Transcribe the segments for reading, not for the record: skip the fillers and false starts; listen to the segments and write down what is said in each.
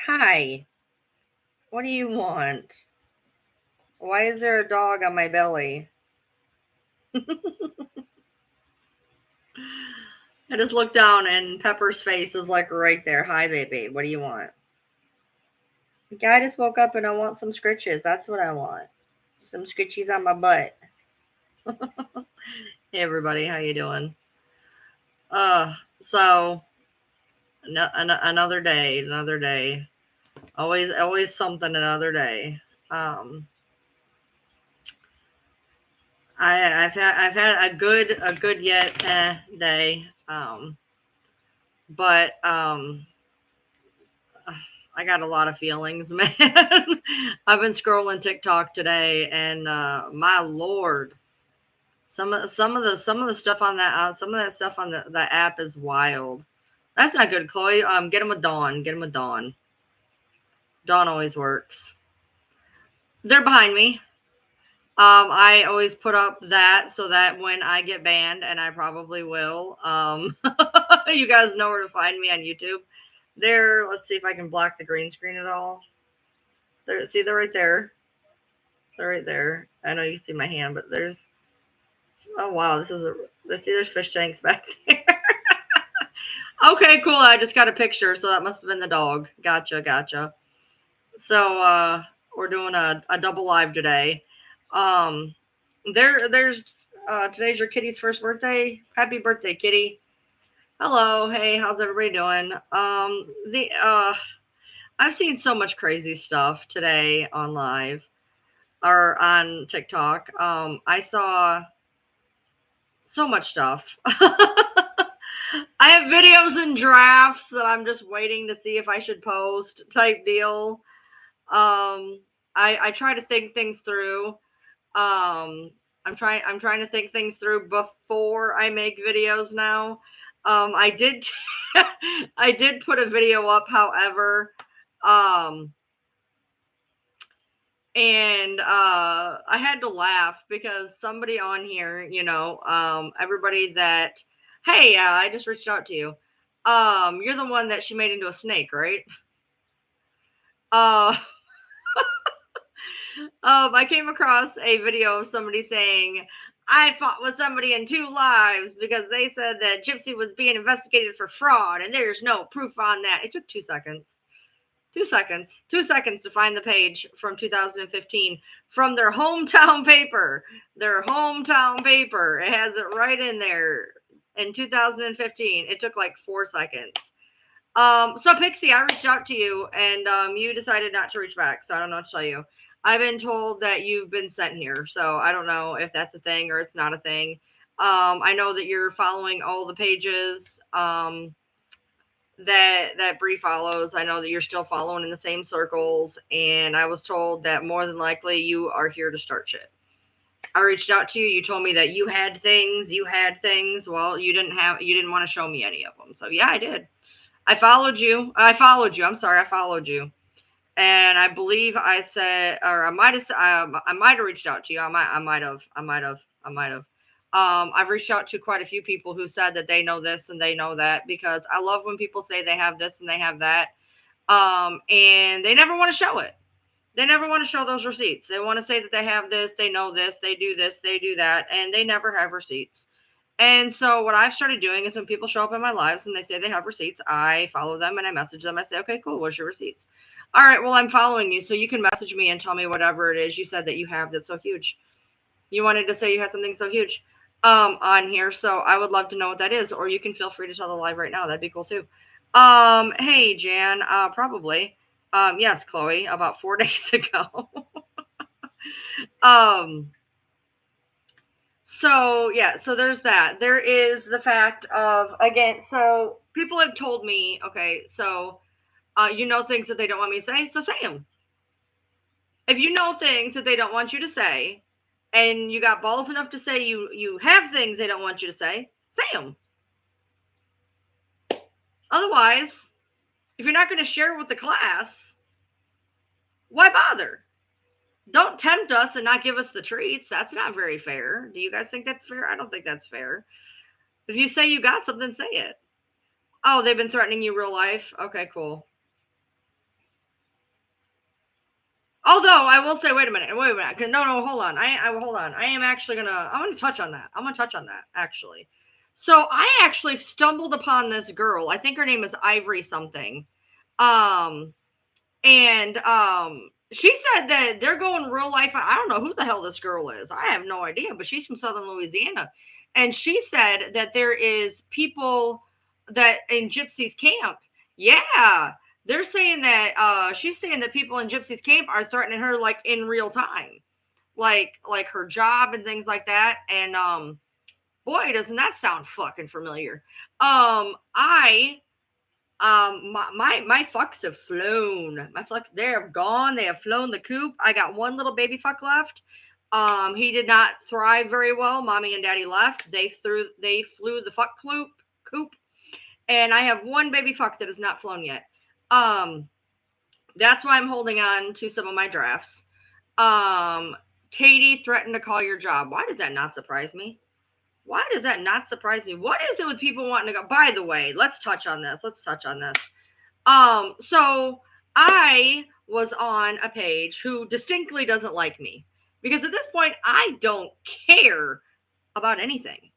Hi. What do you want? Why is there a dog on my belly? I just looked down and Pepper's face is like right there. Hi, baby. What do you want? Yeah, I just woke up and I want some scritches. That's what I want. Some scritchies on my butt. Hey, everybody. How you doing? Uh, so another day, another day. Always something. Another day. Um, I've had a good yet day. But I got a lot of feelings, man. I've been scrolling TikTok today, and my lord, some of the stuff on that some of that stuff on the app is wild. That's not good, Chloe. Get him a Dawn. Get him a Dawn. Dawn always works. They're behind me. I always put up that so that when I get banned, and I probably will, you guys know where to find me on YouTube. There, let's see if I can block the green screen at all. There, see, they're right there. They're right there. I know you can see my hand, but there's. Oh wow, this is a. Let's see, there's fish tanks back there. Okay, cool. I just got a picture, so that must have been the dog. Gotcha. So we're doing a double live today. Um, there's today's your kitty's first birthday. Happy birthday, kitty. Hello, hey, how's everybody doing? The I've seen so much crazy stuff today on live or on TikTok. I saw so much stuff. I have videos and drafts that I'm just waiting to see if I should post type deal. I try to think things through. I'm trying to think things through before I make videos now. I did I did put a video up, however, and I had to laugh because somebody on here, everybody that, hey, I just reached out to you. You're the one that she made into a snake, right? Uh, I came across a video of somebody saying, I fought with somebody in 2 lives because they said that Gypsy was being investigated for fraud and there's no proof on that. It took 2 seconds. 2 seconds to find the page from 2015 from their hometown paper. Their hometown paper. It has it right in there in 2015. It took like 4 seconds. So Pixie, I reached out to you and you decided not to reach back. So I don't know what to tell you. I've been told that you've been sent here. So I don't know if that's a thing or it's not a thing. I know that you're following all the pages. That Bree follows. I know that you're still following in the same circles, and I was told that more than likely you are here to start shit. I reached out to you. You told me that you had things. Well, you didn't want to show me any of them. So yeah, I did. I followed you. I'm sorry, I followed you. And I believe I said, or I might have reached out to you. I might have. I've reached out to quite a few people who said that they know this and they know that because I love when people say they have this and they have that. And they never want to show it. They never want to show those receipts. They want to say that they have this, they know this, they do this, they do that, and they never have receipts. And so what I've started doing is when people show up in my lives and they say they have receipts, I follow them and I message them. I say, okay, cool. Where's your receipts? All right, well, I'm following you. So you can message me and tell me whatever it is you said that you have that's so huge. You wanted to say you had something so huge on here. So I would love to know what that is. Or you can feel free to tell the live right now. That'd be cool too. Hey, Jan, probably. Yes, Chloe, about 4 days ago. um, So yeah, so there's that. There is the fact of, again, so people have told me, okay, so you know things that they don't want me to say, so say them. If you know things that they don't want you to say, and you got balls enough to say you have things they don't want you to say them. Otherwise, if you're not going to share with the class, why bother? Don't tempt us and not give us the treats. That's not very fair. Do you guys think that's fair? I don't think that's fair. If you say you got something, say it. Oh, they've been threatening you real life? Okay, cool. Although I will say, wait a minute. No, hold on. Hold on. I want to touch on that. I'm gonna touch on that actually. So I actually stumbled upon this girl. I think her name is Ivory something. Um, and she said that they're going real life. I don't know who the hell this girl is. I have no idea, but she's from Southern Louisiana. And she said that there is people that in Gypsy's camp. Yeah. They're saying that she's saying that people in Gypsy's camp are threatening her like in real time. Like her job and things like that. And boy, doesn't that sound fucking familiar. I my fucks have flown. My fucks, they have gone. They have flown the coop. I got one little baby fuck left. He did not thrive very well. Mommy and daddy left. They flew the fuck coop. And I have one baby fuck that has not flown yet. That's why I'm holding on to some of my drafts. Katie threatened to call your job. Why does that not surprise me? Why does that not surprise me? What is it with people wanting to go? By the way, let's touch on this. So I was on a page who distinctly doesn't like me because at this point I don't care about anything.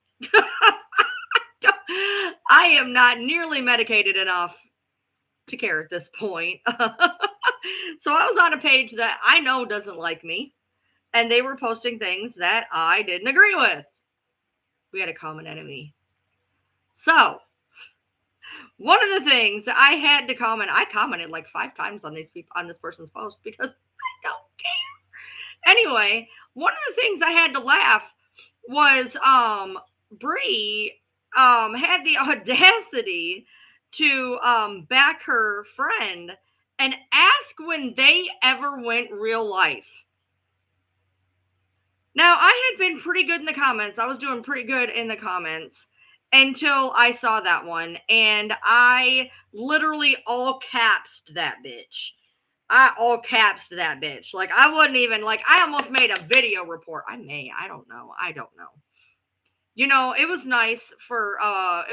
I am not nearly medicated enough to care at this point. So I was on a page that I know doesn't like me, and they were posting things that I didn't agree with. We had a common enemy. So one of the things that I had to comment, I commented like 5 times on this person's post because I don't care. Anyway, one of the things I had to laugh was Bree had the audacity to back her friend and ask when they ever went real life. Now, I had been pretty good in the comments. I was doing pretty good in the comments until I saw that one. And I literally all capsed that bitch. I wasn't even like, I almost made a video report. I don't know. You know, it was nice for a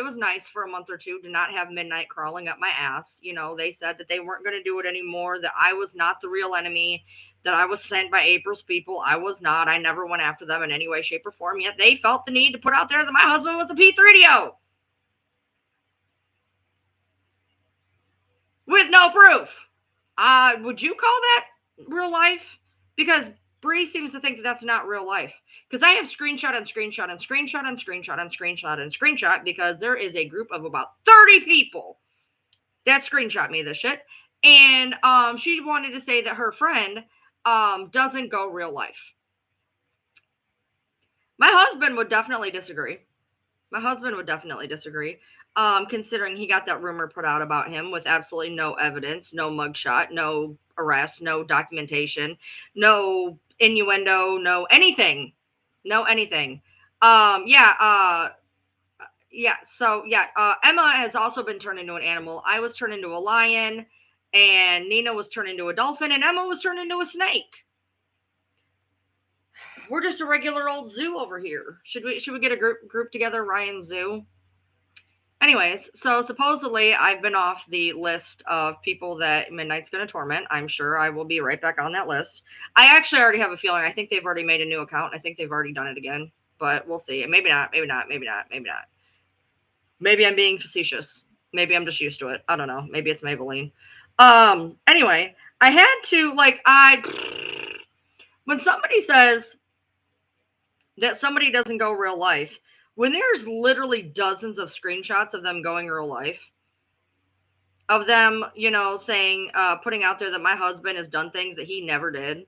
month or two to not have midnight crawling up my ass. You know, they said that they weren't going to do it anymore, that I was not the real enemy, that I was sent by April's people. I was not. I never went after them in any way, shape, or form. Yet they felt the need to put out there that my husband was a P3DO. With no proof. Would you call that real life? Because Bree seems to think that that's not real life. Because I have screenshot because there is a group of about 30 people that screenshot me this shit. And she wanted to say that her friend doesn't go real life. My husband would definitely disagree. Considering he got that rumor put out about him with absolutely no evidence, no mugshot, no arrest, no documentation, no innuendo, no anything. Emma has also been turned into an animal. I was turned into a lion, and Nina was turned into a dolphin, and Emma was turned into a snake. We're just a regular old zoo over here. Should we get a group together, Ryan Zoo? Anyways, so supposedly I've been off the list of people that Midnight's going to torment. I'm sure I will be right back on that list. I actually already have a feeling. I think they've already made a new account. I think they've already done it again, but we'll see. Maybe not. Maybe I'm being facetious. Maybe I'm just used to it. I don't know. Maybe it's Maybelline. Anyway, I had to when somebody says that somebody doesn't go real life, when there's literally dozens of screenshots of them going real life, of them, you know, saying, putting out there that my husband has done things that he never did.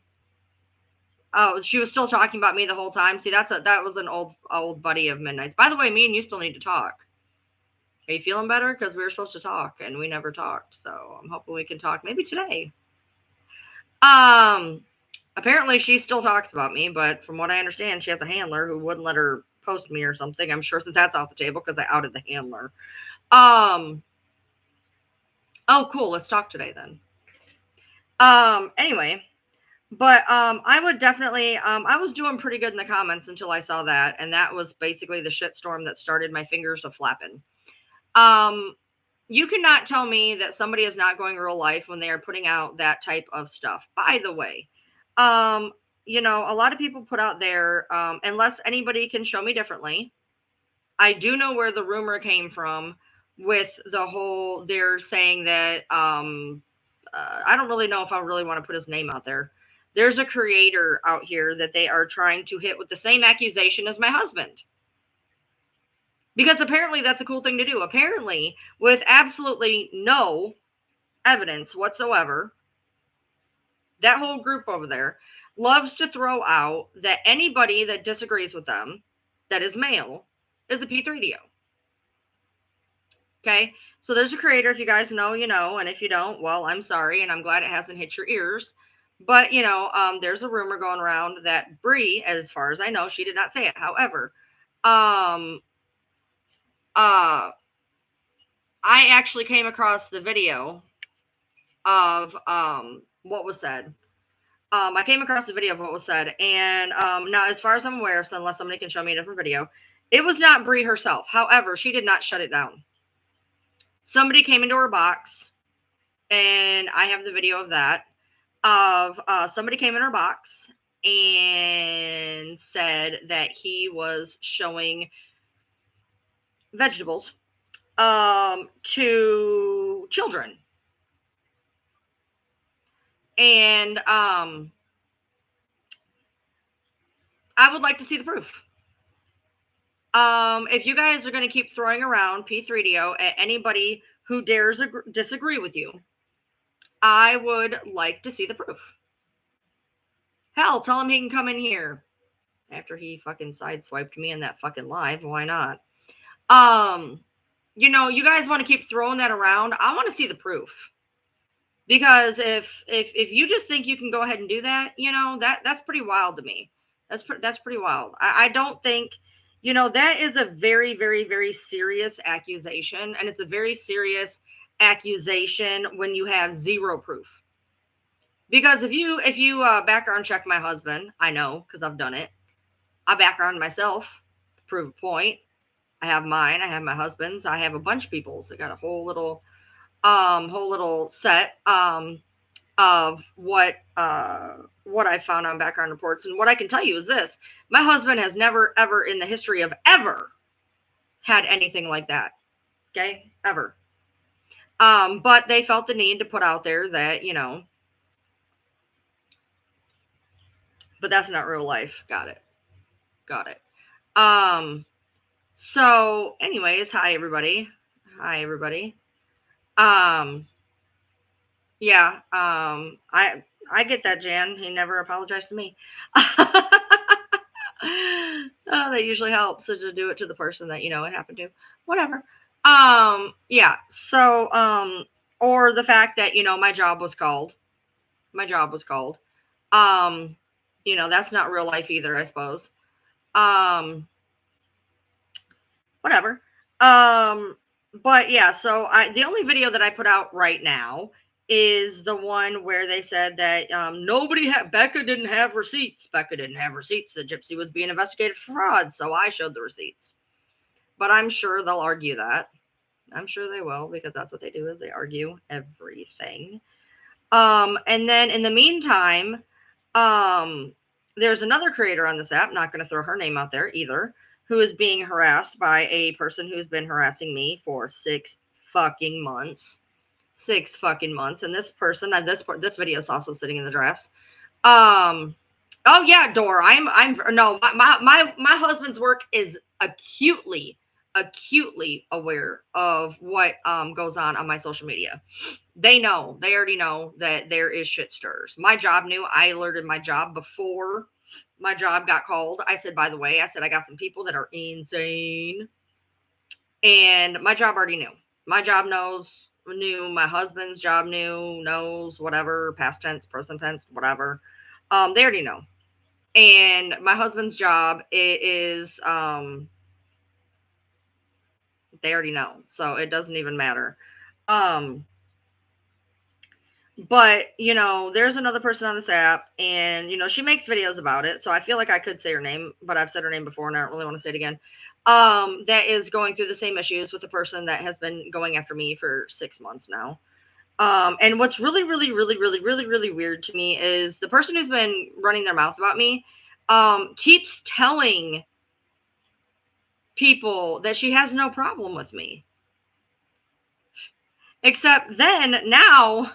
Oh, she was still talking about me the whole time. See, that was an old buddy of Midnight's. By the way, me and you still need to talk. Are you feeling better? Because we were supposed to talk and we never talked. So I'm hoping we can talk maybe today. Apparently she still talks about me, but from what I understand, she has a handler who wouldn't let her post me or something. I'm sure that's off the table because I outed the handler. Oh, cool. Let's talk today then. Anyway, But I would definitely I was doing pretty good in the comments until I saw that, and that was basically the shitstorm that started my fingers to flapping. Um you cannot tell me that somebody is not going real life when they are putting out that type of stuff. By the way, um a lot of people put out there, unless anybody can show me differently, I do know where the rumor came from with the whole, they're saying that I don't really know if I really want to put his name out there. There's a creator out here that they are trying to hit with the same accusation as my husband. Because apparently that's a cool thing to do. Apparently, with absolutely no evidence whatsoever, that whole group over there loves to throw out that anybody that disagrees with them that is male is a P3DO. Okay, so there's a creator. If you guys know, you know, and if you don't, well, I'm sorry, and I'm glad it hasn't hit your ears. But there's a rumor going around that Brie, as far as I know, she did not say it. However, um, uh, I actually came across the video of what was said. I came across the video of what was said, and now, as far as I'm aware, so unless somebody can show me a different video, it was not Brie herself. However, she did not shut it down. Somebody came into her box, and I have the video of that. Of somebody came in her box and said that he was showing vegetables to children, and I would like to see the proof. If you guys are going to keep throwing around P3DO at anybody who dares disagree with you, I would like to see the proof. Hell, tell him he can come in here after he fucking sideswiped me in that fucking live. Why not? You guys want to keep throwing that around. I want to see the proof. Because if you just think you can go ahead and do that, that's pretty wild to me. That's pretty wild. I don't think, that is a very, very, very serious accusation, and it's a very serious accusation when you have zero proof. Because if you background check my husband, I know because I've done it. I background myself to prove a point. I have mine. I have my husband's. I have a bunch of people's. I got a whole little set of what I found on background reports. And what I can tell you is this: my husband has never ever in the history of ever had anything like that. Okay, ever. But they felt the need to put out there that but that's not real life. Got it. So anyways, hi everybody. Yeah, I get that, Jan. He never apologized to me. That usually helps to do it to the person that it happened to. Whatever. Yeah. So or the fact that my job was called. My job was called. That's not real life either, I suppose. Whatever. But yeah, so the only video that I put out right now is the one where they said that Becca didn't have receipts. Becca didn't have receipts. The gypsy was being investigated for fraud, so I showed the receipts. But I'm sure they'll argue that. I'm sure they will, because that's what they do, is they argue everything. And then in the meantime, there's another creator on this app, not going to throw her name out there either, who is being harassed by a person who's been harassing me for 6 fucking months. 6 fucking months. And this person, this video is also sitting in the drafts. Oh yeah, Dor. My husband's work is acutely aware of what goes on my social media. They already know that there is shit stirs. My job knew. I alerted my job before my job got called. I said, by the way, I got some people that are insane. And my job already knew. My job knew. My husband's job knows, whatever, past tense, present tense, whatever. They already know. And my husband's job is they already know. So it doesn't even matter. But, you know, there's another person on this app and, you know, she makes videos about it. So I feel like I could say her name, but I've said her name before and I don't really want to say it again. That is going through the same issues with the person that has been going after me for 6 months now. And what's really, really, really, really, really, really weird to me is the person who's been running their mouth about me keeps telling people that she has no problem with me. Except then now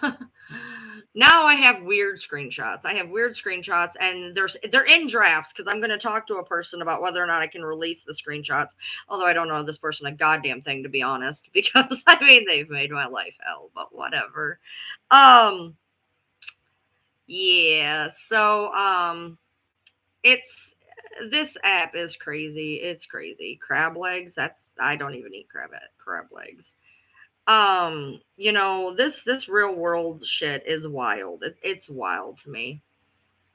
now I have weird screenshots. I have weird screenshots and they're in drafts because I'm going to talk to a person about whether or not I can release the screenshots. Although I don't know this person a goddamn thing, to be honest, because I mean they've made my life hell, but whatever. Um yeah, so it's this app is crazy. It's crazy. Crab legs, that's I don't even eat crab legs. You know, this real world shit is wild. It's wild to me.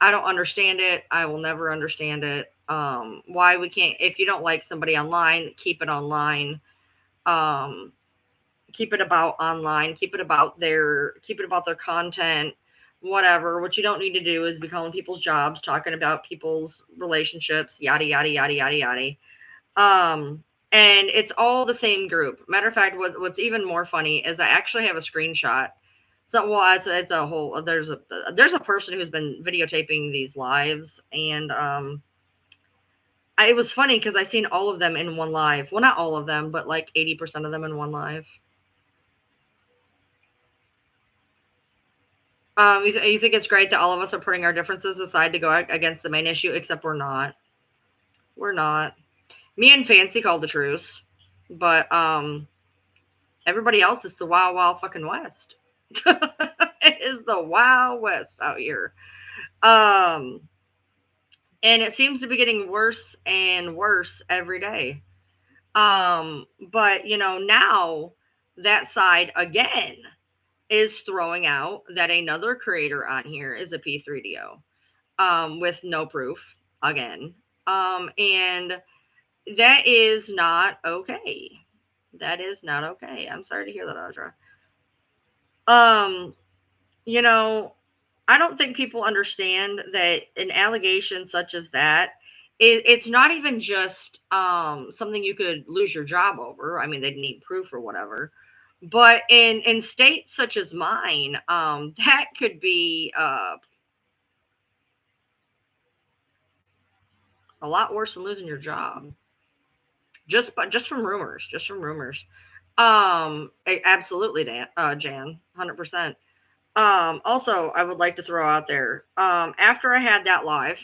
I don't understand it. I will never understand it. Why we can't, if you don't like somebody online, keep it online. um Keep it about online, keep it about their content, whatever. What you don't need to do is be calling people's jobs, talking about people's relationships, yada yada yada yada yada. um, and it's all the same group. Matter of fact, what's even more funny is I actually have a screenshot. So, well, it's a whole. There's a person who's been videotaping these lives, and it was funny because I seen all of them in one live. Well, not all of them, but like 80% of them in one live. You think it's great that all of us are putting our differences aside to go against the main issue, except we're not. We're not. Me and Fancy called the truce, but everybody else is the wild, wild fucking west. It is the wild west out here. Um, and it seems to be getting worse and worse every day. But you know, now that side again is throwing out that another creator on here is a P3DO, with no proof again. And that is not okay. That is not okay. I'm sorry to hear that, Audra. Um, you know, I don't think people understand that an allegation such as that, it's not even just something you could lose your job over. I mean, they'd need proof or whatever. But in states such as mine, that could be a lot worse than losing your job. Just from rumors, just from rumors. Absolutely, Dan, Jan, 100%. Also, I would like to throw out there, after I had that live,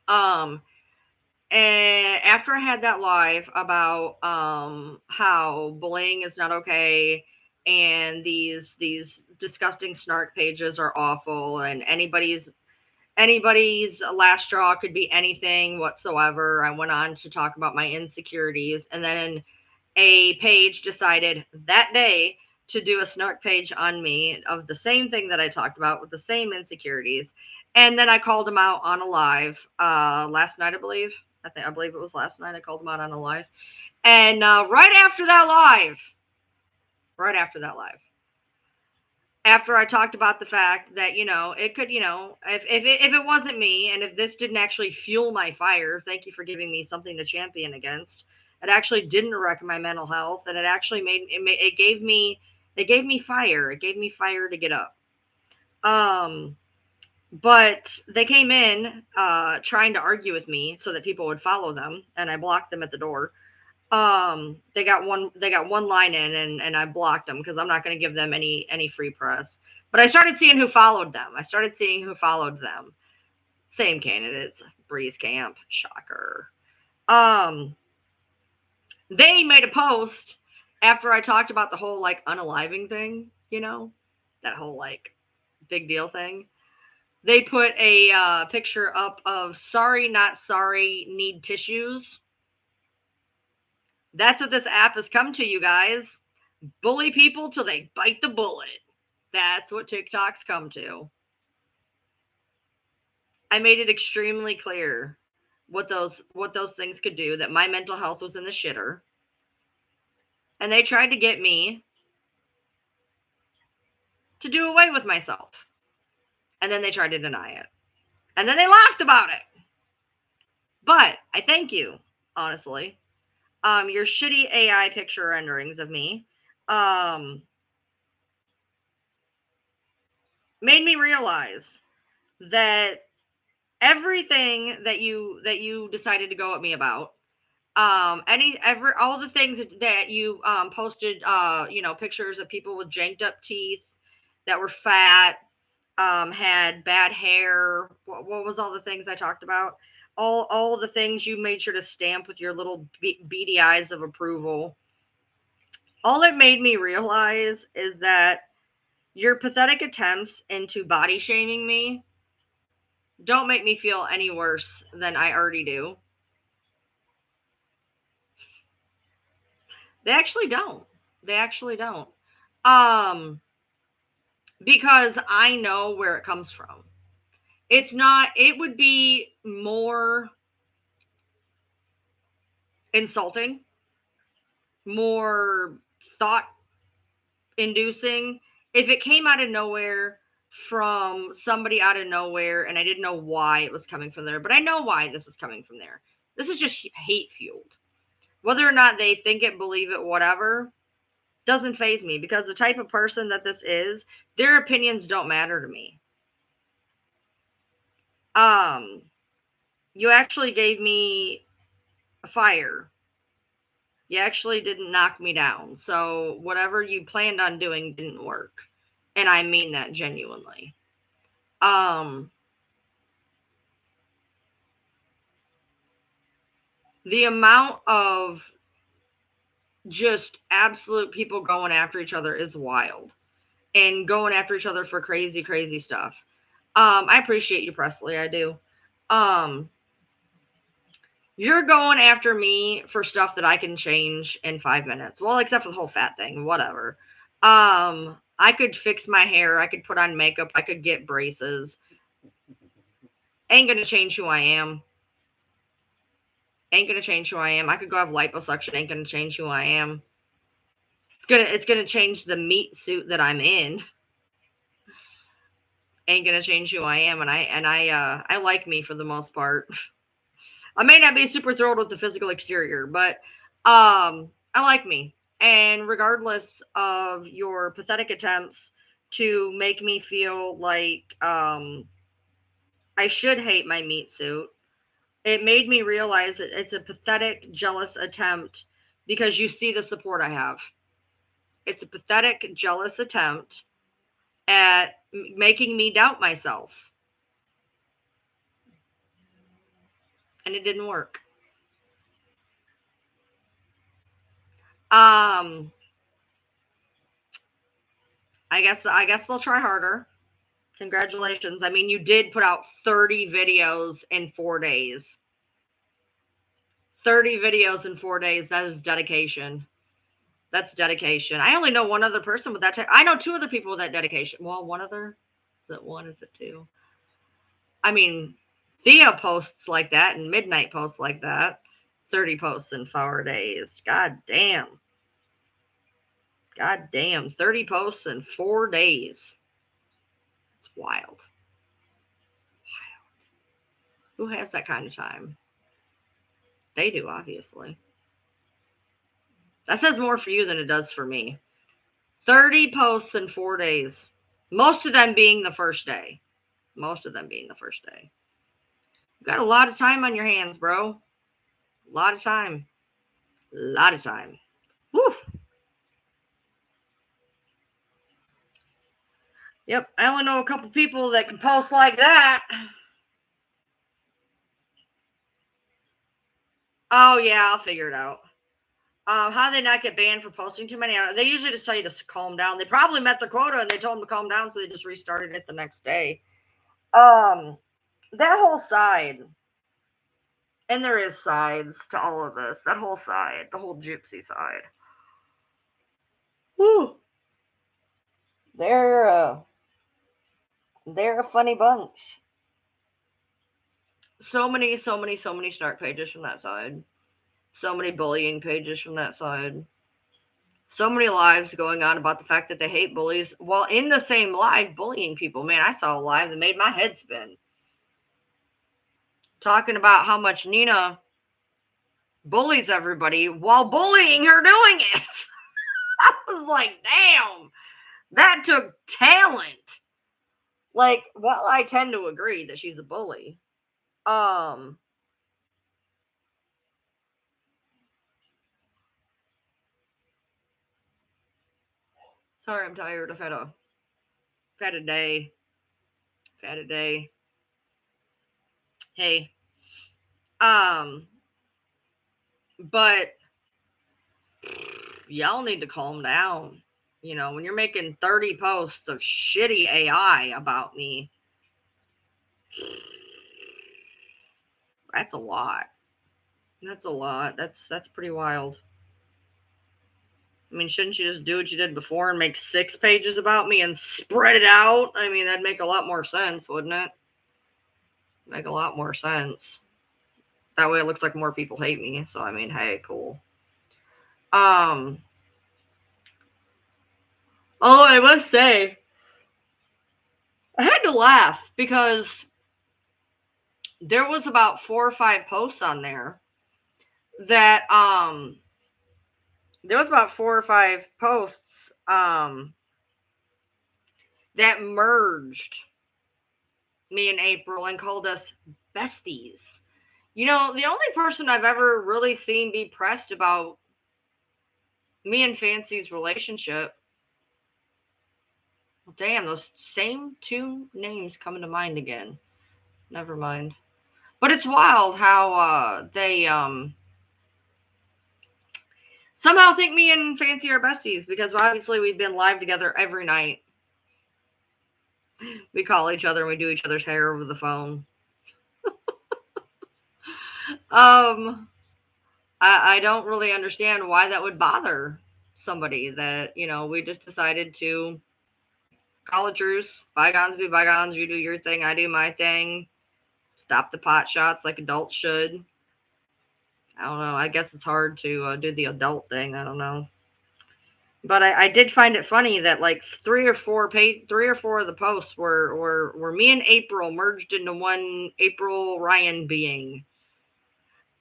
um, and after I had that live about how bullying is not okay, and these disgusting snark pages are awful, and anybody's last straw could be anything whatsoever. I went on to talk about my insecurities, and then a page decided that day to do a snark page on me of the same thing that I talked about with the same insecurities. And then I called him out on a live last night, I believe. I believe it was last night. I called him out on a live. And right after that live, after I talked about the fact that, you know, it could, you know, if it wasn't me and if this didn't actually fuel my fire, thank you for giving me something to champion against. It actually didn't wreck my mental health, and it actually it gave me fire. It gave me fire to get up. Um, but they came in trying to argue with me so that people would follow them, and I blocked them at the door. They got one line in, and I blocked them because I'm not going to give them any free press. But I started seeing who followed them. Same candidates. Breeze Camp, shocker. um they made a post after I talked about the whole like unaliving thing, you know, that whole like big deal thing. They put a picture up of sorry not sorry, need tissues. That's what this app has come to, you guys. Bully people till they bite the bullet. That's what TikTok's come to. I made it extremely clear what those things could do, that my mental health was in the shitter. And they tried to get me to do away with myself. And then they tried to deny it. And then they laughed about it. But I thank you, honestly. Your shitty AI picture renderings of me made me realize that everything that you decided to go at me about, all the things that you posted, pictures of people with janked up teeth that were fat, had bad hair. What was all the things I talked about? All the things you made sure to stamp with your little beady eyes of approval. All it made me realize is that your pathetic attempts into body shaming me don't make me feel any worse than I already do. They actually don't. They actually don't. Because I know where it comes from. It would be more insulting, more thought inducing if it came out of nowhere from somebody out of nowhere and I didn't know why it was coming from there, but I know why this is coming from there. This is just hate fueled. Whether or not they think it, believe it, whatever, doesn't faze me, because the type of person that this is, their opinions don't matter to me. You actually gave me a fire. You actually didn't knock me down. So whatever you planned on doing didn't work. And I mean that genuinely. The amount of just absolute people going after each other is wild, and going after each other for crazy, crazy stuff. I appreciate you, Presley. I do. You're going after me for stuff that I can change in 5 minutes. Well, except for the whole fat thing, whatever. I could fix my hair. I could put on makeup. I could get braces. Ain't gonna change who I am. Ain't gonna change who I am. I could go have liposuction. Ain't gonna change who I am. It's gonna change the meat suit that I'm in. Ain't gonna change who I am, and I like me for the most part. I may not be super thrilled with the physical exterior, but I like me. And regardless of your pathetic attempts to make me feel like I should hate my meat suit, it made me realize that it's a pathetic, jealous attempt because you see the support I have. It's a pathetic, jealous attempt at making me doubt myself. And it didn't work. I guess they'll try harder. Congratulations. I mean, you did put out 30 videos in 4 days. 30 videos in 4 days. That is dedication. That's dedication. I only know one other person with that. I know 2 other people with that dedication. Well, one other. Is it 1? Is it 2? I mean, Thea posts like that and Midnight posts like that. 30 posts in 4 days. God damn. God damn. 30 posts in 4 days. It's wild. Wild. Who has that kind of time? They do, obviously. That says more for you than it does for me. 30 posts in 4 days. Most of them being the first day. Most of them being the first day. You got a lot of time on your hands, bro. A lot of time. A lot of time. Whew. Yep, I only know a couple people that can post like that. Oh, yeah, I'll figure it out. How did they not get banned for posting too many? They usually just tell you to calm down. They probably met the quota and they told them to calm down, so they just restarted it the next day. That whole side, and there is sides to all of this. That whole side, the whole gypsy side. Whew. They're a funny bunch. So many snark pages from that side. So many bullying pages from that side. So many lives going on about the fact that they hate bullies, while in the same live bullying people. Man, I saw a live that made my head spin. Talking about how much Nina bullies everybody while bullying her doing it. I was like, damn, that took talent. Like, while I tend to agree that she's a bully, sorry, I'm tired. I've had a day. Had a day. Hey. Um, but y'all need to calm down. You know, when you're making 30 posts of shitty AI about me, that's a lot. That's a lot. That's pretty wild. I mean, shouldn't you just do what you did before and make 6 pages about me and spread it out? I mean, that'd make a lot more sense, wouldn't it? Make a lot more sense. That way it looks like more people hate me. So I mean, hey, cool. Oh, I must say, I had to laugh because there was about 4 or 5 posts on there that there was about 4 or 5 posts that merged me and April and called us besties. You know, the only person I've ever really seen be pressed about me and Fancy's relationship. Well, damn, those same 2 names coming to mind again. Never mind. But it's wild how they somehow think me and Fancy are besties because obviously we've been live together every night. We call each other and we do each other's hair over the phone. I don't really understand why that would bother somebody that, you know, we just decided to call a truce. Bygones be bygones. You do your thing, I do my thing. Stop the pot shots like adults should. I don't know. I guess it's hard to do the adult thing. I don't know. But I did find it funny that like 3 or 4 of the posts were me and April merged into one April Ryan being.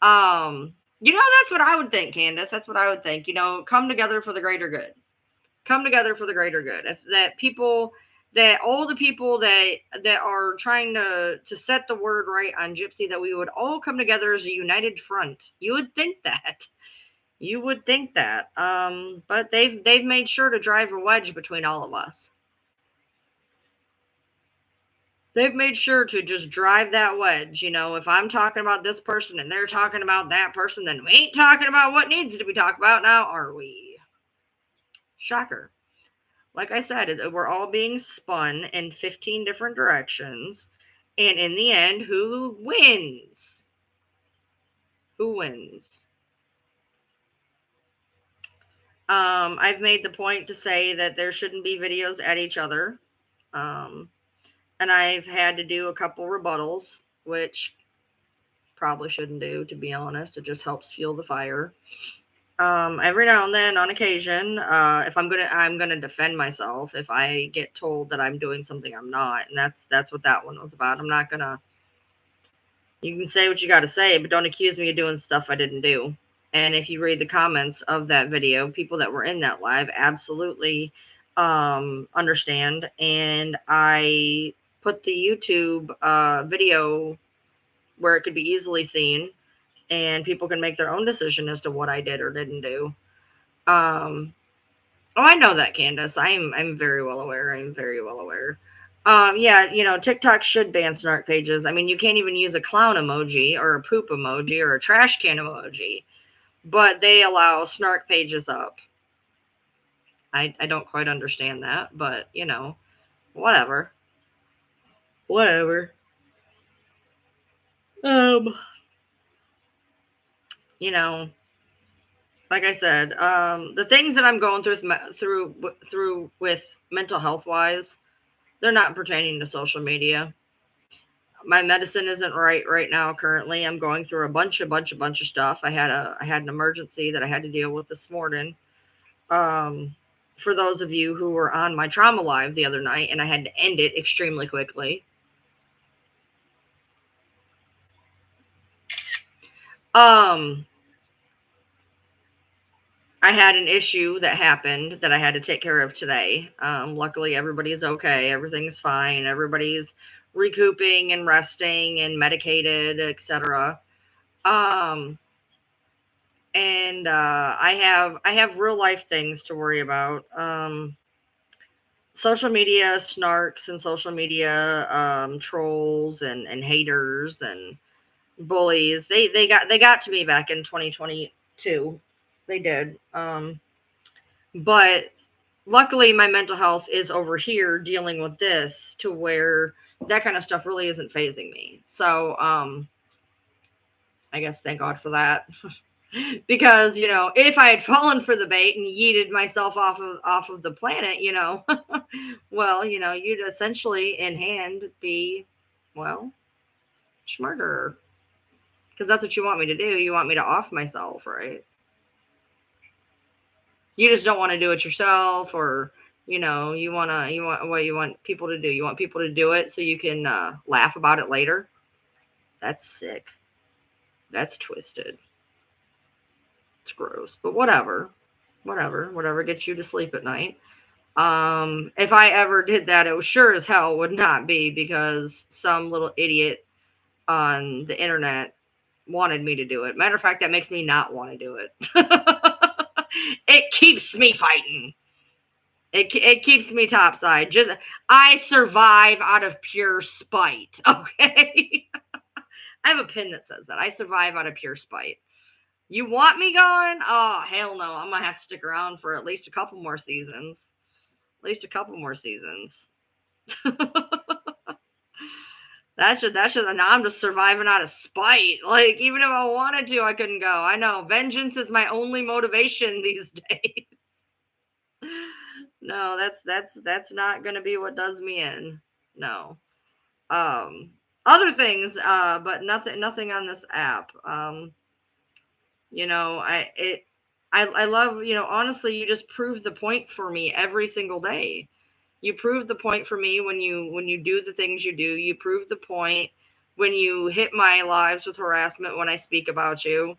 You know, that's what I would think, Candace. That's what I would think. You know, come together for the greater good. Come together for the greater good. If that people that all the people that are trying to set the word right on Gypsy, that we would all come together as a united front. You would think that. You would think that. But they've made sure to drive a wedge between all of us. They've made sure to just drive that wedge. You know, if I'm talking about this person and they're talking about that person, then we ain't talking about what needs to be talked about now, are we? Shocker. Like I said, we're all being spun in 15 different directions. And in the end, who wins? Who wins? I've made the point to say that there shouldn't be videos at each other. And I've had to do a couple rebuttals, which probably shouldn't do, to be honest. It just helps fuel the fire. Every now and then, on occasion, if I'm gonna defend myself if I get told that I'm doing something I'm not, and that's what that one was about. I'm not gonna. You can say what you got to say, but don't accuse me of doing stuff I didn't do. And if you read the comments of that video, people that were in that live absolutely understand. And I put the YouTube video where it could be easily seen, and people can make their own decision as to what I did or didn't do. Oh, I know that, Candace. I'm very well aware. I'm very well aware. Yeah, you know, TikTok should ban snark pages. I mean, you can't even use a clown emoji or a poop emoji or a trash can emoji, but they allow snark pages up. I don't quite understand that, but you know, whatever. Whatever. You know, like I said, the things that I'm going through with mental health wise, they're not pertaining to social media. My medicine isn't right now. Currently, I'm going through a bunch of stuff. I had an emergency that I had to deal with this morning. For those of you who were on my trauma live the other night, and I had to end it extremely quickly. I had an issue that happened that I had to take care of today. Luckily, everybody's okay. Everything's fine. Everybody's recouping and resting and medicated, etc. Um, and I have real life things to worry about. Social media snarks and social media trolls and haters and bullies. They got to me back in 2022. They did. But luckily my mental health is over here dealing with this to where that kind of stuff really isn't phasing me. So I guess thank God for that. Because if I had fallen for the bait and yeeted myself off of the planet, well, you'd essentially in hand be, well, smarter, because that's what you want me to do. You want me to off myself, right? You just don't want to do it yourself, or you want people to do. You want people to do it so you can laugh about it later. That's sick. That's twisted. It's gross, but whatever gets you to sleep at night. If I ever did that, it was sure as hell would not be because some little idiot on the internet wanted me to do it. Matter of fact, that makes me not want to do it. It keeps me fighting. It keeps me topside. Just I survive out of pure spite. Okay. I have a pin that says that. I survive out of pure spite. You want me going? Oh, hell no. I'm gonna have to stick around for at least a couple more seasons. At least a couple more seasons. That should now I'm just surviving out of spite. Like, even if I wanted to, I couldn't go. I know. Vengeance is my only motivation these days. No, that's not gonna be what does me in. No. Um Other things, but nothing on this app. You know, I love, honestly, you just prove the point for me every single day. You prove the point for me when you do the things you do. You prove the point when you hit my lives with harassment when I speak about you.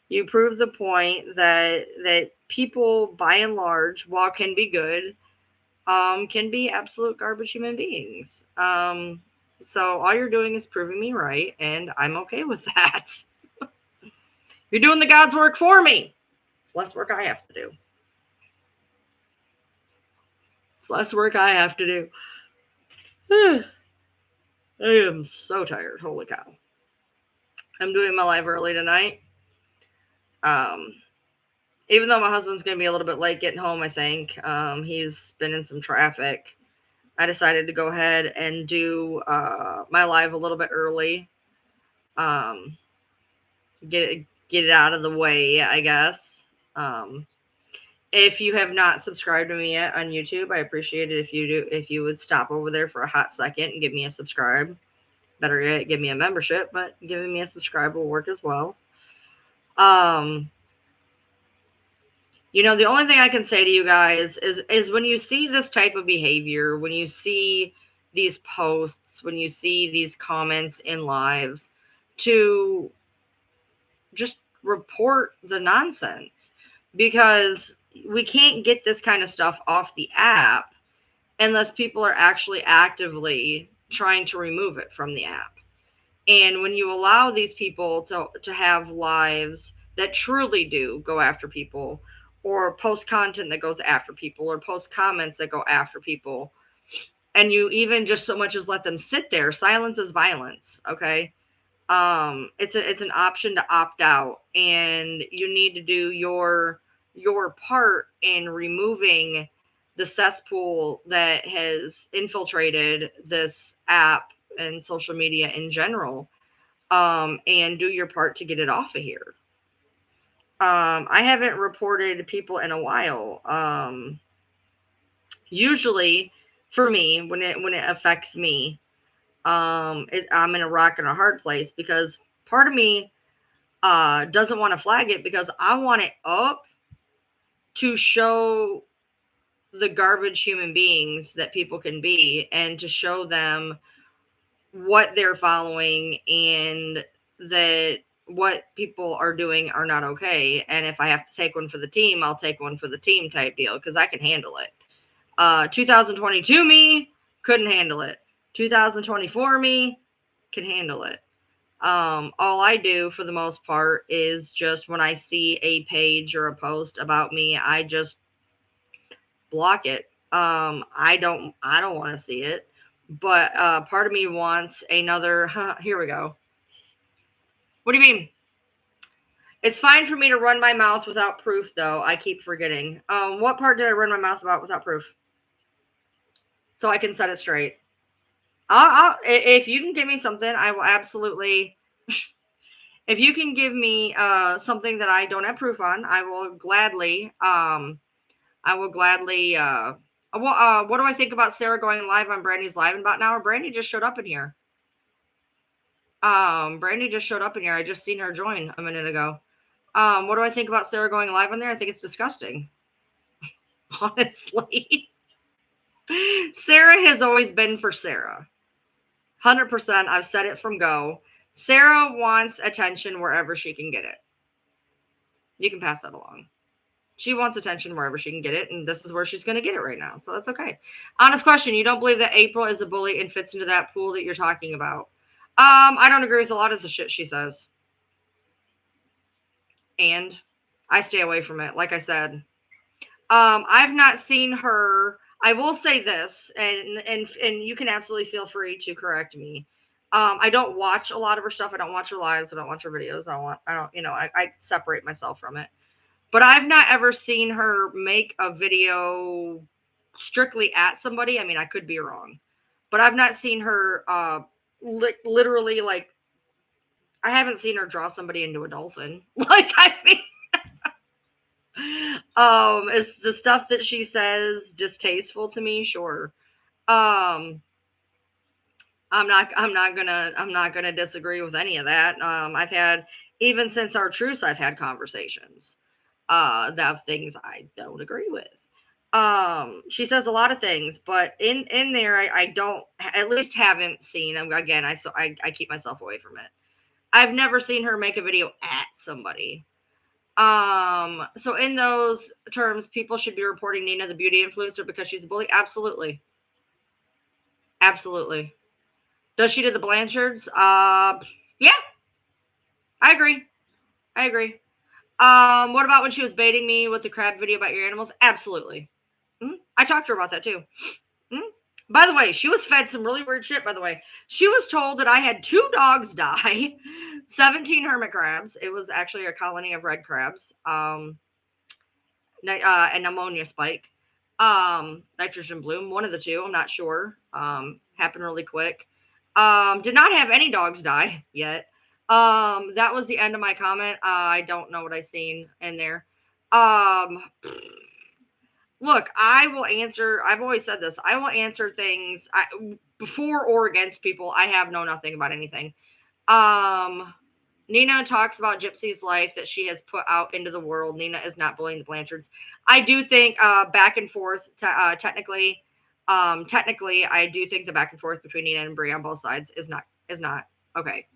You prove the point that people by and large, while can be good, can be absolute garbage human beings. So all you're doing is proving me right, and I'm okay with that. You're doing the God's work for me. It's less work I have to do. It's less work I have to do. I am so tired. Holy cow. I'm doing my live early tonight. Um, Even though my husband's going to be a little bit late getting home, I think. He's been in some traffic. I decided to go ahead and do my live a little bit early. Um, get it out of the way, I guess. If you have not subscribed to me yet on YouTube, I appreciate it if you would stop over there for a hot second and give me a subscribe. Better yet, give me a membership, but giving me a subscribe will work as well. The only thing I can say to you guys is when you see this type of behavior, when you see these posts, when you see these comments in lives, to just report the nonsense, because we can't get this kind of stuff off the app unless people are actually actively trying to remove it from the app. And when you allow these people to have lives that truly do go after people, or post content that goes after people, or post comments that go after people, and you even just so much as let them sit there, silence is violence. Okay. It's an option to opt out, and you need to do your part in removing the cesspool that has infiltrated this app and social media in general, and do your part to get it off of here. I haven't reported people in a while. Usually for me, when it affects me, I'm in a rock and a hard place, because part of me doesn't want to flag it, because I want it up to show the garbage human beings that people can be, and to show them what they're following and that what people are doing are not okay. And if I have to take one for the team, I'll take one for the team type deal, because I can handle it. 2022 me couldn't handle it. 2024 me can handle it. All I do for the most part is just when I see a page or a post about me, I just block it. I don't want to see it. But part of me wants another. Here we go. What do you mean? It's fine for me to run my mouth without proof, though. I keep forgetting. What part did I run my mouth about without proof? So I can set it straight. If you can give me something, I will absolutely. If you can give me something that I don't have proof on, I will gladly. What do I think about Sarah going live on Brandy's live in about an hour? Brandy just showed up in here. Brandy just showed up in here. I just seen her join a minute ago. What do I think about Sarah going live on there? I think it's disgusting. Honestly. Sarah has always been for Sarah. 100%. I've said it from go. Sarah wants attention wherever she can get it. You can pass that along. She wants attention wherever she can get it, and this is where she's going to get it right now. So that's okay. Honest question. You don't believe that April is a bully and fits into that pool that you're talking about? I don't agree with a lot of the shit she says. And I stay away from it. Like I said, I've not seen her. I will say this, and you can absolutely feel free to correct me. I don't watch a lot of her stuff. I don't watch her lives. I don't watch her videos. I separate myself from it. But I've not ever seen her make a video strictly at somebody. I mean, I could be wrong, but I've not seen her literally, like, I haven't seen her draw somebody into a dolphin. Like, I mean, is the stuff that she says distasteful to me? Sure. I'm not gonna disagree with any of that. I've had, even since our truce, I've had conversations that things I don't agree with. She says a lot of things, but in there, I don't, at least haven't seen. Again, I keep myself away from it. I've never seen her make a video at somebody. So in those terms, people should be reporting Nina the beauty influencer because she's a bully. Absolutely. Absolutely. Does she do the Blanchards? Yeah. I agree. What about when she was baiting me with the crab video about your animals? Absolutely. I talked to her about that too. By the way, she was fed some really weird shit, by the way. She was told that I had 2 dogs die, 17 hermit crabs. It was actually a colony of red crabs, an ammonia spike, nitrogen bloom, one of the two, I'm not sure. Happened really quick. Did not have any dogs die yet. That was the end of my comment. I don't know what I seen in there. Look, I will answer. I've always said this. I will answer things before or against people. I have nothing about anything. Nina talks about Gypsy's life that she has put out into the world. Nina is not bullying the Blanchards. I do think back and forth. Technically, I do think the back and forth between Nina and Brie on both sides is not okay.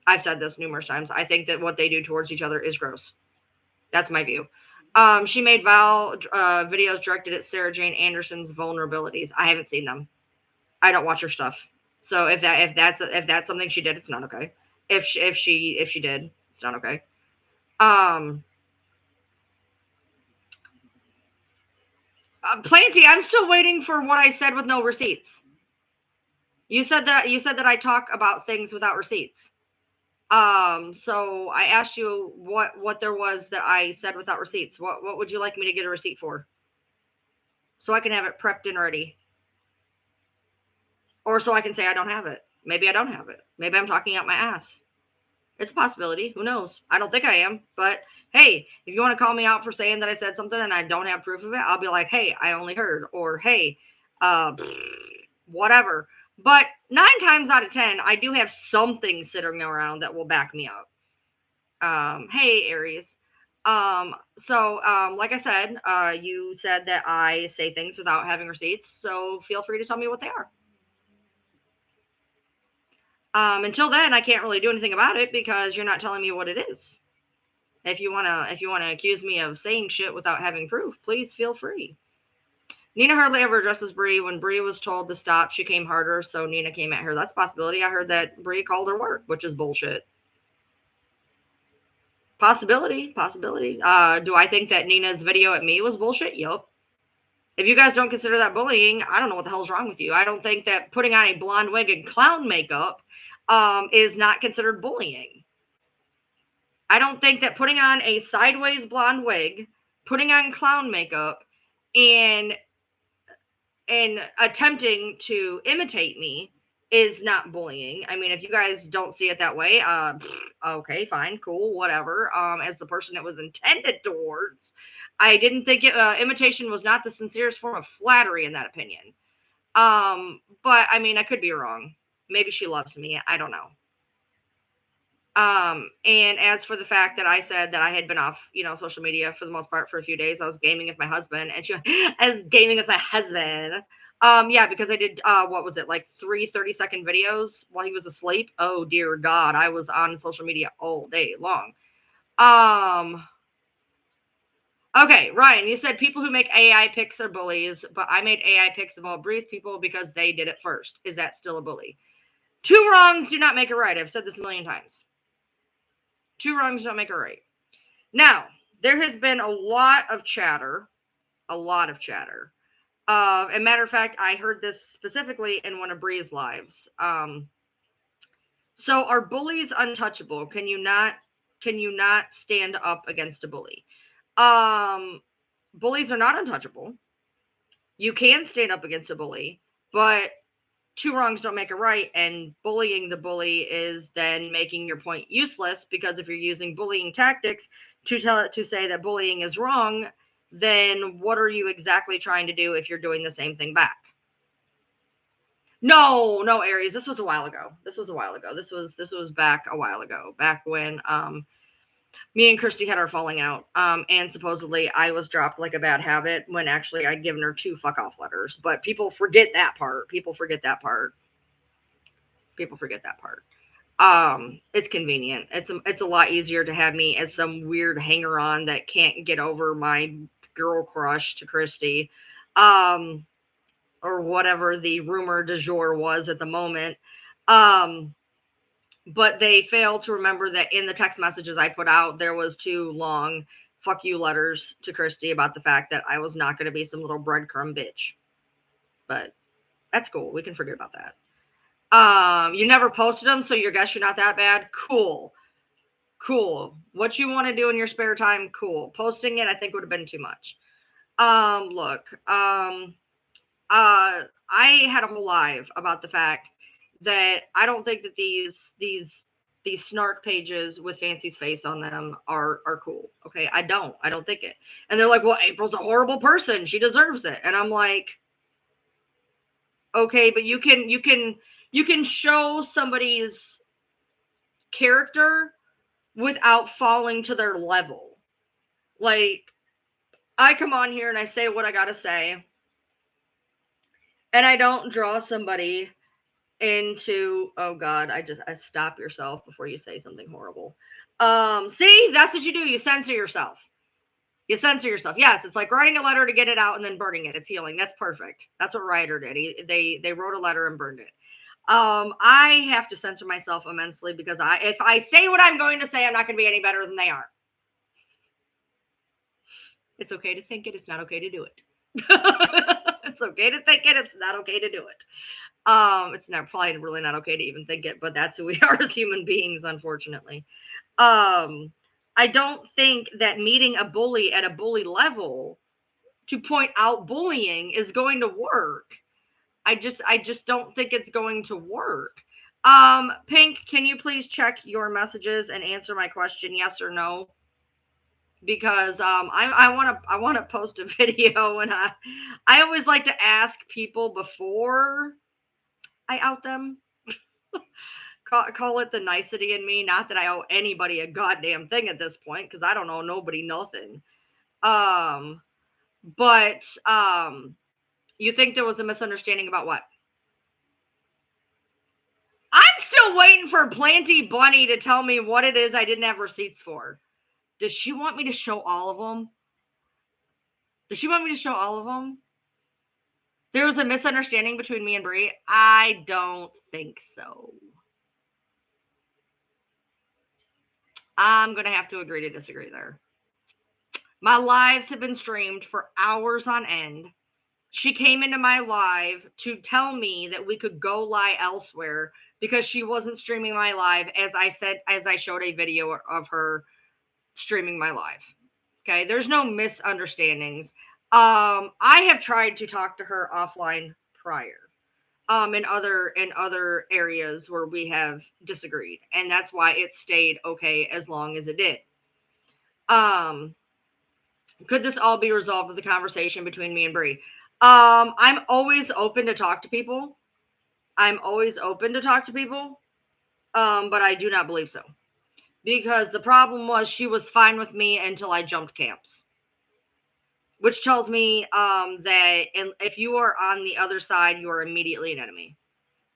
I've said this numerous times. I think that what they do towards each other is gross. That's my view. She made videos directed at Sarah Jane Anderson's vulnerabilities. I haven't seen them. I don't watch her stuff. So if that's something she did, it's not okay. If she did, it's not okay. Planty, I'm still waiting for what I said with no receipts. You said that I talk about things without receipts. So I asked you what there was that I said without receipts. What would you like me to get a receipt for? So I can have it prepped and ready. Or so I can say I don't have it. Maybe I don't have it. Maybe I'm talking out my ass. It's a possibility. Who knows? I don't think I am. But hey, if you want to call me out for saying that I said something and I don't have proof of it, I'll be like, hey, I only heard. Or hey, whatever. But 9 times out of 10, I do have something sitting around that will back me up. Hey, Aries. Like I said, you said that I say things without having receipts, so feel free to tell me what they are. Until then, I can't really do anything about it because you're not telling me what it is. If you wanna accuse me of saying shit without having proof, please feel free. Nina hardly ever addresses Bree. When Bree was told to stop, she came harder, so Nina came at her. That's a possibility. I heard that Bree called her work, which is bullshit. Possibility. Do I think that Nina's video at me was bullshit? Yup. If you guys don't consider that bullying, I don't know what the hell's wrong with you. I don't think that putting on a blonde wig and clown makeup is not considered bullying. I don't think that putting on a sideways blonde wig, putting on clown makeup, and attempting to imitate me is not bullying. I mean, if you guys don't see it that way, okay, fine, cool, whatever. As the person it was intended towards, I didn't think imitation was not the sincerest form of flattery in that opinion. But I mean, I could be wrong. Maybe she loves me. I don't know. And as for the fact that I said that I had been off, social media for the most part for a few days, I was gaming with my husband, and I was gaming with my husband. Yeah, because I did, what was it, like 3 30-second videos while he was asleep. Oh dear God, I was on social media all day long. Okay, Ryan, you said people who make AI pics are bullies, but I made AI pics of all Bree's people because they did it first. Is that still a bully? 2 wrongs do not make a right. I've said this a million times. 2 wrongs don't make a right. Now, there has been a lot of chatter. And matter of fact, I heard this specifically in one of Bree's lives. So are bullies untouchable? Can you not stand up against a bully? Bullies are not untouchable. You can stand up against a bully, but 2 wrongs don't make a right, and bullying the bully is then making your point useless, because if you're using bullying tactics to say that bullying is wrong, then what are you exactly trying to do if you're doing the same thing back? No, Aries, this was a while ago. This was back a while ago, back when me and Christy had our falling out, and supposedly I was dropped like a bad habit when actually I'd given her 2 fuck off letters. But people forget that part. It's convenient. It's a lot easier to have me as some weird hanger on that can't get over my girl crush to Christy, or whatever the rumor du jour was at the moment. But they failed to remember that in the text messages I put out, there was 2 long fuck you letters to Christy about the fact that I was not going to be some little breadcrumb bitch. But that's cool. We can forget about that. You never posted them, so you guess you're not that bad. Cool. What you want to do in your spare time, cool. Posting it, I think, would have been too much. Look, I had a whole live about the fact that I don't think that these snark pages with Fancy's face on them are cool. Okay, I don't think it. And they're like, well, April's a horrible person, she deserves it. And I'm like, okay, but you can show somebody's character without falling to their level. Like, I come on here and I say what I gotta say, and I don't draw somebody into, oh God, I stop yourself before you say something horrible. See, that's what you do. You censor yourself. Yes, it's like writing a letter to get it out and then burning it. It's healing. That's perfect. That's what Ryder did. They wrote a letter and burned it. I have to censor myself immensely because if I say what I'm going to say, I'm not going to be any better than they are. It's okay to think it. It's not okay to do it. It's okay to think it. It's not okay to do it. It's not probably really not okay to even think it, but that's who we are as human beings, unfortunately. I don't think that meeting a bully at a bully level to point out bullying is going to work. I just don't think it's going to work. Pink, can you please check your messages and answer my question, yes or no? Because I want to post a video, and I always like to ask people before I out them. call it the nicety in me. Not that I owe anybody a goddamn thing at this point, because I don't owe nobody nothing. But you think there was a misunderstanding about what? I'm still waiting for Planty Bunny to tell me what it is I didn't have receipts for. Does she want me to show all of them? Does she want me to show all of them? There was a misunderstanding between me and Brie? I don't think so. I'm going to have to agree to disagree there. My lives have been streamed for hours on end. She came into my live to tell me that we could go lie elsewhere because she wasn't streaming my live, as I showed a video of her streaming my live. Okay, there's no misunderstandings. I have tried to talk to her offline prior. In other areas where we have disagreed, and that's why it stayed okay as long as it did. Could this all be resolved with the conversation between me and Brie? I'm always open to talk to people. But I do not believe so. Because the problem was she was fine with me until I jumped camps. Which tells me that if you are on the other side, you are immediately an enemy.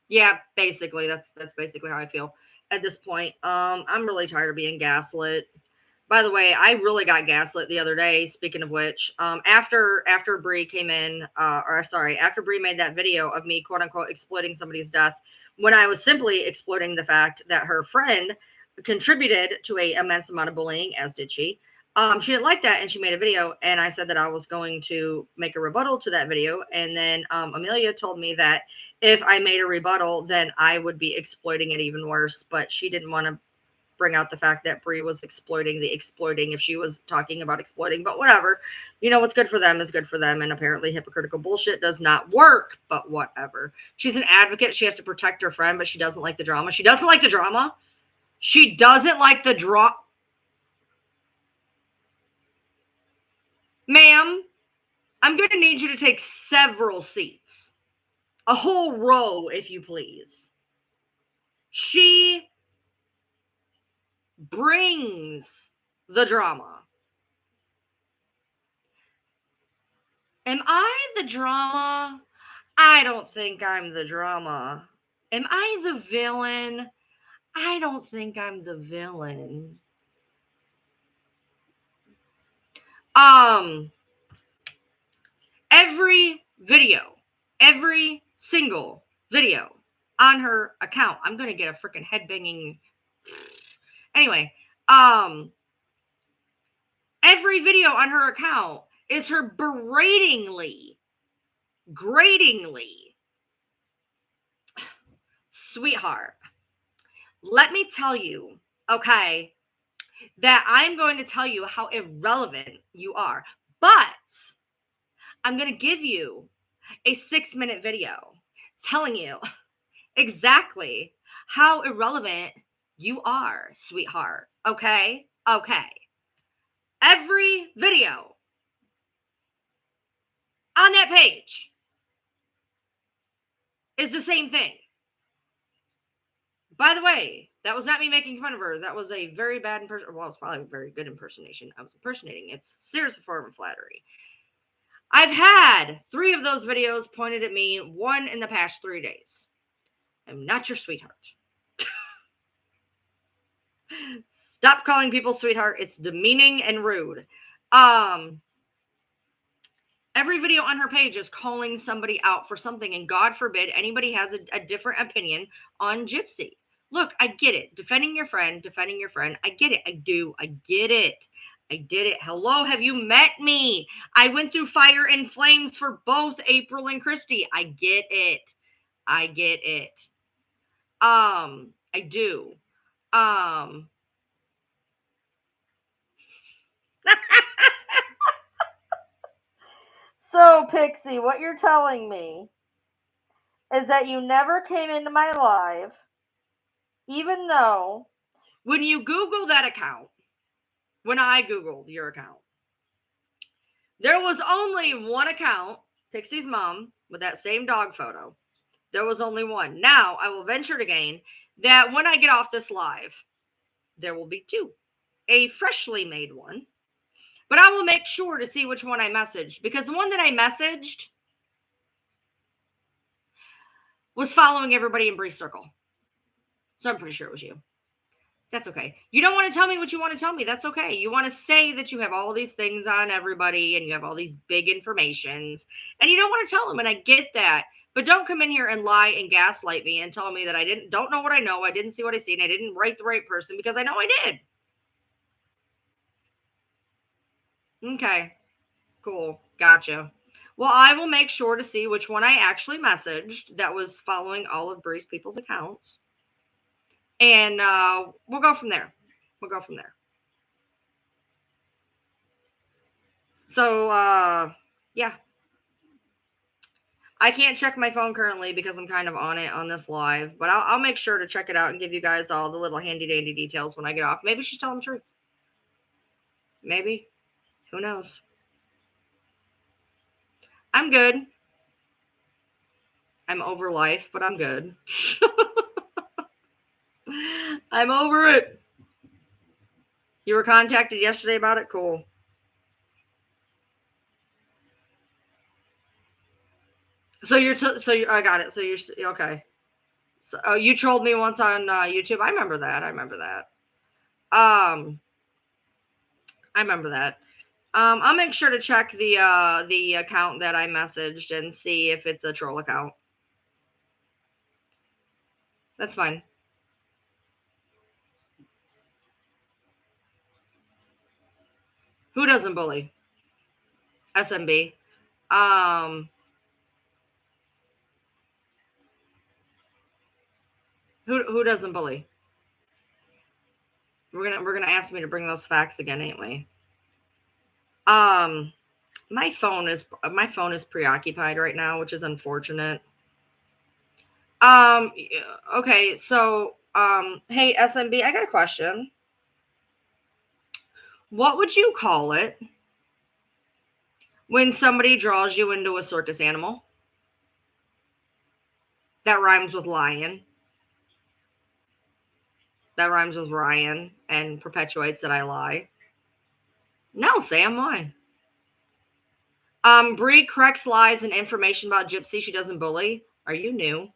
Yeah, basically. That's basically how I feel at this point. I'm really tired of being gaslit. By the way, I really got gaslit the other day, speaking of which. After Brie came in, after Brie made that video of me, quote unquote, exploiting somebody's death, when I was simply exploiting the fact that her friend contributed to an immense amount of bullying, as did she. She didn't like that, and she made a video, and I said that I was going to make a rebuttal to that video, and then Amelia told me that if I made a rebuttal, then I would be exploiting it even worse, but she didn't want to bring out the fact that Brie was exploiting if she was talking about exploiting, but whatever. You know, what's good for them is good for them, and apparently hypocritical bullshit does not work, but whatever. She's an advocate. She has to protect her friend, but she doesn't like the drama. She doesn't like the drama. She doesn't like the drama. Ma'am, I'm going to need you to take several seats. A whole row, if you please. She brings the drama. Am I the drama? I don't think I'm the drama. Am I the villain? I don't think I'm the villain. Every single video on her account. I'm going to get a freaking headbanging. Anyway, every video on her account is her gratingly, sweetheart, let me tell you, okay, that I'm going to tell you how irrelevant you are, but I'm going to give you a 6-minute video telling you exactly how irrelevant you are, sweetheart. Okay? Every video on that page is the same thing. By the way, that was not me making fun of her. That was a very bad impersonation. Well, it's probably a very good impersonation. I was impersonating. It's a serious form of flattery. I've had 3 of those videos pointed at me, 1 in the past 3 days. I'm not your sweetheart. Stop calling people sweetheart. It's demeaning and rude. Every video on her page is calling somebody out for something, and God forbid anybody has a different opinion on Gypsy. Look, I get it. Defending your friend. I get it. I do. I get it. I did it. Hello, have you met me? I went through fire and flames for both April and Christy. I get it. I do. So, Pixie, what you're telling me is that you never came into my live, even though when you Google that account, when I Googled your account, there was only one account, Pixie's mom, with that same dog photo. There was only one. Now, I will venture to gain that when I get off this live, there will be 2. A freshly made one. But I will make sure to see which one I messaged, because the one that I messaged was following everybody in Bree's circle. So I'm pretty sure it was you. That's okay. You don't want to tell me what you want to tell me. That's okay. You want to say that you have all these things on everybody and you have all these big informations and you don't want to tell them. And I get that. But don't come in here and lie and gaslight me and tell me that I don't know what I know. I didn't see what I seen. I didn't write the right person, because I know I did. Okay. Cool. Gotcha. Well, I will make sure to see which one I actually messaged that was following all of Bree's people's accounts. And we'll go from there. So, yeah. I can't check my phone currently because I'm kind of on it on this live, but I'll make sure to check it out and give you guys all the little handy dandy details when I get off. Maybe she's telling the truth. Maybe. Who knows? I'm good. I'm over life, but I'm good. I'm over it. You were contacted yesterday about it? Cool. So I got it. So you're okay. So you trolled me once on YouTube. I remember that. I remember that. I'll make sure to check the account that I messaged and see if it's a troll account. That's fine. Who doesn't bully? SMB. Who doesn't bully? We're gonna ask me to bring those facts again, ain't we? My phone is preoccupied right now, which is unfortunate. Okay, so hey SMB, I got a question. What would you call it when somebody draws you into a circus animal? That rhymes with lion. That rhymes with Ryan and perpetuates that I lie. No, Sam, why? Bree corrects lies and information about Gypsy. She doesn't bully. Are you new?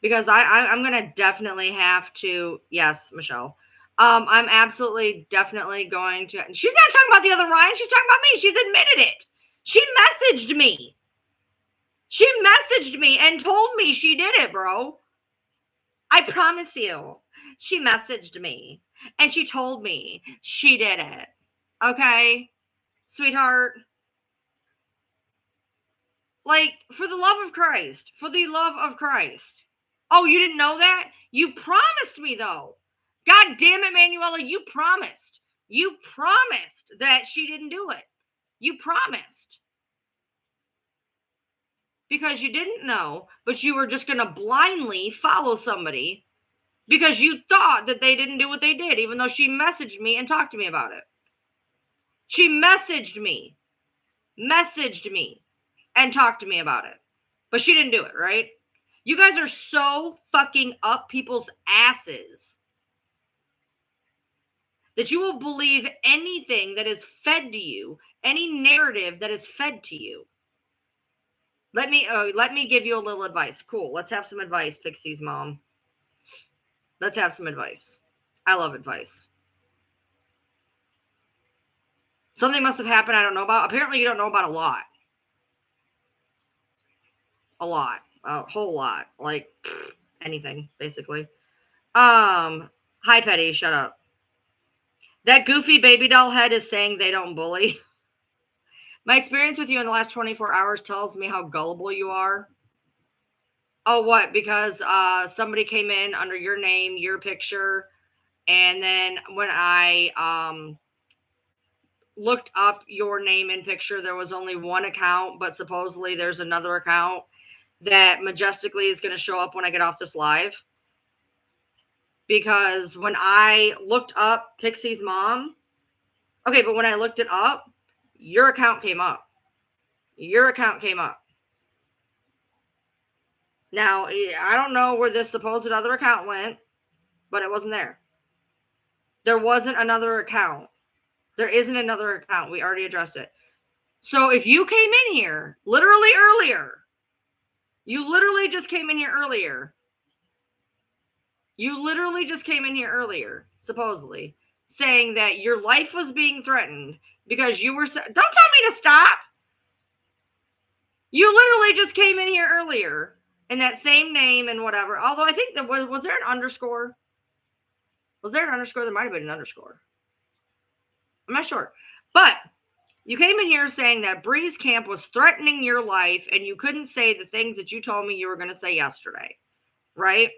Because I'm gonna definitely have to. Yes, Michelle. I'm absolutely definitely going to. She's not talking about the other Ryan. She's talking about me. She's admitted it. She messaged me. She messaged me and told me she did it, bro. I promise you. She messaged me and she told me she did it. Okay, sweetheart. Like, for the love of Christ. For the love of Christ. Oh, you didn't know that? You promised me, though. God damn it, Manuela. You promised. You promised that she didn't do it. You promised. Because you didn't know, but you were just going to blindly follow somebody because you thought that they didn't do what they did, even though she messaged me and talked to me about it. She messaged me and talked to me about it, but she didn't do it, right? You guys are so fucking up people's asses that you will believe anything that is fed to you, any narrative that is fed to you. Let me give you a little advice. Cool. Let's have some advice, Pixie's mom. Let's have some advice. I love advice. Something must have happened I don't know about. Apparently, you don't know about a lot. A lot. A whole lot. Like anything, basically. Hi, Petty. Shut up. That goofy baby doll head is saying they don't bully. My experience with you in the last 24 hours tells me how gullible you are. Oh, what? Because somebody came in under your name, your picture, and then when I looked up your name and picture, there was only one account, but supposedly there's another account that majestically is going to show up when I get off this live. Because when I looked up Pixie's mom, okay, but when I looked it up, your account came up. Your account came up. Now, I don't know where this supposed other account went, but it wasn't there. There wasn't another account. There isn't another account. We already addressed it. So if you came in here literally earlier, you literally just came in here earlier. You literally just came in here earlier, supposedly, saying that your life was being threatened because you were... Don't tell me to stop. You literally just came in here earlier in that same name and whatever. Although I think there was there an underscore? Was there an underscore? There might have been an underscore. I'm not sure. But you came in here saying that Breeze Camp was threatening your life and you couldn't say the things that you told me you were going to say yesterday. Right?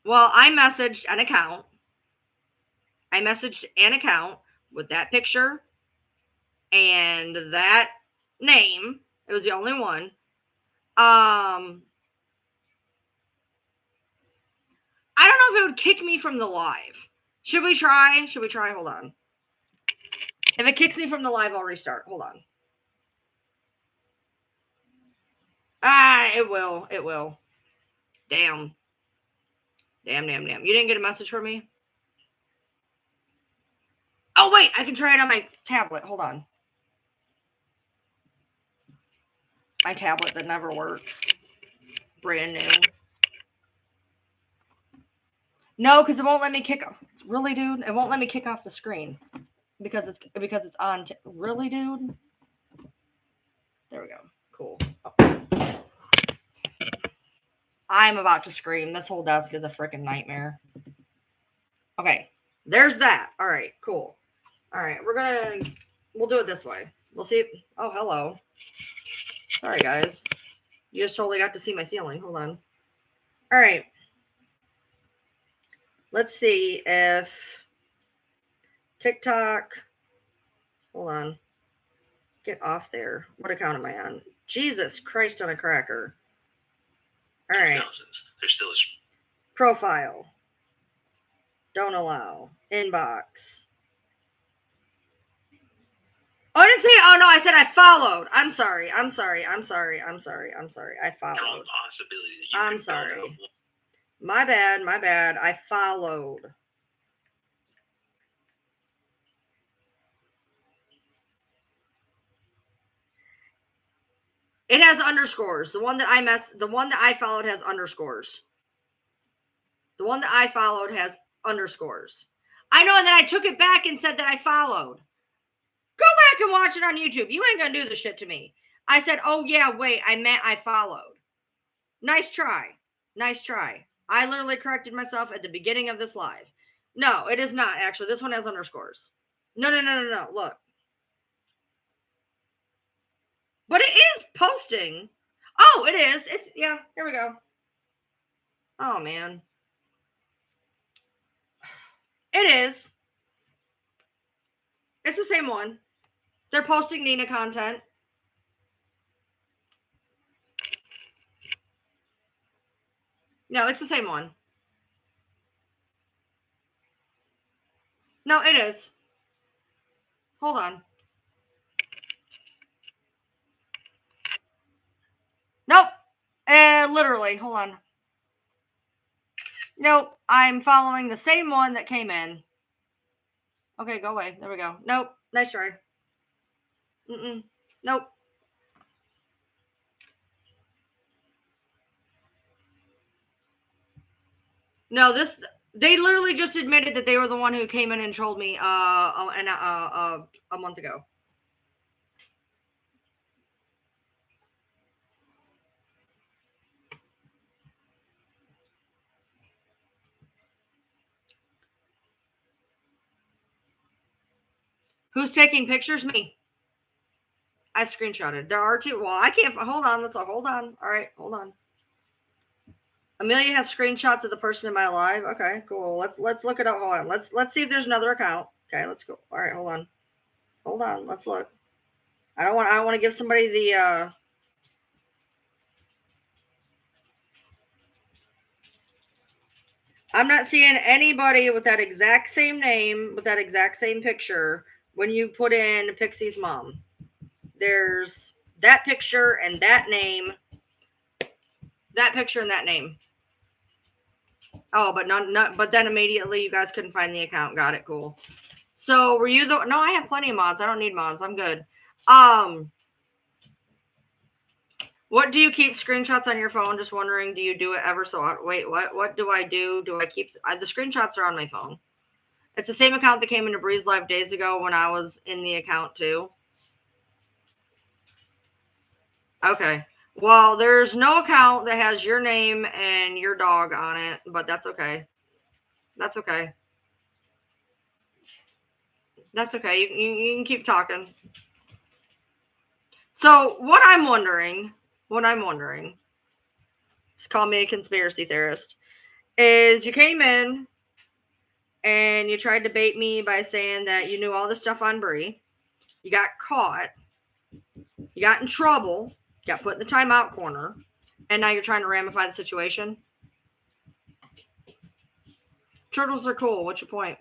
Well, I messaged an account. I messaged an account with that picture and that name. It was the only one. I don't know if it would kick me from the live. Should we try? Should we try? Hold on. If it kicks me from the live, I'll restart. Hold on. It will. It will. Damn. Damn. You didn't get a message from me? Oh, wait. I can try it on my tablet. Hold on. My tablet that never works. Brand new. No, because it won't let me kick off. Really, dude? It won't let me kick off the screen. Because it's on. Really, dude? There we go. Cool. Oh. I'm about to scream. This whole desk is a freaking nightmare. Okay. There's that. All right. Cool. All right. We'll do it this way. We'll see. Oh, hello. Sorry, guys. You just totally got to see my ceiling. Hold on. All right. Let's see if TikTok. Hold on. Get off there. What account am I on? Jesus Christ on a cracker. All right. There's still a profile. Don't allow. Inbox. Oh, I didn't say. Oh no, I said I followed. I'm sorry. I followed. Possibility that you I'm sorry. My bad. I followed. It has underscores. The one that I followed has underscores. The one that I followed has underscores. I know, and then I took it back and said that I followed. Go back and watch it on YouTube. You ain't gonna do this shit to me. I said, oh yeah, wait, I meant I followed. Nice try. I literally corrected myself at the beginning of this live. No, it is not, actually. This one has underscores. No. Look. But it is posting. Oh, it is. Yeah, here we go. Oh, man. It is. It's the same one. They're posting Nina content. No, it's the same one. No, it is. Hold on. Nope. Literally. Hold on. Nope. I'm following the same one that came in. Okay, go away. There we go. Nope. Nice try. Nope. No, they literally just admitted that they were the one who came in and trolled me a month ago. Who's taking pictures? Me. I screenshotted. There are two. Well, I can't. Hold on. Hold on. All right. Hold on. Amelia has screenshots of the person in my live. Okay, cool. Let's look it up. Hold on. Let's see if there's another account. Okay, let's go. All right, hold on. Let's look. I don't want to give somebody the I'm not seeing anybody with that exact same name, with that exact same picture when you put in Pixie's mom. There's that picture and that name That picture and that name. Oh, but then immediately you guys couldn't find the account. Got it. Cool. So were you the? No, I have plenty of mods. I don't need mods. I'm good. What do you keep screenshots on your phone? Just wondering. Do you do it ever so? Wait, what? What do I do? Do I keep the screenshots are on my phone? It's the same account that came into Breeze Live days ago when I was in the account too. Okay. Well, there's no account that has your name and your dog on it, but that's okay. That's okay. That's okay. You can keep talking. So what I'm wondering, just call me a conspiracy theorist, is you came in and you tried to bait me by saying that you knew all this stuff on Bree. You got caught. You got in trouble. Got put in the timeout corner. And now you're trying to ramify the situation. Turtles are cool. What's your point?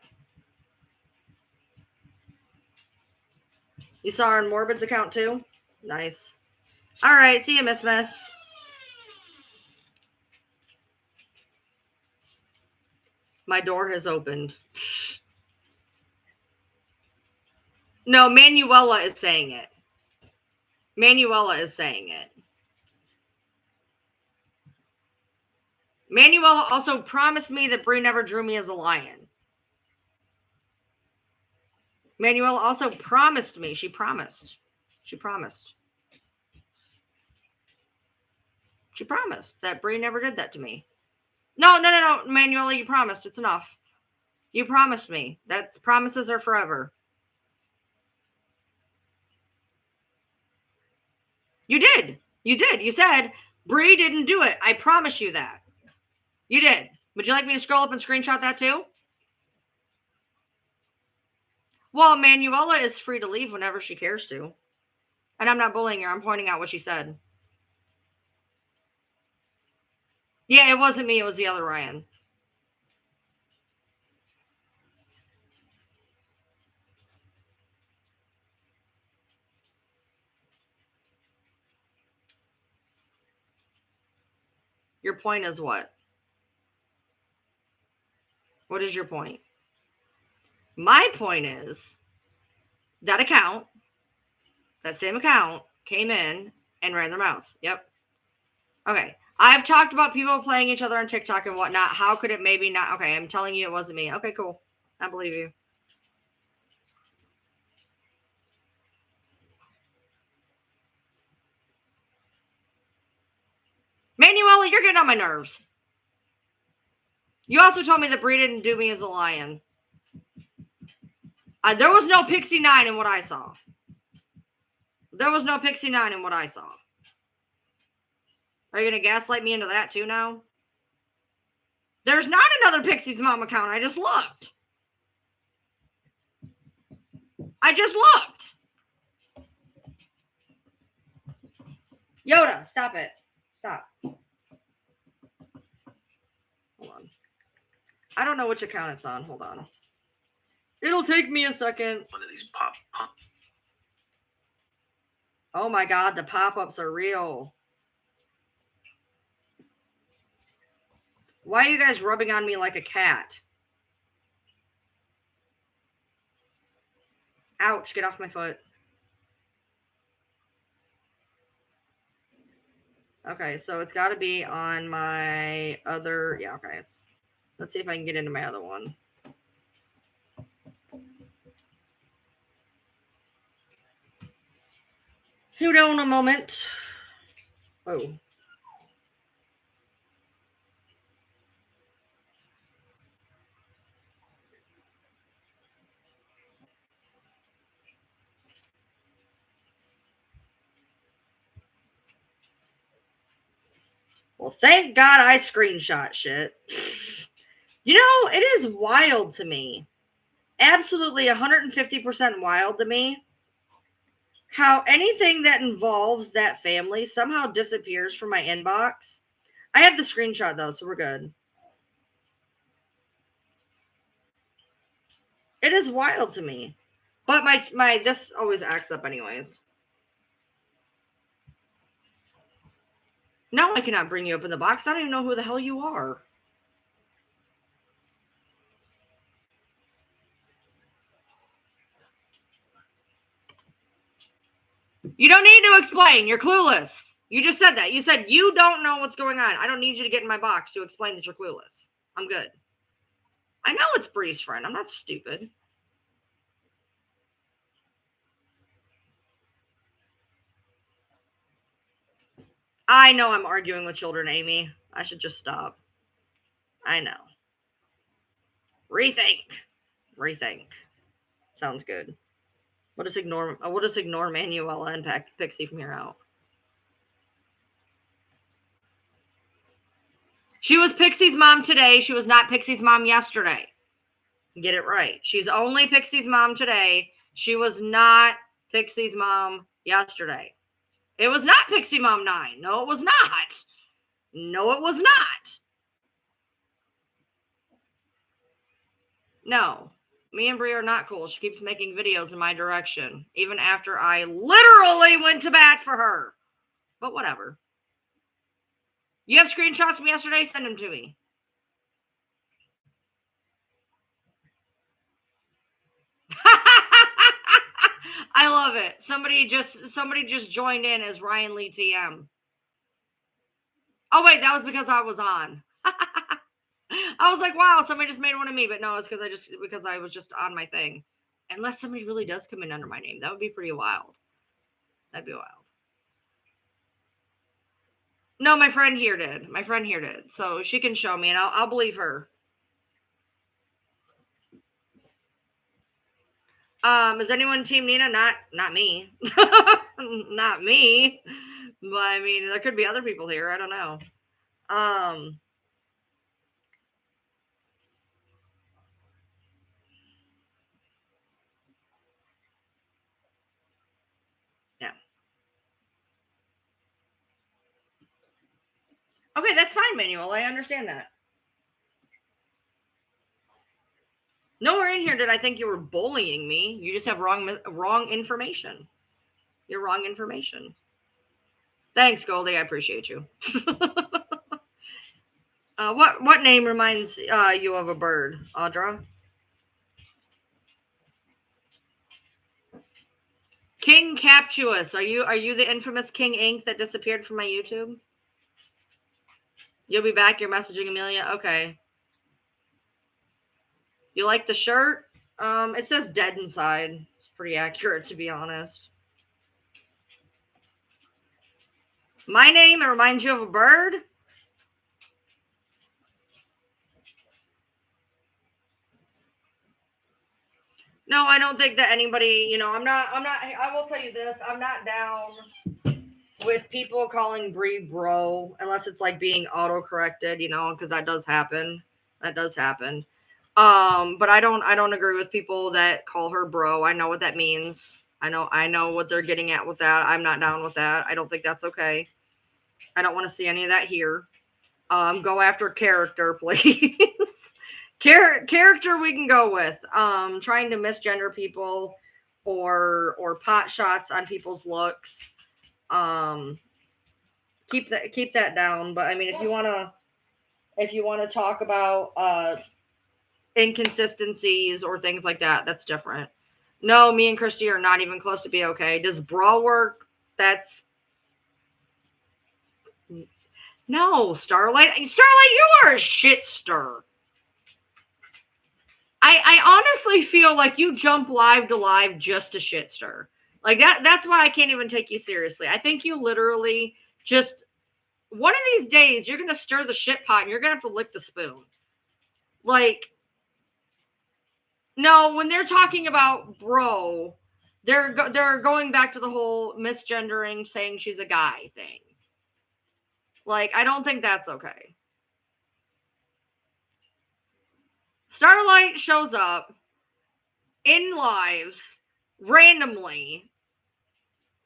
You saw her in Morbid's account too? Nice. All right. See you, Miss Miss. My door has opened. No, Manuela is saying it. Manuela is saying it. Manuela also promised me that Bree never drew me as a lion. Manuela also promised me. She promised. She promised that Bree never did that to me. No, Manuela, you promised. It's enough. You promised me. That's promises are forever. You did. You did. You said Bree didn't do it. I promise you that. You did. Would you like me to scroll up and screenshot that too? Well, Manuela is free to leave whenever she cares to. And I'm not bullying her. I'm pointing out what she said. Yeah, it wasn't me. It was the other Ryan. Your point is what? What is your point? My point is that account, that same account, came in and ran their mouth. Yep. Okay. I've talked about people playing each other on TikTok and whatnot. How could it maybe not? Okay, I'm telling you it wasn't me. Okay, cool. I believe you. Manuela, you're getting on my nerves. You also told me that Bree didn't do me as a lion. There was no Pixie 9 in what I saw. There was no Pixie 9 in what I saw. Are you going to gaslight me into that too now? There's not another Pixie's mom account. I just looked. Yoda, stop it. Stop. Hold on. I don't know which account it's on. Hold on. It'll take me a second. One of these pop. Oh my God, the pop-ups are real. Why are you guys rubbing on me like a cat? Ouch, get off my foot. Okay, so it's got to be on my other... Yeah, okay. Let's see if I can get into my other one. Hold on a moment. Oh. Well, thank God I screenshot shit. You know, it is wild to me. Absolutely 150% wild to me. How anything that involves that family somehow disappears from my inbox. I have the screenshot though, so we're good. It is wild to me. But my this always acts up anyways. No, I cannot bring you up in the box. I don't even know who the hell you are. You don't need to explain. You're clueless. You just said that. You said you don't know what's going on. I don't need you to get in my box to explain that you're clueless. I'm good. I know it's Bree's friend. I'm not stupid. I know I'm arguing with children, Amy. I should just stop. I know. Rethink. Sounds good. We'll just ignore Manuela and Pixie from here out. She was Pixie's mom today. She was not Pixie's mom yesterday. Get it right. She's only Pixie's mom today. She was not Pixie's mom yesterday. It was not Pixie Mom 9. No, it was not. No, it was not. No. Me and Brie are not cool. She keeps making videos in my direction, even after I literally went to bat for her. But whatever. You have screenshots from yesterday? Send them to me. I love it. Somebody just joined in as Ryan Lee TM. Oh wait, that was because I was on. I was like, wow, somebody just made one of me, but no, it's because I was just on my thing. Unless somebody really does come in under my name, that would be pretty wild. That'd be wild. No, my friend here did. So she can show me, and I'll believe her. Is anyone Team Nina? Not me. Not me. But I mean, there could be other people here. I don't know. Yeah. Okay, that's fine, Manuel. I understand that. Nowhere in here did I think you were bullying me. You just have wrong information. You're wrong information. Thanks, Goldie. I appreciate you. What name reminds you of a bird, Audra? King Captuous. Are you the infamous King Ink that disappeared from my YouTube? You'll be back. You're messaging Amelia. Okay. You like the shirt? It says dead inside. It's pretty accurate, to be honest. My name, it reminds you of a bird? No, I don't think that anybody, I will tell you this, I'm not down with people calling Brie bro, unless it's like being auto-corrected, because that does happen. But I don't agree with people that call her bro. I know what that means. I know what they're getting at with that. I'm not down with that. I don't think that's okay. I don't want to see any of that here. Go after character, please. Character we can go with. Trying to misgender people or pot shots on people's looks. Keep that down. But I mean, if you wanna talk about inconsistencies or things like that, that's different. No, me and Christy are not even close to be okay. Does bra work? No, Starlight, you are a shit stir. I honestly feel like you jump live to live just to shit stir. Like that's why I can't even take you seriously. I think you literally just, one of these days, you're going to stir the shit pot and you're going to have to lick the spoon. Like, no, when they're talking about bro, they're going back to the whole misgendering, saying she's a guy thing. Like, I don't think that's okay. Starlight shows up in lives randomly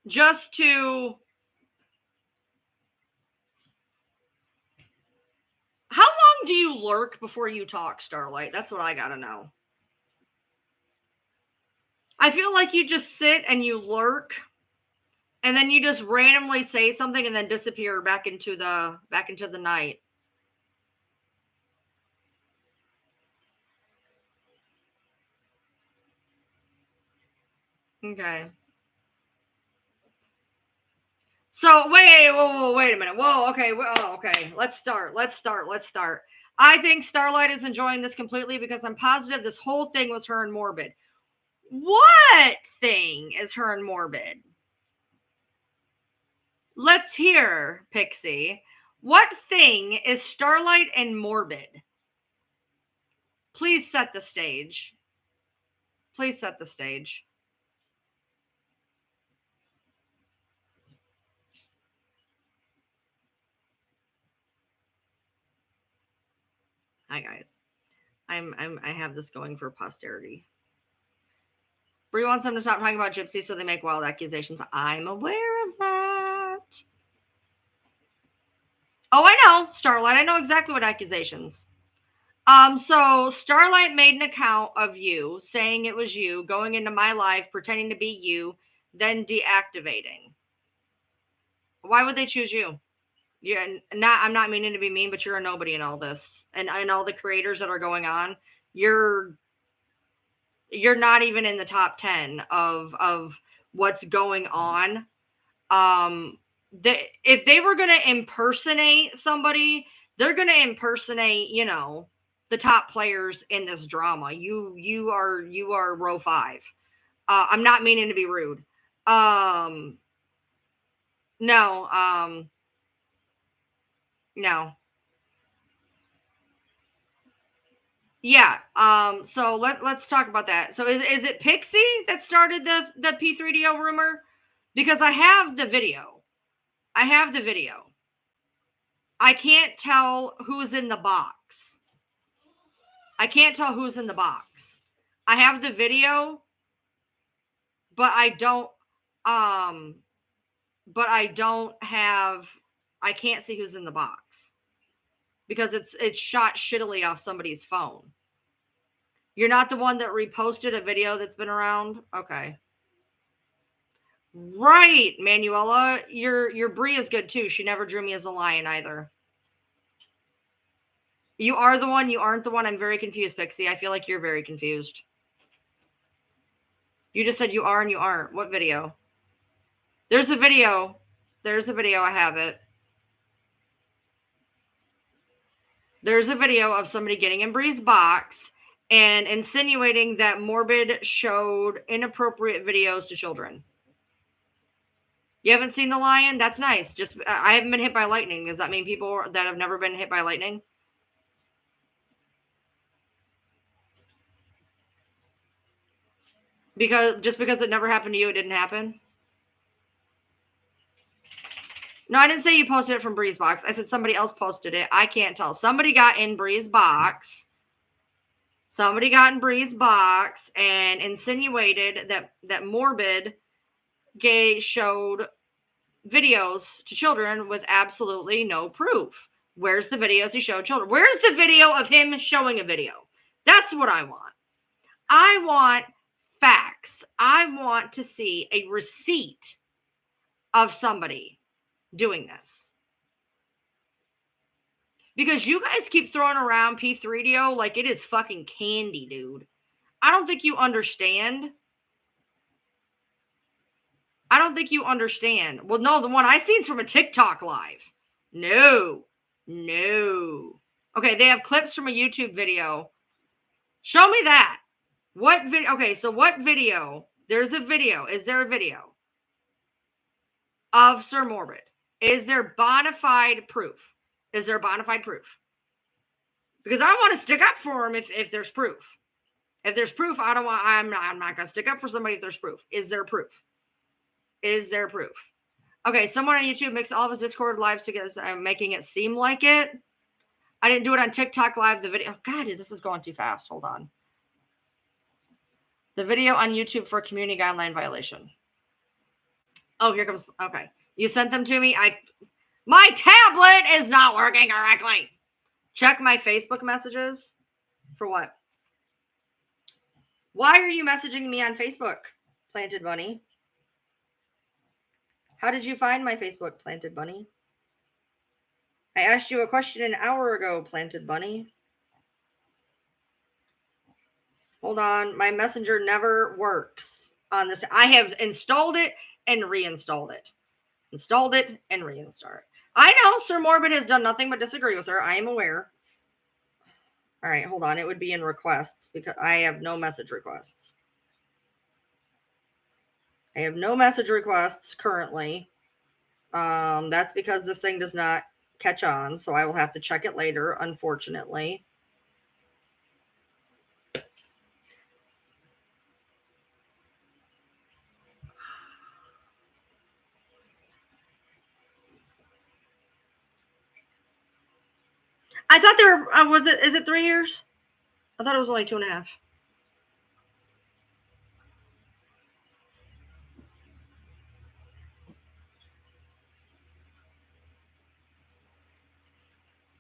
just to... How long do you lurk before you talk, Starlight? That's what I gotta know. I feel like you just sit and you lurk And then you just randomly say something and then disappear back into the night. Okay. So wait a minute. Whoa, okay. Okay. Let's start. I think Starlight is enjoying this completely because I'm positive this whole thing was her and Morbid. What thing is her and Morbid? Let's hear, Pixie. What thing is Starlight and Morbid? Please set the stage. Please set the stage. Hi guys. I have this going for posterity. Brie wants them to stop talking about Gypsy so they make wild accusations. I'm aware of that. Oh, I know, Starlight. I know exactly what accusations. So Starlight made an account of you, saying it was you, going into my life, pretending to be you, then deactivating. Why would they choose you? I'm not meaning to be mean, but you're a nobody in all this. And all the creators that are going on, you're not even in the top 10 of what's going on. If they were going to impersonate somebody, they're going to impersonate, the top players in this drama. You are row 5. I'm not meaning to be rude. No. No. Yeah. So let's talk about that. So is it Pixie that started the P3DO rumor? Because I have the video. I can't tell who's in the box. I have the video, but I can't see who's in the box because it's shot shittily off somebody's phone. You're not the one that reposted a video that's been around? Okay. Right, Manuela. Your Brie is good too. She never drew me as a lion either. You are the one, you aren't the one. I'm very confused, Pixie. I feel like you're very confused. You just said you are and you aren't. What video? There's a video. I have it. There's a video of somebody getting in Brie's box and insinuating that Morbid showed inappropriate videos to children. You haven't seen the lion? That's nice. Just I haven't been hit by lightning. Does that mean people that have never been hit by lightning? Because it never happened to you, it didn't happen? No, I didn't say you posted it from Brie's box. I said somebody else posted it. I can't tell. Somebody got in Brie's box. And insinuated that Morbid showed videos to children with absolutely no proof. Where's the videos he showed children? Where's the video of him showing a video? That's what I want. I want facts. I want to see a receipt of somebody doing this. Because you guys keep throwing around P3DO like it is fucking candy, dude. I don't think you understand. Well, no, the one I seen's from a TikTok live. No. Okay, they have clips from a YouTube video. Show me that. What video? Okay, so what video? There's a video. Is there a video of Sir Morbid? Is there bona fide proof? Because I don't want to stick up for him if there's proof. If there's proof, I'm not going to stick up for somebody if there's proof. Is there proof? Okay, someone on YouTube makes all of his Discord lives together, making it seem like it. I didn't do it on TikTok live. The video. Oh, God, this is going too fast. Hold on. The video on YouTube for community guideline violation. Oh, here comes. Okay. You sent them to me. My tablet is not working correctly. Check my Facebook messages. For what? Why are you messaging me on Facebook, Planted Bunny? How did you find my Facebook, Planted Bunny? I asked you a question an hour ago, Planted Bunny. Hold on. My messenger never works on this. I have installed it and reinstalled it. Installed it and reinstalled it. I know Sir Morbid has done nothing but disagree with her. I am aware. All right, hold on. It would be in requests because I have no message requests. I have no message requests currently. That's because this thing does not catch on, so I will have to check it later, unfortunately. I thought there were, is it 3 years? I thought it was only 2.5.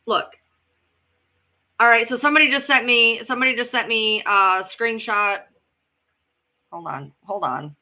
Look. All right, so somebody just sent me a screenshot. Hold on.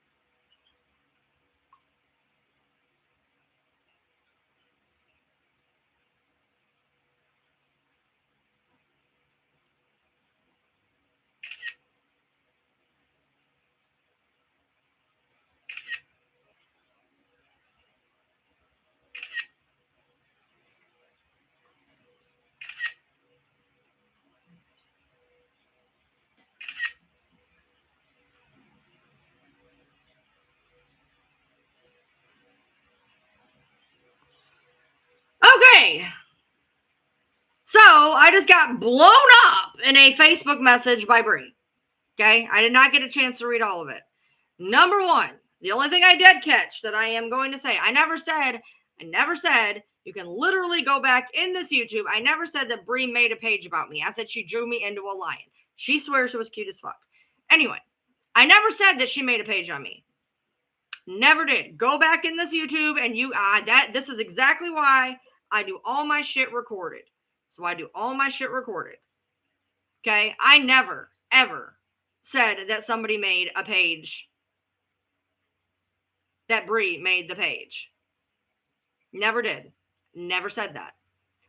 Okay. So I just got blown up in a Facebook message by Bree. Okay. I did not get a chance to read all of it. Number one, the only thing I did catch that I am going to say, I never said you can literally go back in this YouTube. I never said that Bree made a page about me. I said she drew me into a lion. She swears it was cute as fuck. Anyway, I never said that she made a page on me. Never did. Go back in this YouTube and this is exactly why I do all my shit recorded. So I do all my shit recorded. Okay? I never, ever said that somebody made a page, that Bree made the page. Never did. Never said that.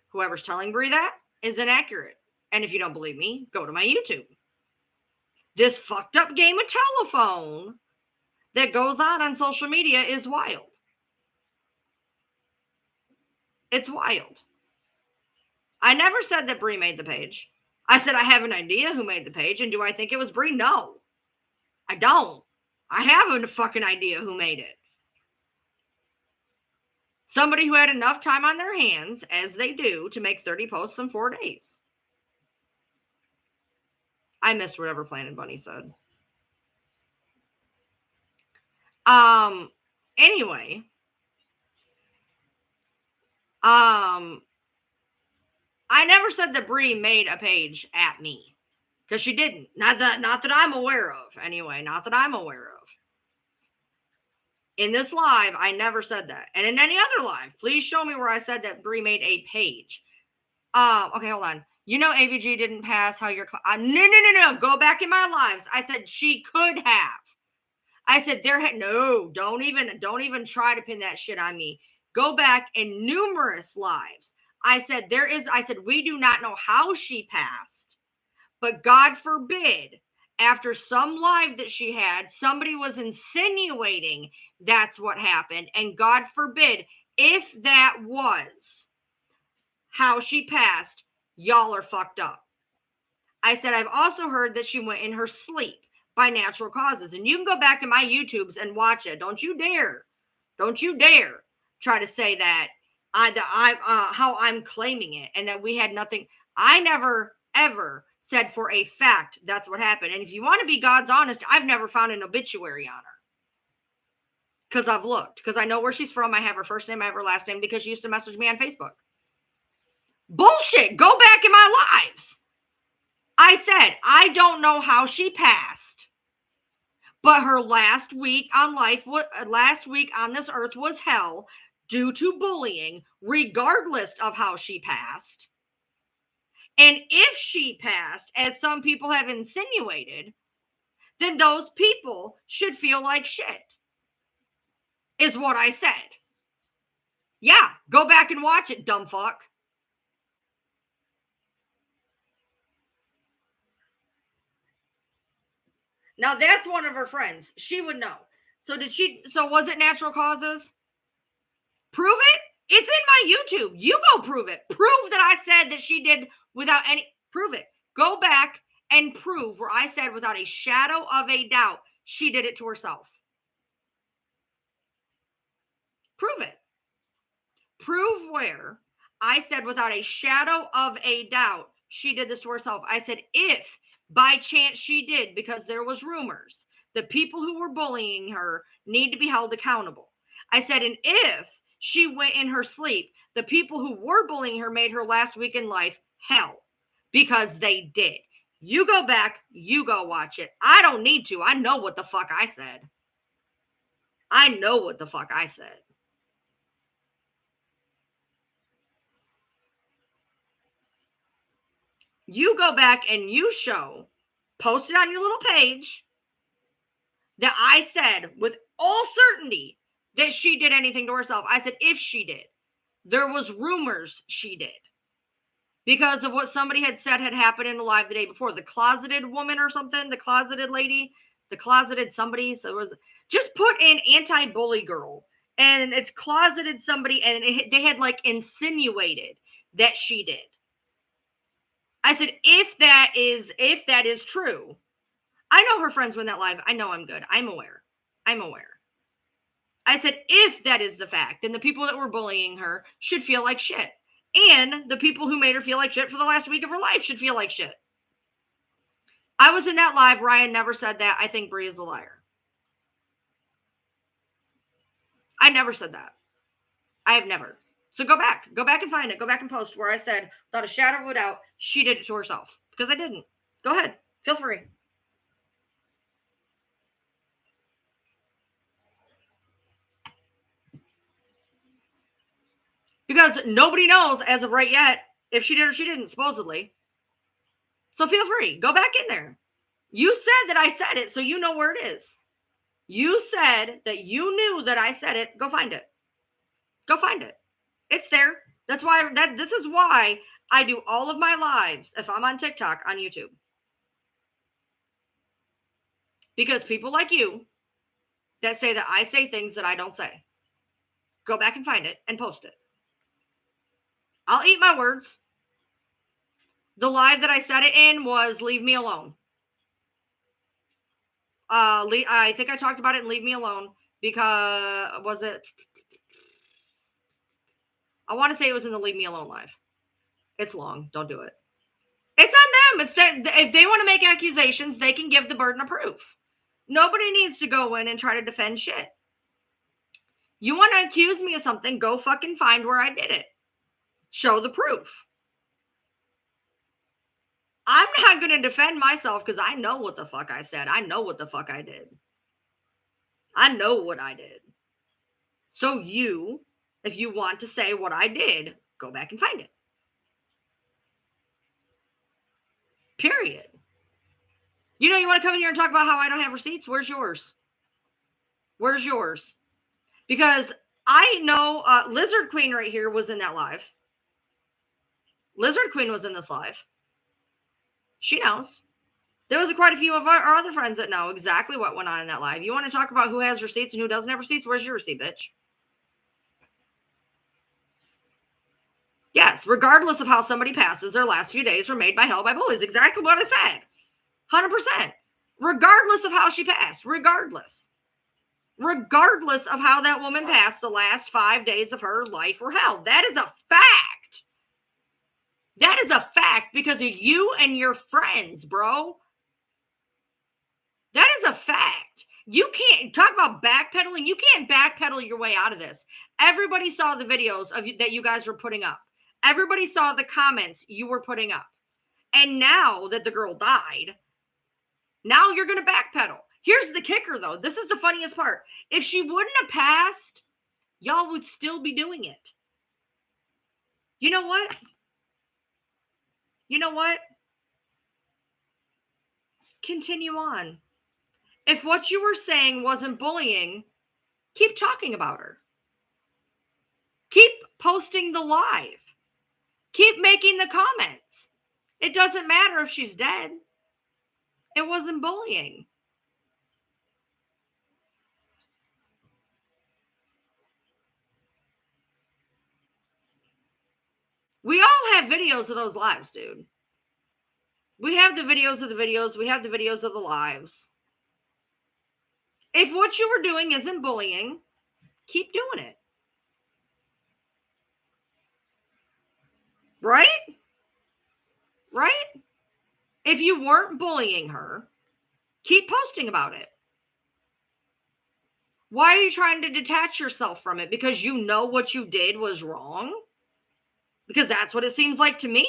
Whoever's telling Bree that is inaccurate. And if you don't believe me, go to my YouTube. This fucked up game of telephone that goes on social media is wild. It's wild. I never said that Bree made the page. I said I have an idea who made the page, and do I think it was Bree? No. I don't. I have a fucking idea who made it. Somebody who had enough time on their hands, as they do, to make 30 posts in 4 days. I missed whatever Planted Bunny said. Anyway. I never said that Bree made a page at me. Because she didn't. Not that I'm aware of. Anyway, not that I'm aware of. In this live, I never said that. And in any other live, please show me where I said that Bree made a page. Okay, hold on. You know AVG didn't pass how your... No. Go back in my lives. I said she could have. I said no, don't even try to pin that shit on me. Go back in numerous lives. I said we do not know how she passed, but God forbid, after some live that she had, somebody was insinuating that's what happened. And God forbid, if that was how she passed, y'all are fucked up. I said, I've also heard that she went in her sleep by natural causes. And you can go back in my YouTubes and watch it. Don't you dare try to say that how I'm claiming it and that we had nothing. I never, ever said for a fact that's what happened. And if you want to be God's honest, I've never found an obituary on her. Because I've looked. Because I know where she's from. I have her first name, I have her last name, because she used to message me on Facebook. Bullshit. Go back in my lives. I said, I don't know how she passed. But her last week on this earth was hell due to bullying, regardless of how she passed. And if she passed, as some people have insinuated, then those people should feel like shit, is what I said. Yeah, go back and watch it, dumb fuck. Now that's one of her friends. She would know. So was it natural causes? Prove it. It's in my YouTube. You go prove it. Prove that I said that she did without any, prove it. Go back and prove where I said without a shadow of a doubt she did it to herself. Prove it. Prove where I said without a shadow of a doubt she did this to herself. I said if by chance she did, because there was rumors, the people who were bullying her need to be held accountable. I said, and if she went in her sleep, the people who were bullying her made her last week in life hell, because they did. You go back, you go watch it. I don't need to. I know what the fuck I said. I know what the fuck I said. You go back and you show, post it on your little page, that I said with all certainty that she did anything to herself. I said if she did. There was rumors she did, because of what somebody had said had happened in the live the day before. The closeted woman or something, the closeted lady, the closeted somebody. So it was, just put in anti-bully girl and it's closeted somebody, and they had like insinuated that she did. I said, if that is true, I know her friends were in that live. I know I'm good. I'm aware. I said, if that is the fact, then the people that were bullying her should feel like shit. And the people who made her feel like shit for the last week of her life should feel like shit. I was in that live. Ryan never said that. I think Bree is a liar. I never said that. I have never. So go back and find it. Go back and post where I said, without a shadow of a doubt, she did it to herself. Because I didn't. Go ahead. Feel free. Because nobody knows as of right yet if she did or she didn't, supposedly. So feel free. Go back in there. You said that I said it, so you know where it is. You said that you knew that I said it. Go find it. Go find it. It's there. That's why this is why I do all of my lives if I'm on TikTok, on YouTube. Because people like you that say that I say things that I don't say. Go back and find it and post it. I'll eat my words. The live that I said it in was Leave Me Alone. I think I talked about it in Leave Me Alone, because was it? I want to say it was in the Leave Me Alone live. It's long. Don't do it. It's on them. It's if they want to make accusations, they can give the burden of proof. Nobody needs to go in and try to defend shit. You want to accuse me of something, go fucking find where I did it. Show the proof. I'm not going to defend myself because I know what the fuck I said. I know what the fuck I did. I know what I did. So you, if you want to say what I did, go back and find it. Period. You know, you want to come in here and talk about how I don't have receipts? Where's yours? Where's yours? Because I know Lizard Queen right here was in that live. Lizard Queen was in this live. She knows. There was quite a few of our other friends that know exactly what went on in that live. You want to talk about who has receipts and who doesn't have receipts? Where's your receipt, bitch? Yes, regardless of how somebody passes, their last few days were made by hell by bullies. Exactly what I said. 100%. Regardless of how she passed. Regardless of how that woman passed, the last 5 days of her life were hell. That is a fact. That is a fact because of you and your friends, bro. That is a fact. You can't talk about backpedaling. You can't backpedal your way out of this. Everybody saw the videos of that you guys were putting up. Everybody saw the comments you were putting up. And now that the girl died, now you're going to backpedal. Here's the kicker, though. This is the funniest part. If she wouldn't have passed, y'all would still be doing it. You know what? You know what? Continue on. If what you were saying wasn't bullying, keep talking about her. Keep posting the live. Keep making the comments. It doesn't matter if she's dead. It wasn't bullying. We all have videos of those lives, dude. We have the videos of the videos. We have the videos of the lives. If what you were doing isn't bullying, keep doing it. Right? Right? If you weren't bullying her, keep posting about it. Why are you trying to detach yourself from it? Because you know what you did was wrong? Because that's what it seems like to me.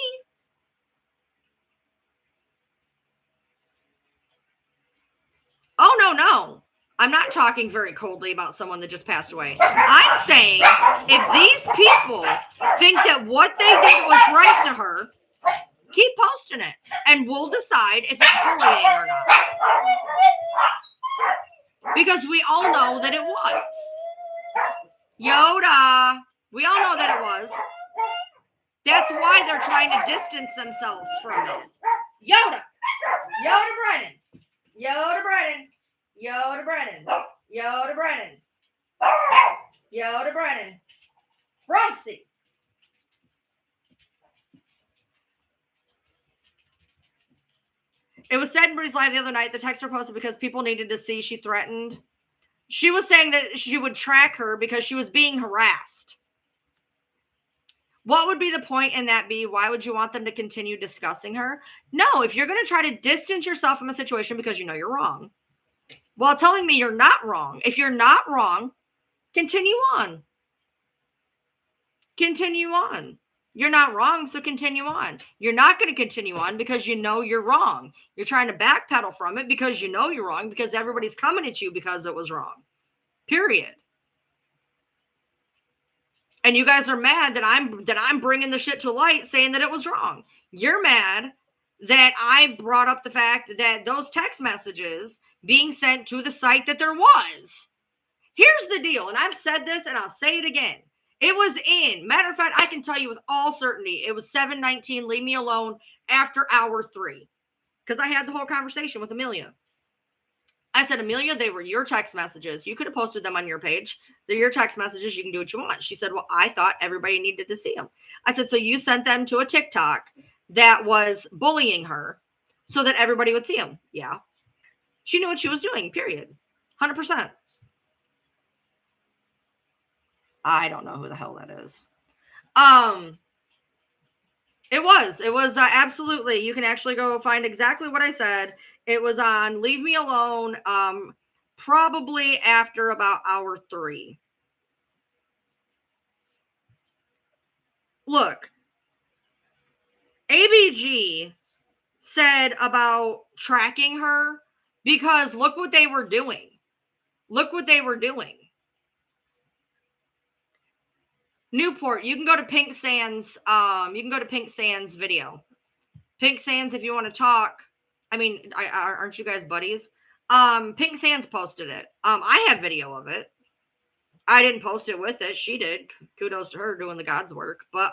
Oh, no. I'm not talking very coldly about someone that just passed away. I'm saying if these people think that what they did was right to her, keep posting it. And we'll decide if it's bullying or not. Because we all know that it was. Yoda. We all know that it was. That's why they're trying to distance themselves from it. Yoda. Yoda Brennan. Yoda Brennan. Yoda Brennan. Yoda Brennan. Yoda Brennan. Roxy. It was said in Bree's Live the other night, the text were posted because people needed to see she threatened. She was saying that she would track her because she was being harassed. What would be the point in that be? Why would you want them to continue discussing her? No, if you're going to try to distance yourself from a situation because you know you're wrong, while telling me you're not wrong, if you're not wrong, continue on. Continue on. You're not wrong, so continue on. You're not going to continue on because you know you're wrong. You're trying to backpedal from it because you know you're wrong because everybody's coming at you because it was wrong. Period. And you guys are mad that I'm bringing the shit to light saying that it was wrong. You're mad that I brought up the fact that those text messages being sent to the site that there was. Here's the deal, and I've said this and I'll say it again. It was in, matter of fact, I can tell you with all certainty, it was 7:19, leave me alone after hour 3. Because I had the whole conversation with Amelia. I said, Amelia, they were your text messages. You could have posted them on your page. They're your text messages. You can do what you want. She said, well, I thought everybody needed to see them. I said, so you sent them to a TikTok that was bullying her so that everybody would see them. Yeah. She knew what she was doing, period. 100%. I don't know who the hell that is. It was absolutely, you can actually go find exactly what I said. It was on Leave Me Alone, probably after about hour 3. Look, ABG said about tracking her because look what they were doing. Look what they were doing. Newport, you can go to Pink Sands. You can go to Pink Sands video. Pink Sands, if you want to talk. I mean, aren't you guys buddies? Pink Sands posted it. I have video of it. I didn't post it with it. She did. Kudos to her doing the God's work. But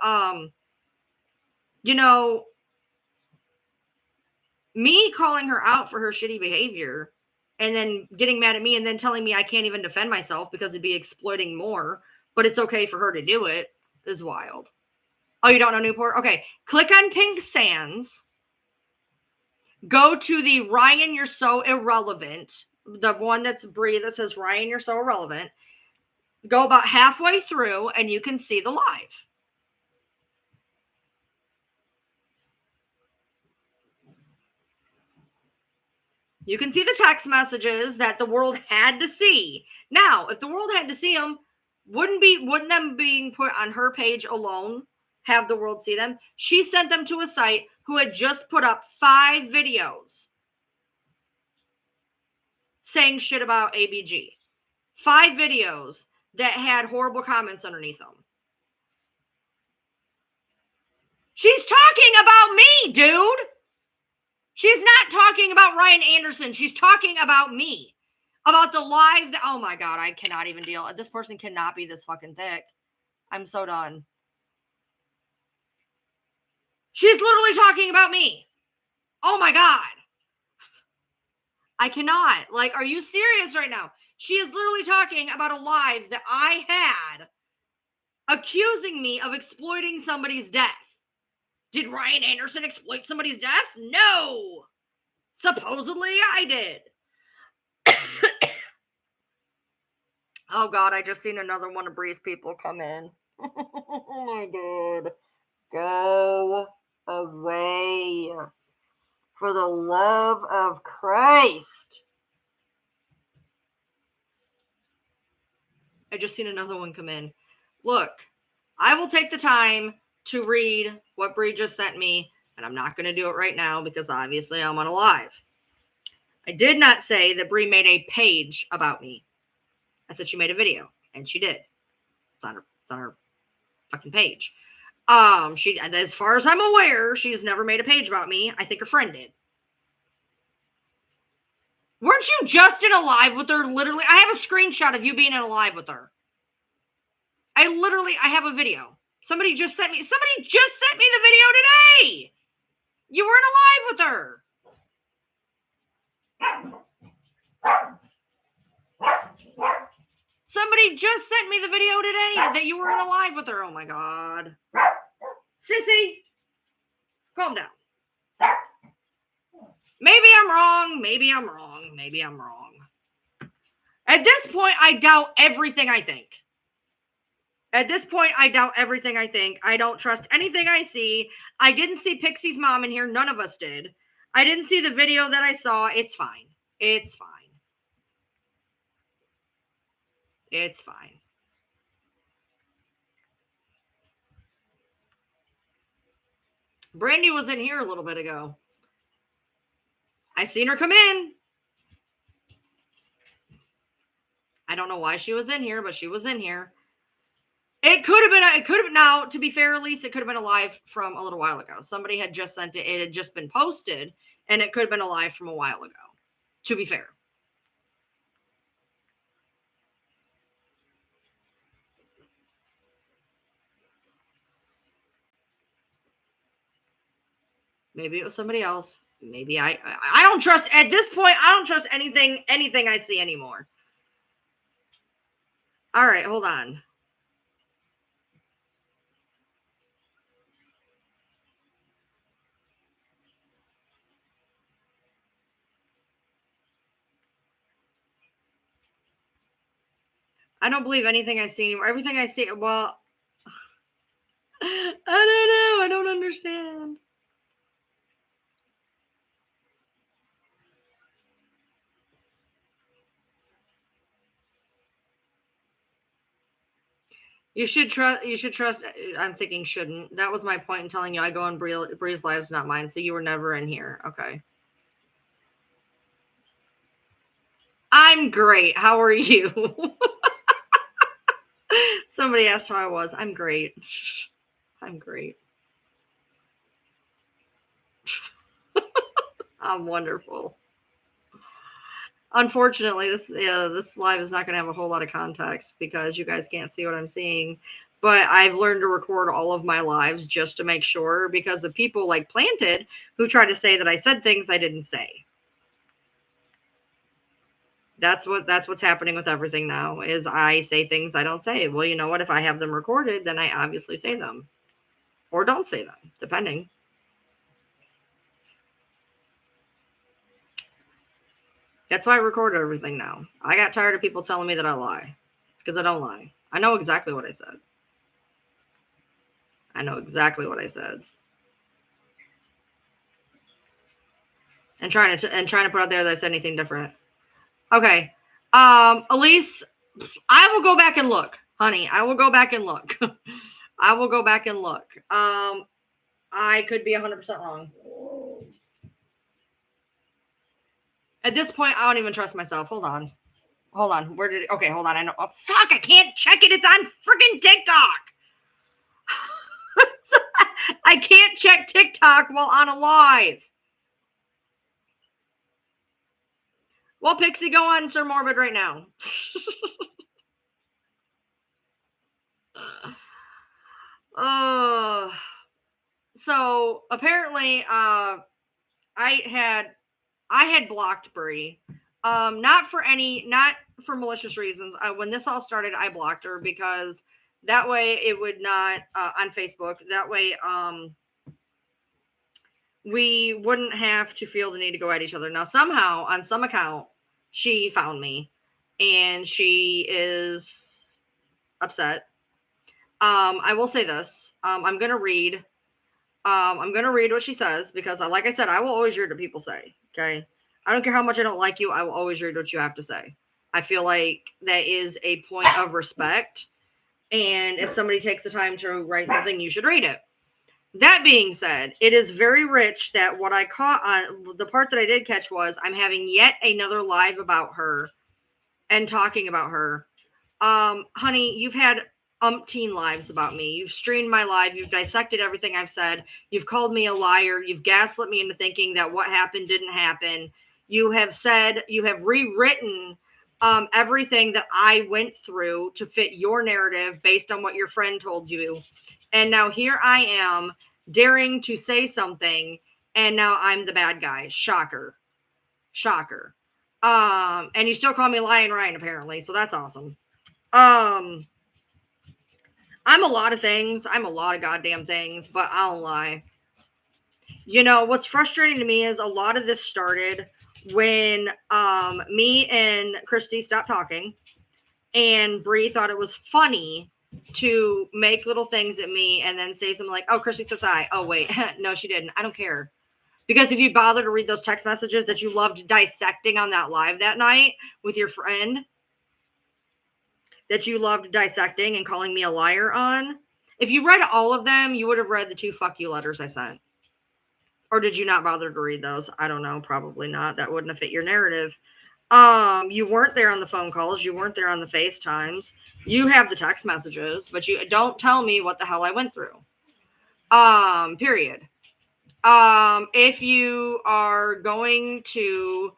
you know, me calling her out for her shitty behavior and then getting mad at me and then telling me I can't even defend myself because it'd be exploiting more. But it's okay for her to do it is wild. Oh, you don't know Newport? Okay. Click on Pink Sands. Go to the Ryan, You're So Irrelevant. The one that's Bree that says Ryan, You're So Irrelevant. Go about halfway through and you can see the live. You can see the text messages that the world had to see. Now, if the world had to see them, wouldn't them being put on her page alone have the world see them? She sent them to a site who had just put up 5 videos saying shit about ABG. 5 videos that had horrible comments underneath them. She's talking about me, dude. She's not talking about Ryan Anderson. She's talking about me. About the live. Oh my God, I cannot even deal. This person cannot be this fucking thick. I'm so done. She's literally talking about me. Oh my God. I cannot. Like, are you serious right now? She is literally talking about a live that I had accusing me of exploiting somebody's death. Did Ryan Anderson exploit somebody's death? No. Supposedly I did. Oh God, I just seen another one of Bree's people come in. Oh my God. Go away. For the love of Christ. I just seen another one come in. Look, I will take the time to read what Bree just sent me, and I'm not going to do it right now because obviously I'm on a live. I did not say that Bree made a page about me. I said she made a video, and she did. It's on her fucking page. She, as far as I'm aware, she's never made a page about me. I think her friend did. Weren't you just in a live with her? Literally, I have a screenshot of you being in a live with her. I have a video. Somebody just sent me the video today. You were in a live with her. Somebody just sent me the video today that you were in a live with her. Oh my God. Sissy, calm down. Maybe I'm wrong. Maybe I'm wrong. Maybe I'm wrong. At this point, I doubt everything I think. At this point, I doubt everything I think. I don't trust anything I see. I didn't see Pixie's mom in here. None of us did. I didn't see the video that I saw. It's fine. It's fine. It's fine. Brandy was in here a little bit ago. I seen her come in. I don't know why she was in here, but she was in here. It could have been, now, to be fair, Elise, it could have been a live from a little while ago. Somebody had just sent it. It had just been posted, and it could have been a live from a while ago, to be fair. Maybe it was somebody else. Maybe I don't trust, at this point, I don't trust anything I see anymore. All right, hold on. I don't believe anything I see anymore. Everything I see, well, I don't know. I don't understand. You should trust. I'm thinking shouldn't. That was my point in telling you I go on Bree's lives, not mine. So you were never in here. Okay. I'm great. How are you? Somebody asked how I was. I'm great. I'm great. I'm wonderful. Unfortunately, this live is not going to have a whole lot of context because you guys can't see what I'm seeing. But I've learned to record all of my lives just to make sure, because of people like Planted who try to say that I said things I didn't say. That's what's happening with everything now, is I say things I don't say. Well, you know what? If I have them recorded, then I obviously say them. Or don't say them, depending. That's why I record everything now. I got tired of people telling me that I lie, because I don't lie. I know exactly what I said. I know exactly what I said. And trying to put out there that I said anything different. Okay. Elise, I will go back and look. Honey, I will go back and look. I will go back and look. I could be 100% wrong. At this point, I don't even trust myself. Hold on. Okay, hold on. I know. Oh, fuck, I can't check it. It's on freaking TikTok. I can't check TikTok while on a live. Well, Pixie, go on Sir Morbid right now. So apparently, I had blocked Brie. Not for malicious reasons. When this all started, I blocked her because that way it would not on Facebook. That way, we wouldn't have to feel the need to go at each other. Now, somehow, on some account, she found me, and she is upset. I will say this. I'm gonna read. I'm gonna read what she says because, like I said, I will always read what people say. Okay, I don't care how much I don't like you. I will always read what you have to say. I feel like that is a point of respect, and if somebody takes the time to write something, you should read it. That being said, it is very rich that what I caught on the part that I did catch was I'm having yet another live about her and talking about her. Honey, you've had umpteen lives about me. You've streamed my live. You've dissected everything I've said. You've called me a liar. You've gaslit me into thinking that what happened didn't happen. You have rewritten everything that I went through to fit your narrative based on what your friend told you. And now here I am daring to say something, and now I'm the bad guy. Shocker. Shocker. And you still call me Lion Ryan, apparently, so that's awesome. I'm a lot of things. I'm a lot of goddamn things, but I don't lie. You know, what's frustrating to me is a lot of this started when me and Christy stopped talking, and Brie thought it was funny to make little things at me and then say something like, oh, Christy says hi. Oh, wait. No, she didn't. I don't care. Because if you bother to read those text messages that you loved dissecting on that live that night with your friend, that you loved dissecting and calling me a liar on, if you read all of them, you would have read the 2 fuck you letters I sent. Or did you not bother to read those? I don't know. Probably not. That wouldn't have fit your narrative. You weren't there on the phone calls. You weren't there on the FaceTimes. You have the text messages, but you don't tell me what the hell I went through. Period. If you are going to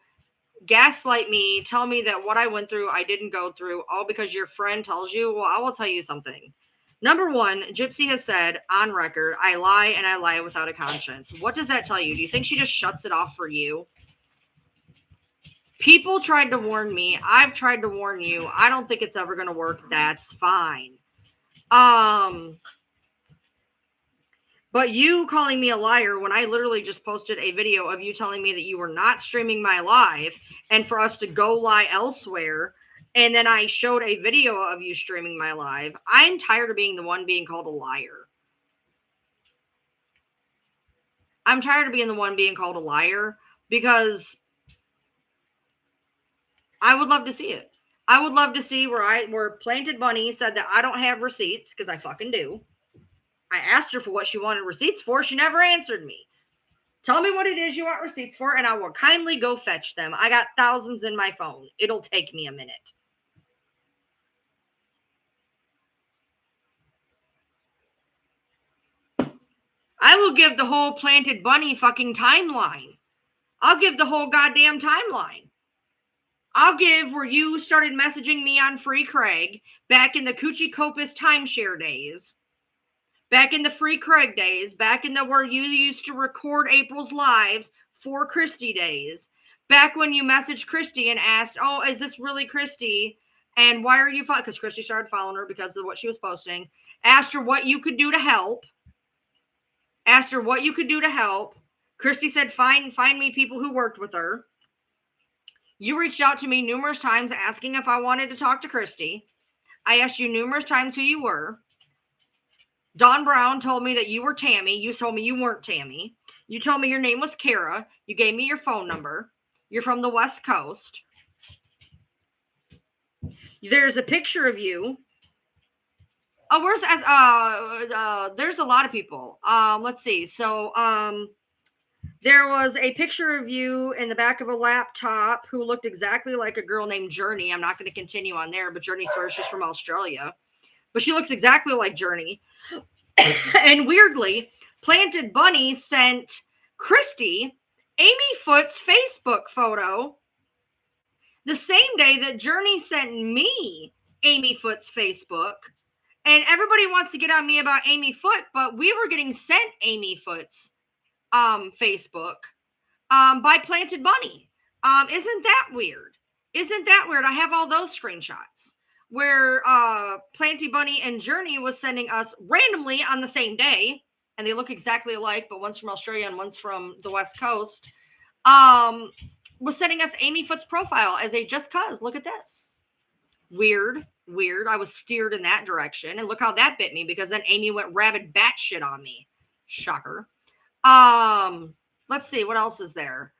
gaslight me, tell me that what I went through, I didn't go through, all because your friend tells you, well, I will tell you something. Number one, Gypsy has said on record, I lie and I lie without a conscience. What does that tell you? Do you think she just shuts it off for you? People tried to warn me. I've tried to warn you. I don't think it's ever going to work. That's fine. But you calling me a liar when I literally just posted a video of you telling me that you were not streaming my live and for us to go lie elsewhere, and then I showed a video of you streaming my live. I'm tired of being the one being called a liar. I'm tired of being the one being called a liar because I would love to see it. I would love to see where Planted Bunny said that I don't have receipts, because I fucking do. I asked her for what she wanted receipts for. She never answered me. Tell me what it is you want receipts for, and I will kindly go fetch them. I got thousands in my phone. It'll take me a minute. I will give the whole Planted Bunny fucking timeline. I'll give the whole goddamn timeline. I'll give where you started messaging me on Free Craig back in the Coochie Copus timeshare days. Back in the Free Craig days, back in the where you used to record April's lives for Christy days. Back when you messaged Christy and asked, oh, is this really Christy? And why are you following? Because Christy started following her because of what she was posting. Asked her what you could do to help. Asked her what you could do to help. Christy said, find me people who worked with her. You reached out to me numerous times asking if I wanted to talk to Christy. I asked you numerous times who you were. Don Brown told me that you were Tammy. You told me you weren't Tammy. You told me your name was Kara. You gave me your phone number. You're from the West Coast. There's a picture of you. Oh, there's a lot of people. Let's see. So, there was a picture of you in the back of a laptop who looked exactly like a girl named Journey. I'm not going to continue on there, but Journey swears she's from Australia. But she looks exactly like Journey. And weirdly, Planted Bunny sent Christy Amy Foot's Facebook photo the same day that Journey sent me Amy Foot's Facebook. And everybody wants to get on me about Amy Foote, but we were getting sent Amy Foote's Facebook by Planted Bunny. Isn't that weird? Isn't that weird? I have all those screenshots where Planty Bunny and Journey was sending us randomly on the same day, and they look exactly alike, but one's from Australia and one's from the West Coast, was sending us Amy Foote's profile as a just cuz. Look at this. Weird. I was steered in that direction, and look how that bit me, because then Amy went rabid batshit on me. Shocker. Let's see, what else is there?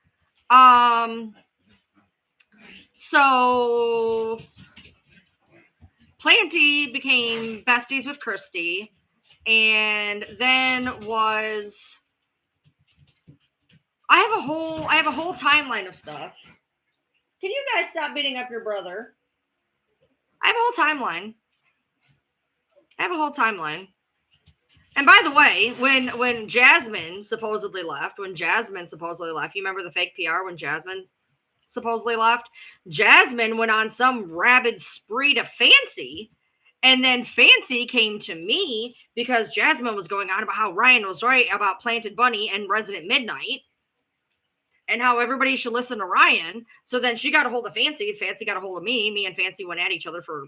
So Planty became besties with Christy, and then I have a whole timeline of stuff. Can you guys stop beating up your brother? I have a whole timeline. And by the way, when Jasmine supposedly left, you remember the fake PR when Jasmine supposedly left? Jasmine went on some rabid spree to Fancy, and then Fancy came to me because Jasmine was going on about how Ryan was right about Planted Bunny and Resident Midnight, and how everybody should listen to Ryan. So then she got a hold of Fancy. Fancy got a hold of me. Me and Fancy went at each other for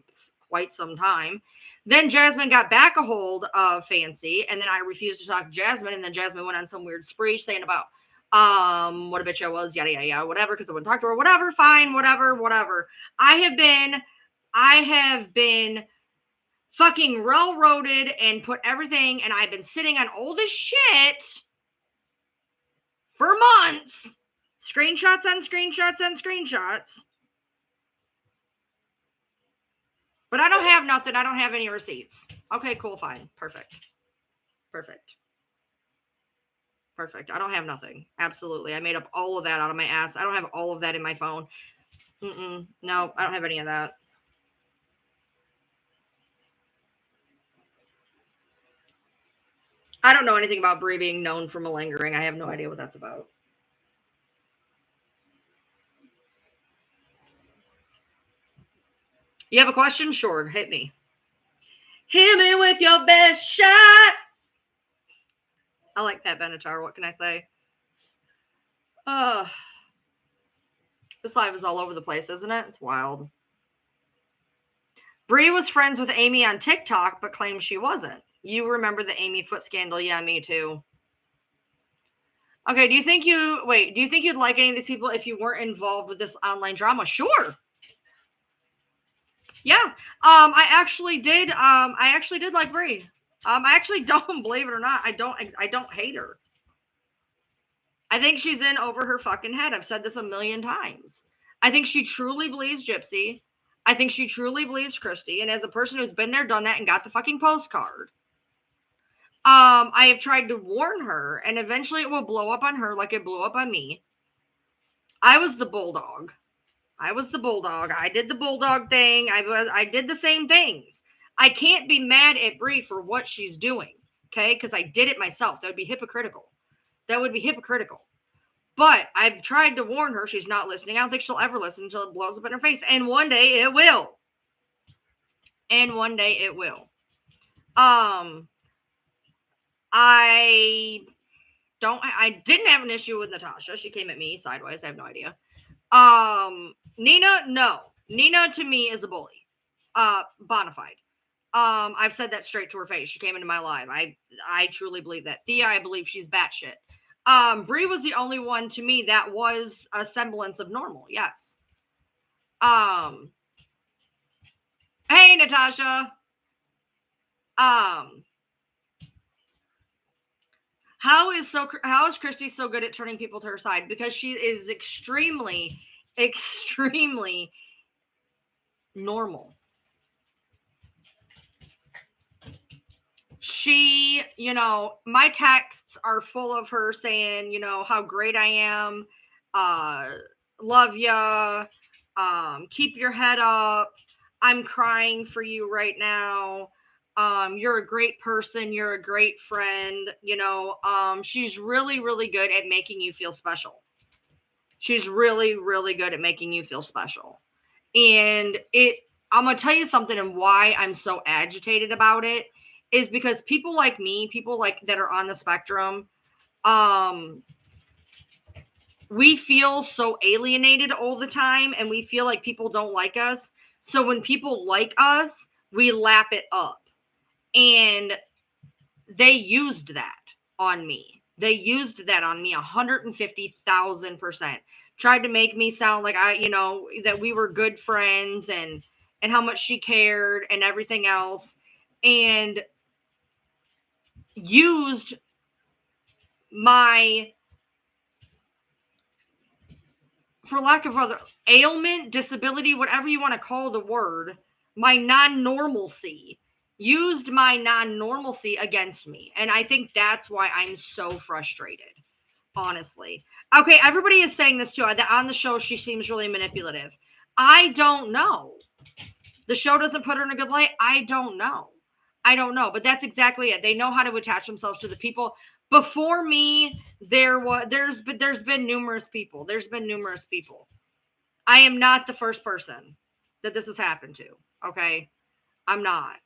quite some time. Then Jasmine got back a hold of Fancy, and then I refused to talk to Jasmine, and then Jasmine went on some weird spree saying about what a bitch I was, yada yada yada, whatever, because I wouldn't talk to her, whatever, fine, whatever. I have been fucking railroaded and put everything, and I've been sitting on all this shit for months. Screenshots on screenshots on screenshots. But I don't have nothing. I don't have any receipts. Okay, cool, fine. Perfect. I don't have nothing. Absolutely. I made up all of that out of my ass. I don't have all of that in my phone. No, I don't have any of that. I don't know anything about Brie being known for malingering. I have no idea what that's about. You have a question? Sure, hit me. Hit me with your best shot. I like Pat Benatar. What can I say? This live is all over the place, isn't it? It's wild. Brie was friends with Amy on TikTok, but claims she wasn't. You remember the Amy Foote scandal? Yeah, me too. Okay, do you think you'd like any of these people if you weren't involved with this online drama? Sure. Yeah. I actually did like Brie. I actually don't, believe it or not, I don't hate her. I think she's in over her fucking head. I've said this a million times. I think she truly believes Gypsy. I think she truly believes Christy. And as a person who's been there, done that, and got the fucking postcard, I have tried to warn her, and eventually it will blow up on her like it blew up on me. I was the bulldog. I did the bulldog thing. I did the same things. I can't be mad at Brie for what she's doing, okay? Because I did it myself. That would be hypocritical. But I've tried to warn her. She's not listening. I don't think she'll ever listen until it blows up in her face. And one day it will. I didn't have an issue with Natasha. She came at me sideways. I have no idea. Nina, no. Nina to me is a bully. Bonafide. I've said that straight to her face. She came into my live. I truly believe that. Thea, I believe she's batshit. Brie was the only one to me that was a semblance of normal. Yes. Hey, Natasha. How is Christy so good at turning people to her side? Because she is extremely, extremely normal. She, my texts are full of her saying, how great I am, love ya, keep your head up, I'm crying for you right now, you're a great person, you're a great friend, she's really, really good at making you feel special. She's really, really good at making you feel special. And I'm going to tell you something, and why I'm so agitated about it is because people like me, people like that are on the spectrum, we feel so alienated all the time, and we feel like people don't like us. So when people like us, we lap it up. And they used that on me. They used that on me 150,000%. Tried to make me sound like that we were good friends and how much she cared and everything else, and used my, for lack of other, ailment, disability, whatever you want to call the word, my non-normalcy, used my non-normalcy against me. And I think that's why I'm so frustrated, honestly. Okay, everybody is saying this too. On the show, she seems really manipulative. I don't know. The show doesn't put her in a good light. I don't know. But that's exactly it. They know how to attach themselves to the people. Before me, there's been numerous people. I am not the first person that this has happened to. Okay, I'm not.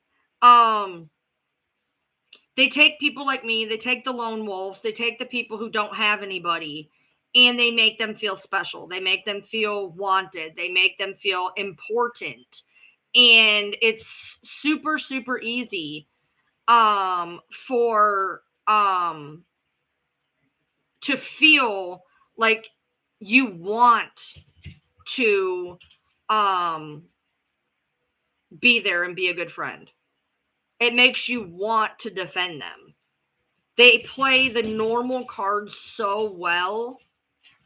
They take people like me. They take the lone wolves. They take the people who don't have anybody, and they make them feel special. They make them feel wanted. They make them feel important. And it's super, super easy for to feel like you want to be there and be a good friend. It makes you want to defend them. They play the normal cards so well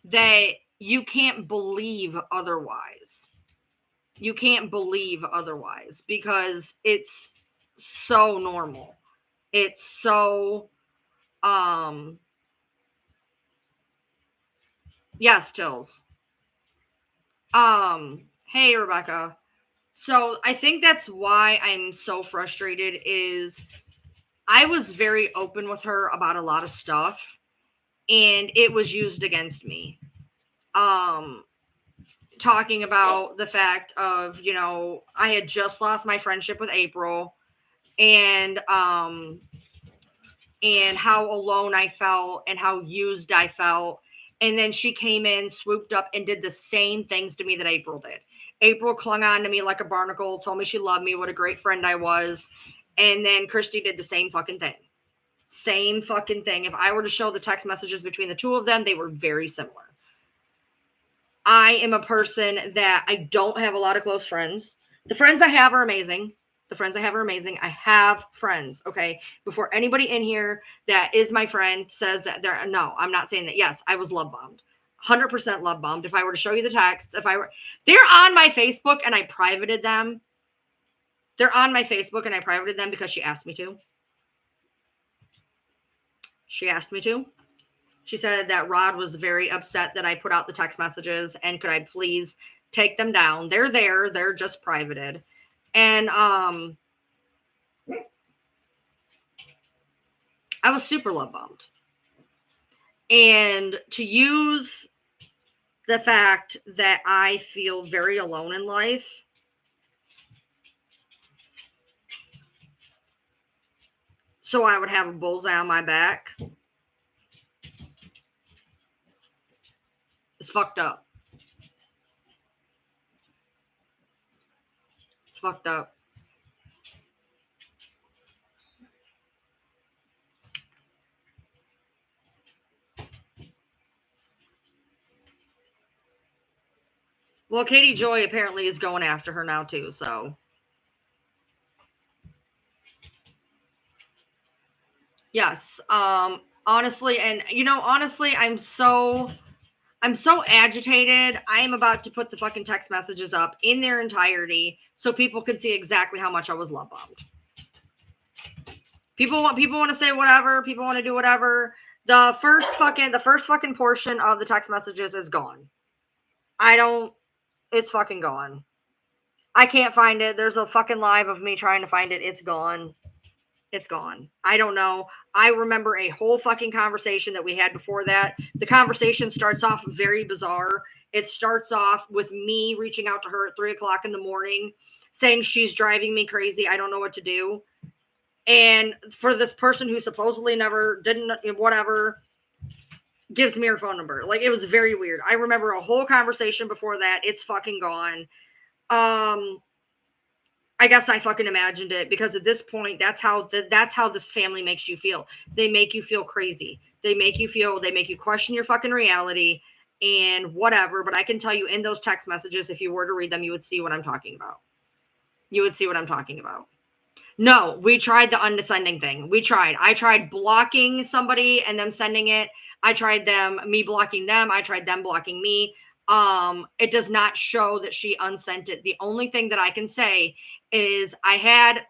that you can't believe otherwise. You can't believe otherwise because it's so normal. It's so, yes, Tills. Hey, Rebecca. So I think that's why I'm so frustrated is I was very open with her about a lot of stuff, and it was used against me. Talking about the fact of, I had just lost my friendship with April, and how alone I felt and how used I felt. And then she came in, swooped up, and did the same things to me that April did. April clung on to me like a barnacle, told me she loved me, what a great friend I was. And then Christy did the same fucking thing. Same fucking thing. If I were to show the text messages between the two of them, they were very similar. I am a person that I don't have a lot of close friends. The friends I have are amazing. I have friends, okay? Before anybody in here that is my friend says that no, I'm not saying that. Yes, I was love bombed. 100% love bombed. If I were to show you the texts, they're on my Facebook and I privated them. They're on my Facebook and I privated them because she asked me to. She said that Rod was very upset that I put out the text messages and could I please take them down. They're there. They're just privated. And I was super love bombed. And to use the fact that I feel very alone in life, so I would have a bullseye on my back, it's fucked up. It's fucked up. Well, Katie Joy apparently is going after her now too, so. Yes. Honestly, and honestly, I'm so agitated. I am about to put the fucking text messages up in their entirety so people can see exactly how much I was love bombed. People want to say whatever. People want to do whatever. The first fucking portion of the text messages is gone. It's fucking gone. I can't find it. There's a fucking live of me trying to find it. It's gone. It's gone. I don't know. I remember a whole fucking conversation that we had before that. The conversation starts off very bizarre. It starts off with me reaching out to her at 3:00 in the morning saying she's driving me crazy. I don't know what to do. And for this person who supposedly never didn't, whatever, gives me her phone number. Like, it was very weird. I remember a whole conversation before that. It's fucking gone. I guess I fucking imagined it, because at this point, that's how this family makes you feel. They make you feel crazy. They make you question your fucking reality and whatever. But I can tell you, in those text messages, if you were to read them, you would see what I'm talking about. No, we tried the unsending thing. I tried blocking somebody and them sending it. I tried me blocking them. I tried them blocking me. It does not show that she unsent it. The only thing that I can say is I had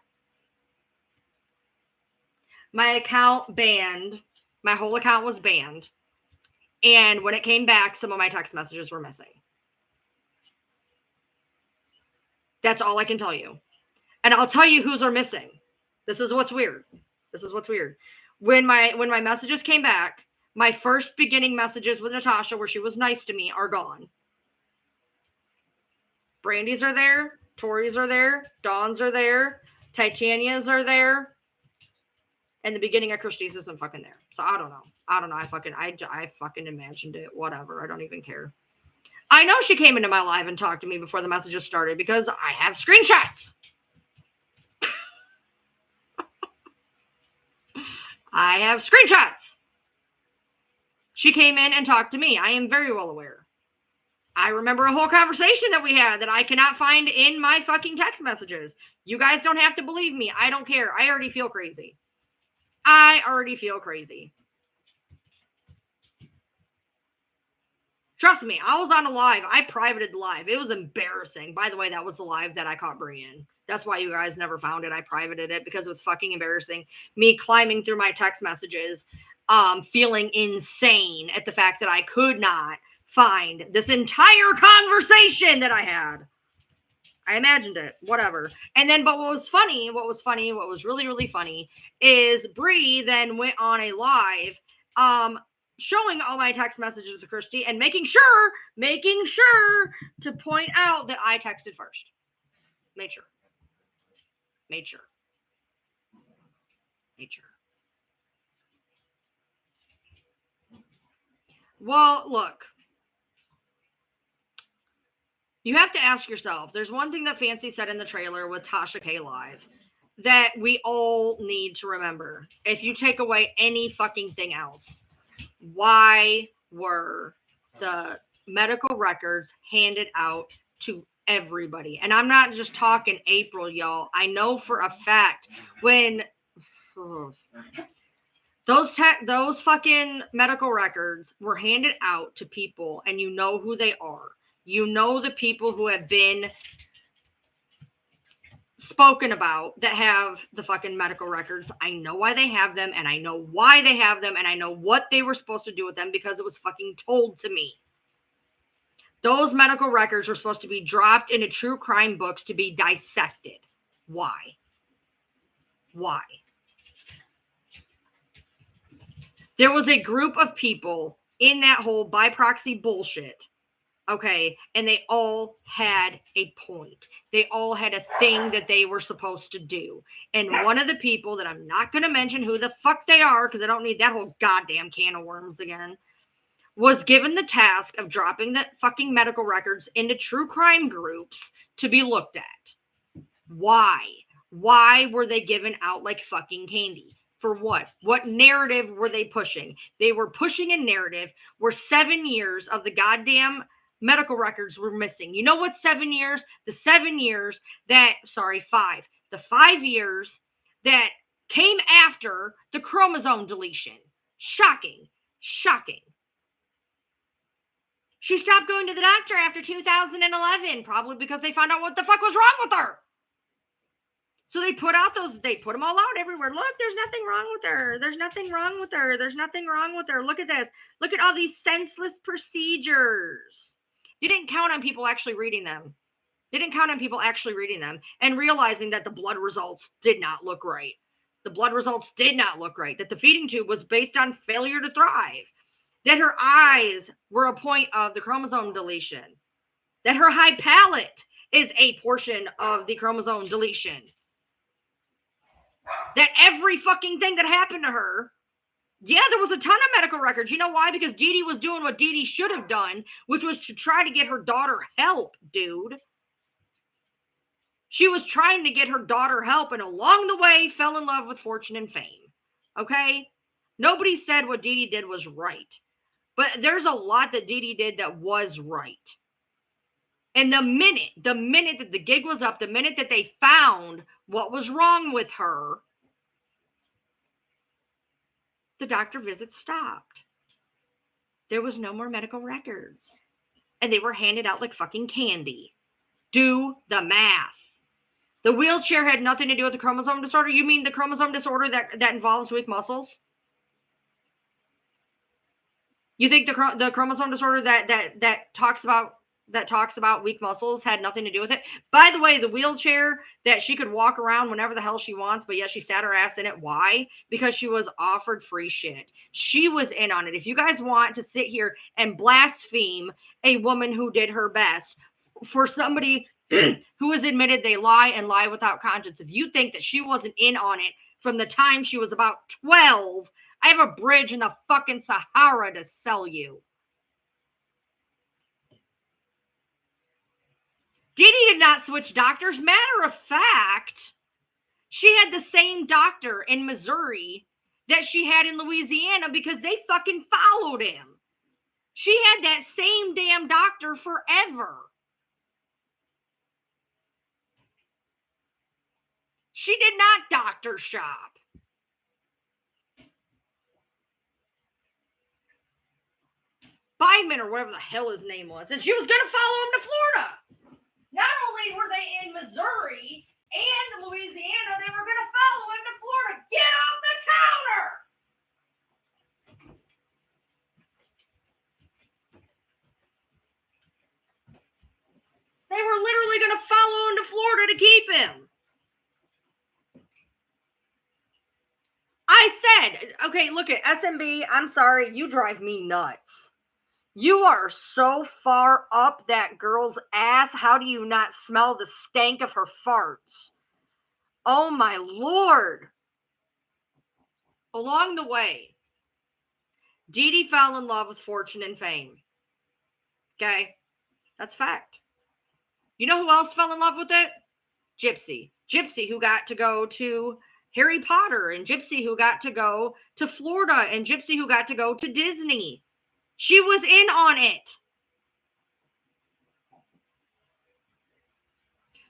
my account banned. My whole account was banned. And when it came back, some of my text messages were missing. That's all I can tell you. And I'll tell you whose are missing. This is what's weird. When my messages came back, my first beginning messages with Natasha, where she was nice to me, are gone. Brandy's are there. Tori's are there. Dawn's are there. Titania's are there. And the beginning of Christie's isn't fucking there. So I don't know. I fucking imagined it. Whatever. I don't even care. I know she came into my live and talked to me before the messages started, because I have screenshots. I have screenshots. She came in and talked to me. I am very well aware. I remember a whole conversation that we had that I cannot find in my fucking text messages. You guys don't have to believe me. I don't care. I already feel crazy. Trust me, I was on a live. I privated the live. It was embarrassing. By the way, that was the live that I caught Brie in. That's why you guys never found it. I privated it because it was fucking embarrassing. Me climbing through my text messages, feeling insane at the fact that I could not find this entire conversation that I had. I imagined it, whatever. And then, but what was really, really funny is Brie then went on a live, showing all my text messages to Christy and making sure to point out that I texted first. Made sure. Well, look. You have to ask yourself, there's one thing that Fancy said in the trailer with Tasha K Live that we all need to remember. If you take away any fucking thing else, why were the medical records handed out to everybody? And I'm not just talking April, y'all. I know for a fact when those fucking medical records were handed out to people, and you know who they are. You know the people who have been spoken about that have the fucking medical records. I know why they have them, and I know why they have them, and I know what they were supposed to do with them because it was fucking told to me. Those medical records are supposed to be dropped into true crime books to be dissected. Why? There was a group of people in that whole by proxy bullshit. Okay, and they all had a point. They all had a thing that they were supposed to do. And one of the people that I'm not going to mention who the fuck they are, because I don't need that whole goddamn can of worms again, was given the task of dropping the fucking medical records into true crime groups to be looked at. Why? Why were they given out like fucking candy? For what? What narrative were they pushing? They were pushing a narrative where 7 years of the goddamn medical records were missing. You know what 7 years? The 7 years that, 5. The 5 years that came after the chromosome deletion. Shocking. She stopped going to the doctor after 2011, probably because they found out what the fuck was wrong with her. So they put them all out everywhere. Look, there's nothing wrong with her. There's nothing wrong with her. Look at this. Look at all these senseless procedures. You didn't count on people actually reading them. And realizing that the blood results did not look right. That the feeding tube was based on failure to thrive. That her eyes were a point of the chromosome deletion. That her high palate is a portion of the chromosome deletion. That every fucking thing that happened to her, yeah, there was a ton of medical records. You know why? Because Dee Dee was doing what Dee Dee should have done, which was to try to get her daughter help, dude. She was trying to get her daughter help, and along the way fell in love with fortune and fame. Okay? Nobody said what Dee Dee did was right. But there's a lot that Dee Dee did that was right. And the minute that the gig was up, the minute that they found what was wrong with her, the doctor visits stopped. There was no more medical records. And they were handed out like fucking candy. Do the math. The wheelchair had nothing to do with the chromosome disorder. You mean the chromosome disorder that involves weak muscles? You think the chromosome disorder that talks about weak muscles had nothing to do with it? By the way, the wheelchair that she could walk around whenever the hell she wants, but yet she sat her ass in it. Why? Because she was offered free shit. She was in on it. If you guys want to sit here and blaspheme a woman who did her best for somebody who has admitted they lie and lie without conscience, if you think that she wasn't in on it from the time she was about 12, I have a bridge in the fucking Sahara to sell you. Dee Dee did not switch doctors. Matter of fact, she had the same doctor in Missouri that she had in Louisiana because they fucking followed him. She had that same damn doctor forever. She did not doctor shop. Biden or whatever the hell his name was, and she was going to follow him to Florida. Not only were they in Missouri and Louisiana, they were going to follow him to Florida. Get off the counter! They were literally going to follow him to Florida to keep him. I said, okay, look at SMB, I'm sorry, you drive me nuts. You are so far up that girl's ass. How do you not smell the stank of her farts? Oh my Lord. Along the way, Dee Dee fell in love with fortune and fame. Okay? That's fact. You know who else fell in love with it? Gypsy. Gypsy, who got to go to Harry Potter, and Gypsy, who got to go to Florida, and Gypsy, who got to go to Disney. She was in on it.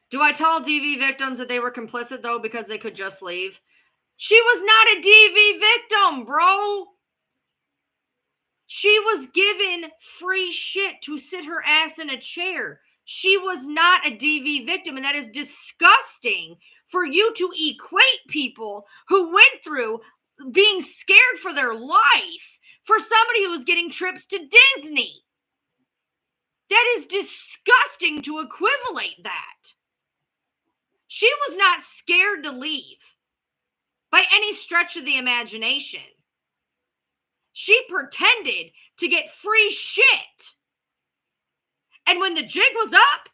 Do I tell DV victims that they were complicit, though, because they could just leave? She was not a DV victim, bro. She was given free shit to sit her ass in a chair. She was not a DV victim, and that is disgusting for you to equate people who went through being scared for their life for somebody who was getting trips to Disney. That is disgusting to equivalent that. She was not scared to leave by any stretch of the imagination. She pretended to get free shit. And when the jig was up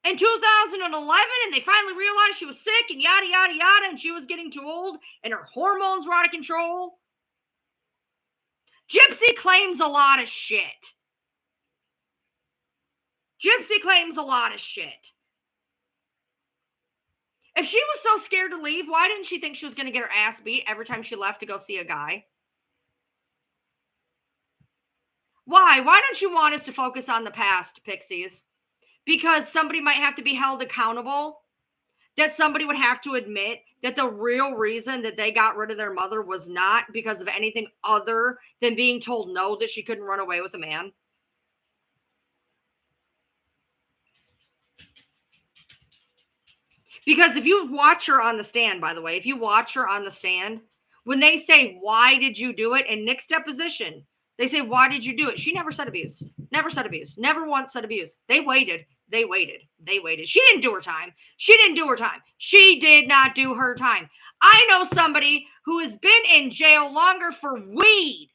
in 2011 and they finally realized she was sick and yada, yada, yada, and she was getting too old and her hormones were out of control, Gypsy claims a lot of shit. Gypsy claims a lot of shit. If she was so scared to leave, why didn't she think she was going to get her ass beat every time she left to go see a guy? Why? Why don't you want us to focus on the past, Pixies? Because somebody might have to be held accountable. That somebody would have to admit that the real reason that they got rid of their mother was not because of anything other than being told no, that she couldn't run away with a man. Because if you watch her on the stand, by the way, if you watch her on the stand, when they say, why did you do it? In Nick's deposition, they say, why did you do it? She never said abuse. Never said abuse. Never once said abuse. They waited. They waited. They waited. She didn't do her time. She didn't do her time. She did not do her time. I know somebody who has been in jail longer for weed.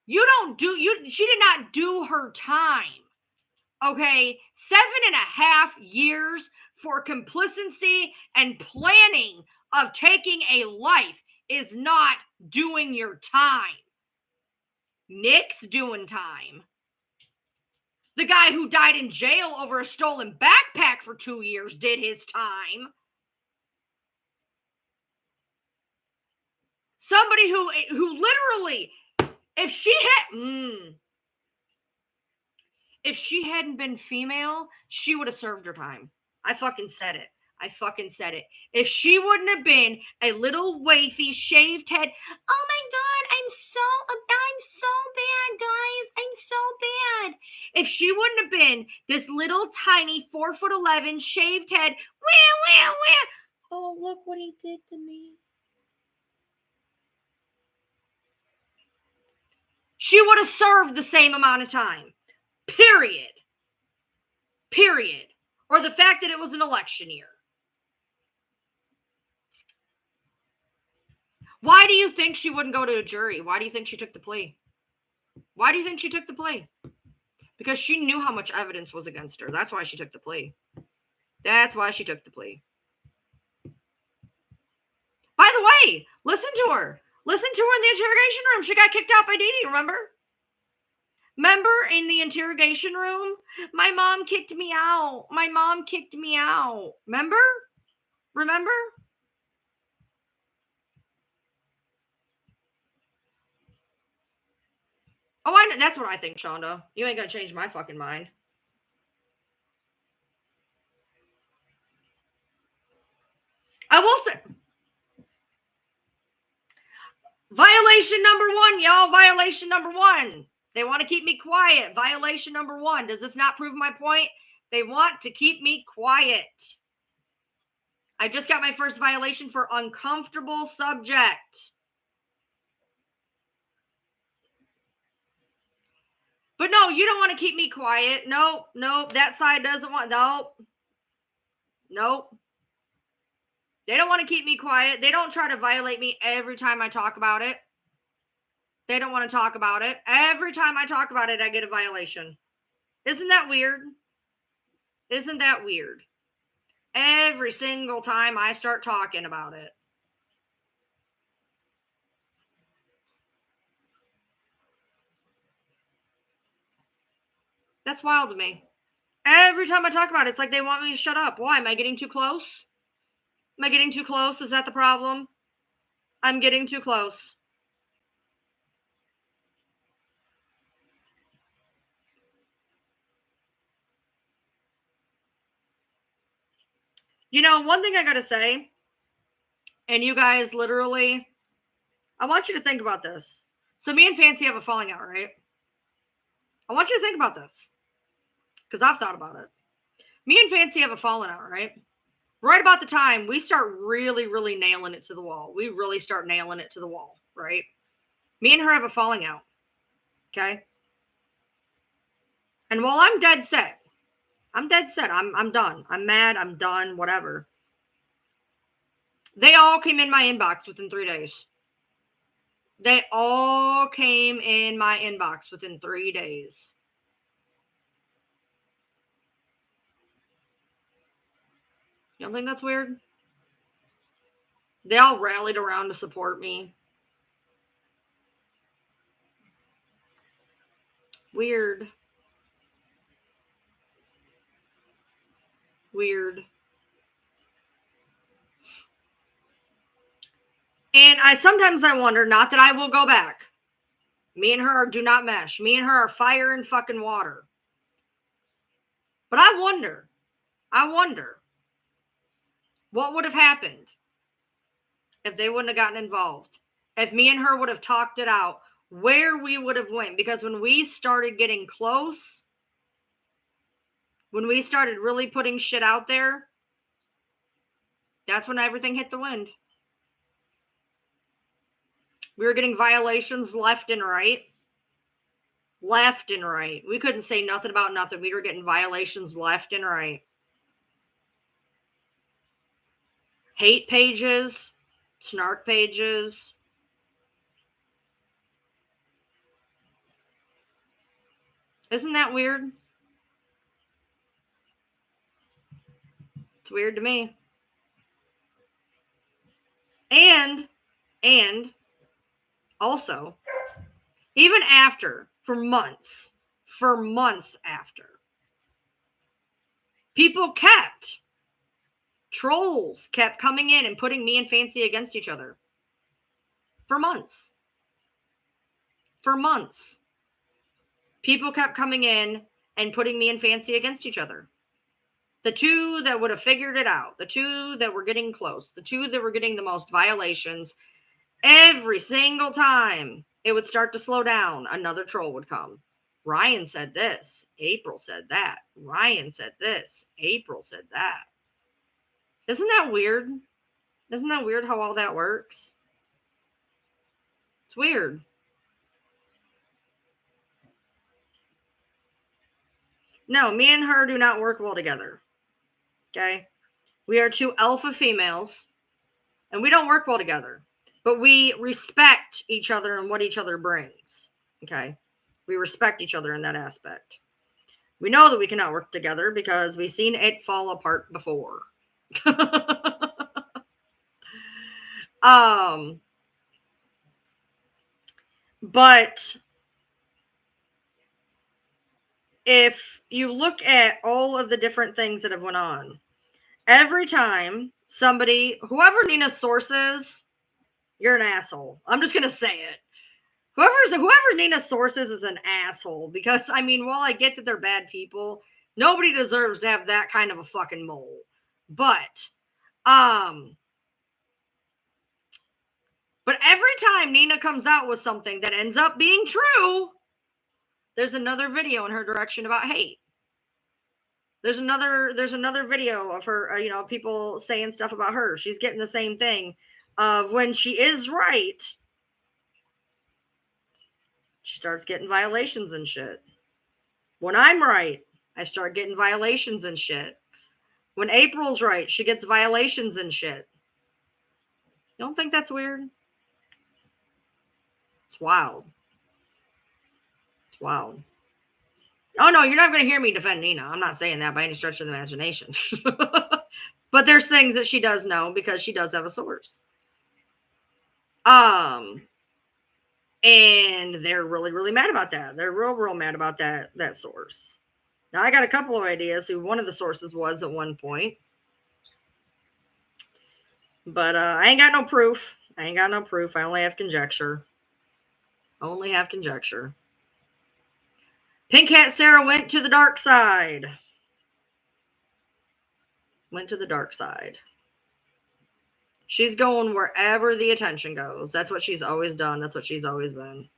She did not do her time. Okay, 7.5 years for complicity and planning of taking a life is not doing your time. Nick's doing time. The guy who died in jail over a stolen backpack for 2 years did his time. Somebody who literally, if she hadn't been female, she would have served her time. I fucking said it. If she wouldn't have been a little wafy, shaved head, oh my God, I'm so bad, guys. I'm so bad. If she wouldn't have been this little tiny 4'11" shaved head, wah. Oh, look what he did to me. She would have served the same amount of time. Period. Or the fact that it was an election year. Why do you think she wouldn't go to a jury? Why do you think she took the plea? Because she knew how much evidence was against her. That's why she took the plea. By the way, listen to her in the interrogation room. She got kicked out by Dee Dee, remember? In the interrogation room? My mom kicked me out. Remember? Oh, I know. That's what I think, Shonda. You ain't gonna change my fucking mind. I will say, violation number 1, y'all. Violation number 1. They want to keep me quiet. Violation number 1. Does this not prove my point? They want to keep me quiet. I just got my first violation for uncomfortable subject. But no, you don't want to keep me quiet. Nope. That side doesn't want. Nope. They don't want to keep me quiet. They don't try to violate me every time I talk about it. They don't want to talk about it. Every time I talk about it, I get a violation. Isn't that weird? Every single time I start talking about it. That's wild to me. Every time I talk about it, it's like they want me to shut up. Why? Am I getting too close? Is that the problem? I'm getting too close. You know, one thing I gotta say, and you guys literally, I want you to think about this. So me and Fancy have a falling out, right? I want you to think about this, because I've thought about it. Me and Fancy have a falling out, right? Right about the time we start really, really nailing it to the wall. We really start nailing it to the wall, right? Me and her have a falling out, okay? And while I'm dead set, I'm done. I'm mad, I'm done, whatever. They all came in my inbox within 3 days. You don't think that's weird? They all rallied around to support me. Weird. And sometimes I wonder, not that I will go back. Me and her do not mesh. Me and her are fire and fucking water. But I wonder what would have happened if they wouldn't have gotten involved. If me and her would have talked it out, where we would have went. Because when we started getting close, when we started really putting shit out there, that's when everything hit the wind. We were getting violations left and right. We couldn't say nothing about nothing. We were getting violations left and right. Hate pages, snark pages. Isn't that weird? It's weird to me. And also, even after, for months after, trolls kept coming in and putting me and Fancy against each other. For months. People kept coming in and putting me and Fancy against each other. The two that would have figured it out, the two that were getting close, the two that were getting the most violations, every single time it would start to slow down, another troll would come. Ryan said this. April said that. Ryan said this. April said that. Isn't that weird? Isn't that weird how all that works? It's weird. No, me and her do not work well together. Okay? We are two alpha females, and we don't work well together. But we respect each other and what each other brings. Okay? We respect each other in that aspect. We know that we cannot work together because we've seen it fall apart before. But if you look at all of the different things that have went on, every time somebody, whoever Nina's source is, you're an asshole. I'm just going to say it. Whoever Nina's source is an asshole. Because, I mean, while I get that they're bad people, nobody deserves to have that kind of a fucking mole. But every time Nina comes out with something that ends up being true, there's another video in her direction about hate. There's another video of her, people saying stuff about her. She's getting the same thing of when she is right, she starts getting violations and shit. When I'm right, I start getting violations and shit. When April's right, she gets violations and shit. You don't think that's weird? It's wild. It's wild. Oh, no, you're not going to hear me defend Nina. I'm not saying that by any stretch of the imagination. But there's things that she does know because she does have a source. And they're really, really mad about that. They're real mad about that source. Now, I got a couple of ideas who one of the sources was at one point. But I ain't got no proof. I only have conjecture. Pink Hat Sarah went to the dark side. She's going wherever the attention goes. That's what she's always done. That's what she's always been.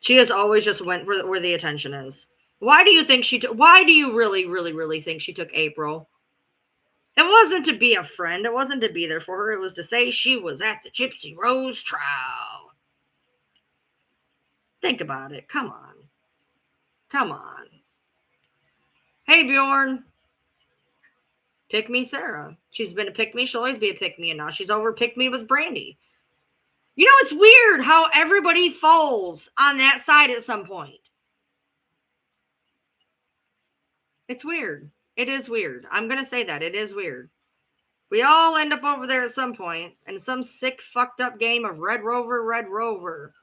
She has always just went where the attention is. Why do you think why do you really, really, really think she took April? It wasn't to be a friend. It wasn't to be there for her. It was to say she was at the Gypsy Rose trial. Think about it. Come on. Hey, Bjorn. Pick me, Sarah. She's been a pick me. She'll always be a pick me. And now she's over pick me with Brandy. You know, it's weird how everybody falls on that side at some point. It's weird. It is weird. I'm going to say that. It is weird. We all end up over there at some point in some sick, fucked up game of Red Rover.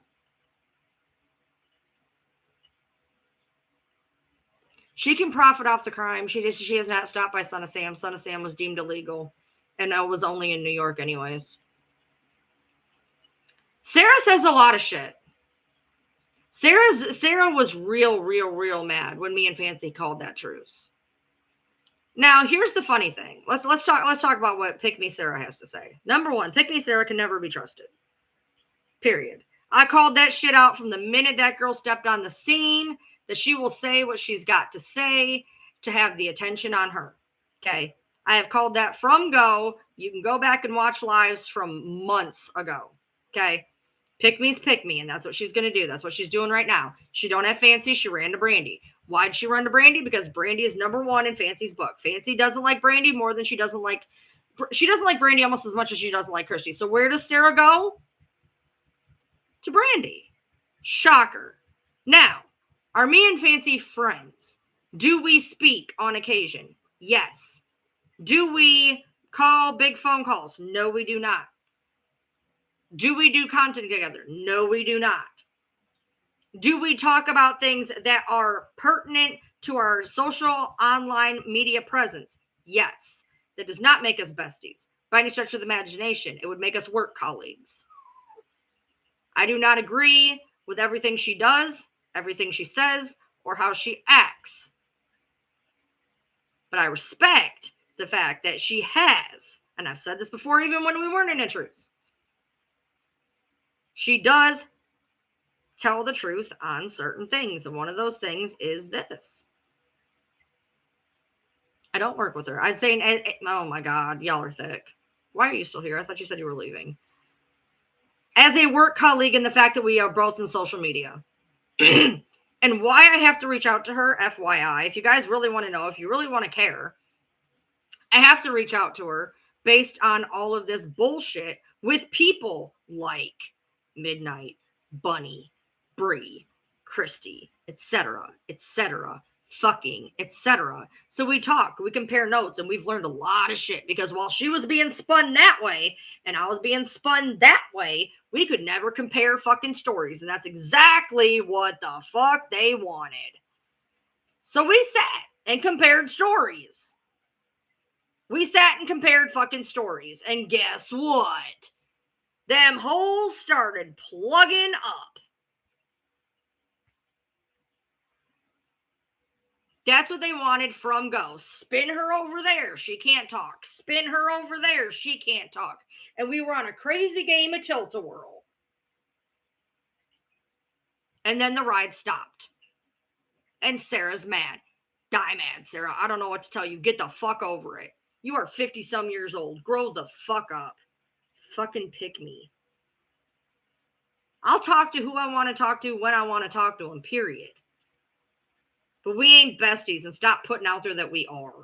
She can profit off the crime. She is not stopped by Son of Sam. Son of Sam was deemed illegal. And it was only in New York anyways. Sarah says a lot of shit. Sarah was real mad when me and Fancy called that truce. Now, here's the funny thing. Let's talk about what Pick Me Sarah has to say. Number one, Pick Me Sarah can never be trusted. Period. I called that shit out from the minute that girl stepped on the scene, that she will say what she's got to say to have the attention on her. Okay. I have called that from go. You can go back and watch lives from months ago. Okay. Pick me's pick me. And that's what she's going to do. That's what she's doing right now. She don't have Fancy. She ran to Brandy. Why'd she run to Brandy? Because Brandy is number one in Fancy's book. Fancy doesn't like Brandy more than she doesn't like Brandy almost as much as she doesn't like Christy. So where does Sarah go? To Brandy. Shocker. Now, are me and Fancy friends? Do we speak on occasion? Yes. Do we call big phone calls? No, we do not. Do we do content together? No, we do not. Do we talk about things that are pertinent to our social online media presence? Yes. That does not make us besties by any stretch of the imagination. It would make us work colleagues. I do not agree with everything she does, everything she says, or how she acts. But I respect the fact that she has, and I've said this before even when we weren't in intros, she does tell the truth on certain things. And one of those things is this. I don't work with her. I'd say, oh my God, y'all are thick. Why are you still here? I thought you said you were leaving. As a work colleague, and the fact that we are both in social media. And why I have to reach out to her, FYI, if you guys really want to know, if you really want to care, I have to reach out to her based on all of this bullshit with people like Midnight, Bunny, Bree, Christy, etc., fucking, etc. So we talk, we compare notes, and we've learned a lot of shit because while she was being spun that way and I was being spun that way, we could never compare fucking stories. And that's exactly what the fuck they wanted. So we sat and compared stories. We sat and compared fucking stories. And guess what? Them holes started plugging up. That's what they wanted from go. Spin her over there. She can't talk. Spin her over there. She can't talk. And we were on a crazy game of Tilt-A-Whirl. And then the ride stopped. And Sarah's mad. Die mad, Sarah. I don't know what to tell you. Get the fuck over it. You are 50-some years old. Grow the fuck up. Fucking pick me. I'll talk to who I want to talk to when I want to talk to them, period. But we ain't besties, and stop putting out there that we are.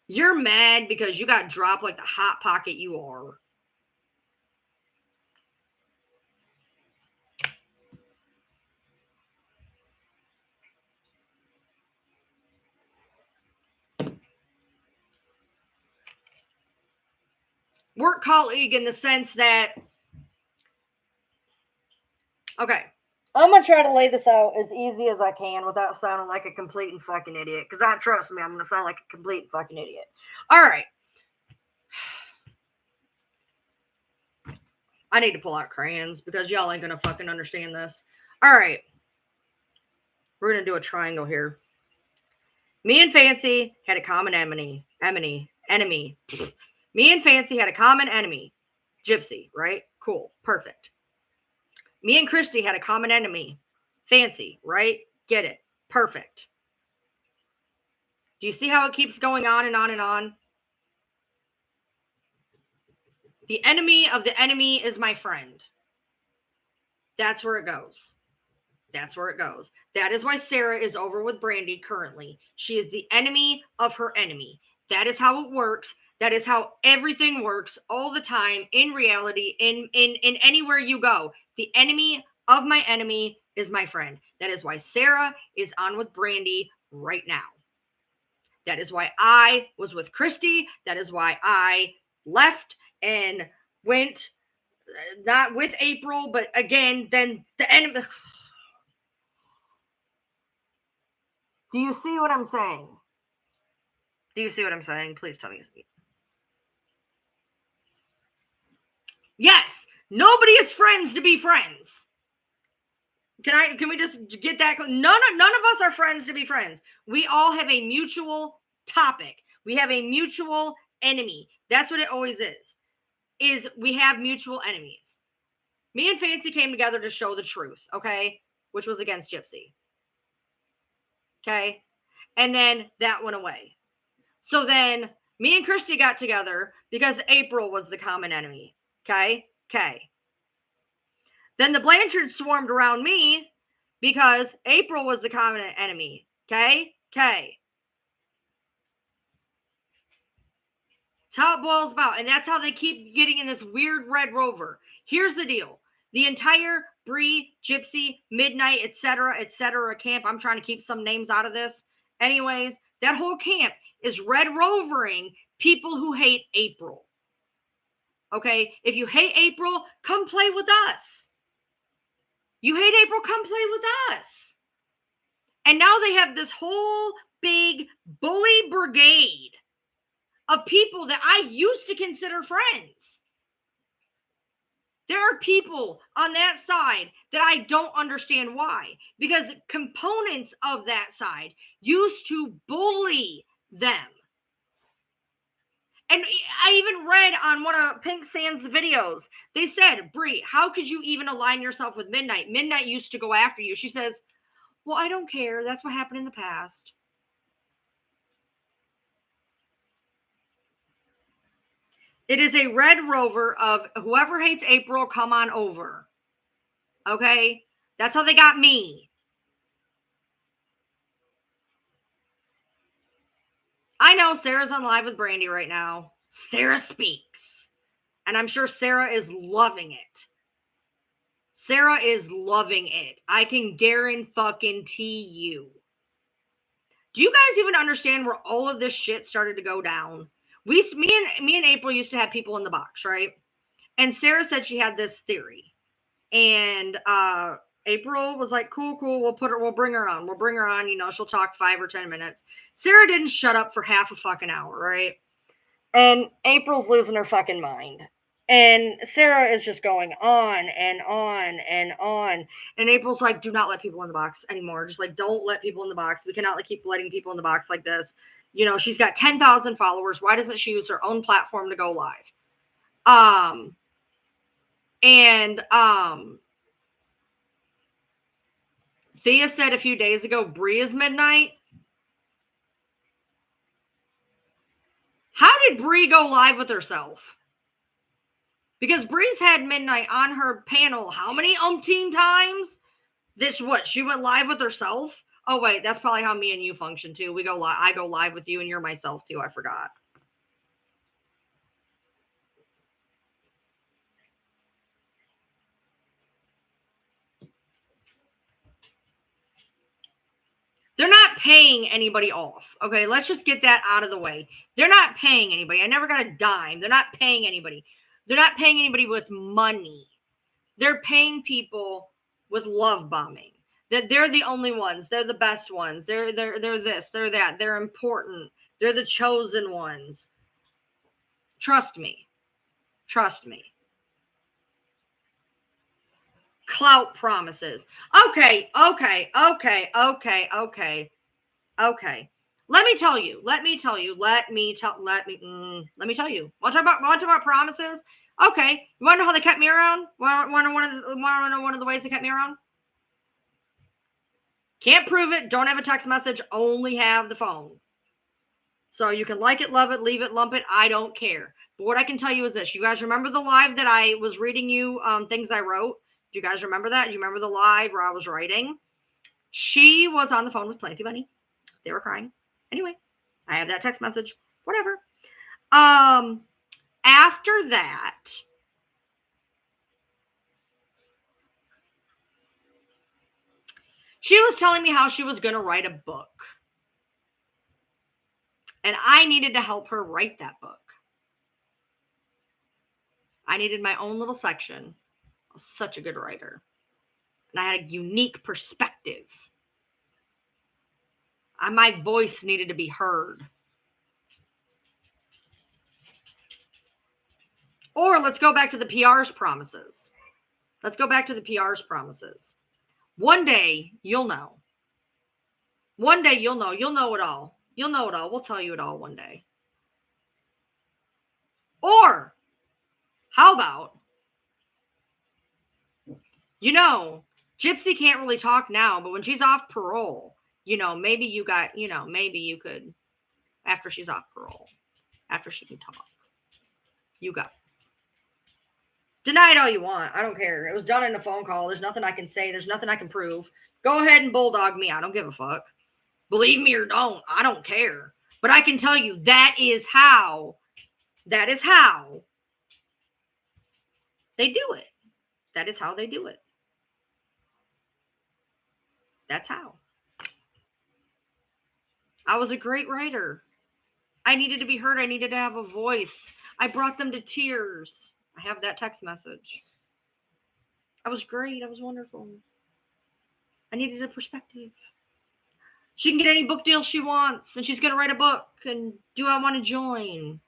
You're mad because you got dropped like the hot pocket you are. Work colleague in the sense that, okay, I'm going to try to lay this out as easy as I can without sounding like a complete and fucking idiot. Because trust me, I'm going to sound like a complete and fucking idiot. All right. I need to pull out crayons because y'all ain't going to fucking understand this. All right. We're going to do a triangle here. Me and Fancy had a common enemy. Me and Fancy had a common enemy. Gypsy, right? Cool. Perfect. Me and Christy had a common enemy. Fancy, right? Get it. Perfect. Do you see how it keeps going on and on and on? The enemy of the enemy is my friend. That's where it goes. That's where it goes. That is why Sarah is over with Brandy currently. She is the enemy of her enemy. That is how it works. That is how everything works all the time in reality, in anywhere you go. The enemy of my enemy is my friend. That is why Sarah is on with Brandy right now. That is why I was with Christy. That is why I left and went not with April, but again, then the enemy. Do you see what I'm saying? Do you see what I'm saying? Please tell me you see. Yes, nobody is friends to be friends. Can we just get that? None of us are friends to be friends. We all have a mutual topic. We have a mutual enemy. That's what it always is we have mutual enemies. Me and Fancy came together to show the truth, okay? Which was against Gypsy. Okay? And then that went away. So then me and Christy got together because April was the common enemy. Okay? Then the Blanchards swarmed around me because April was the common enemy. Okay? That's how it boils about. And that's how they keep getting in this weird Red Rover. Here's the deal. The entire Bree, Gypsy, Midnight, etc. camp, I'm trying to keep some names out of this. Anyways, that whole camp is Red Rovering people who hate April. Okay? If you hate April, come play with us. You hate April, come play with us. And now they have this whole big bully brigade of people that I used to consider friends. There are people on that side that I don't understand why. Because components of that side used to bully them. And I even read on one of Pink Sand's videos, they said, Brie, how could you even align yourself with Midnight? Midnight used to go after you. She says, well, I don't care. That's what happened in the past. It is a Red Rover of whoever hates April, come on over. Okay? That's how they got me. I know Sarah's on live with Brandy right now. Sarah speaks. And I'm sure Sarah is loving it. Sarah is loving it. I can guarantee you. Do you guys even understand where all of this shit started to go down? Me and April used to have people in the box, right? And Sarah said she had this theory. And April was like, cool, we'll bring her on. We'll bring her on, she'll talk 5 or 10 minutes. Sarah didn't shut up for half a fucking hour, right? And April's losing her fucking mind. And Sarah is just going on and on and on. And April's like, do not let people in the box anymore. Just like, don't let people in the box. We cannot keep letting people in the box like this. She's got 10,000 followers. Why doesn't she use her own platform to go live? Thea said a few days ago, Brie is Midnight. How did Brie go live with herself? Because Brie's had Midnight on her panel how many umpteen times? She went live with herself? Oh, wait, that's probably how me and you function too. We go live. I go live with you and you're myself too. I forgot. They're not paying anybody off. Okay, let's just get that out of the way. They're not paying anybody. I never got a dime. They're not paying anybody. They're not paying anybody with money. They're paying people with love bombing. That they're the only ones. They're the best ones. They're this, they're that. They're important. They're the chosen ones. Trust me. Trust me. Clout promises. Okay. Let me tell you. Want to talk about promises? Okay. You want to know how they kept me around? Want to know one of the ways they kept me around? Can't prove it. Don't have a text message. Only have the phone. So you can like it, love it, leave it, lump it. I don't care. But what I can tell you is this. You guys remember the live that I was reading you things I wrote? Do you guys remember that? Do you remember the live where I was writing? She was on the phone with Planty Bunny. They were crying. Anyway, I have that text message. Whatever. After that, she was telling me how she was going to write a book. And I needed to help her write that book. I needed my own little section. I was such a good writer. And I had a unique perspective. My voice needed to be heard. Or let's go back to the PR's promises. One day, you'll know. One day, you'll know. You'll know it all. We'll tell you it all one day. Or, how about, Gypsy can't really talk now, but when she's off parole, maybe you could, after she's off parole, after she can talk, you guys. Deny it all you want. I don't care. It was done in a phone call. There's nothing I can say. There's nothing I can prove. Go ahead and bulldog me. I don't give a fuck. Believe me or don't. I don't care. But I can tell you that is how they do it. That is how they do it. That's how. I was a great writer. I needed to be heard. I needed to have a voice. I brought them to tears. I have that text message. I was great. I was wonderful. I needed a perspective. She can get any book deal she wants, and she's going to write a book. And do I want to join?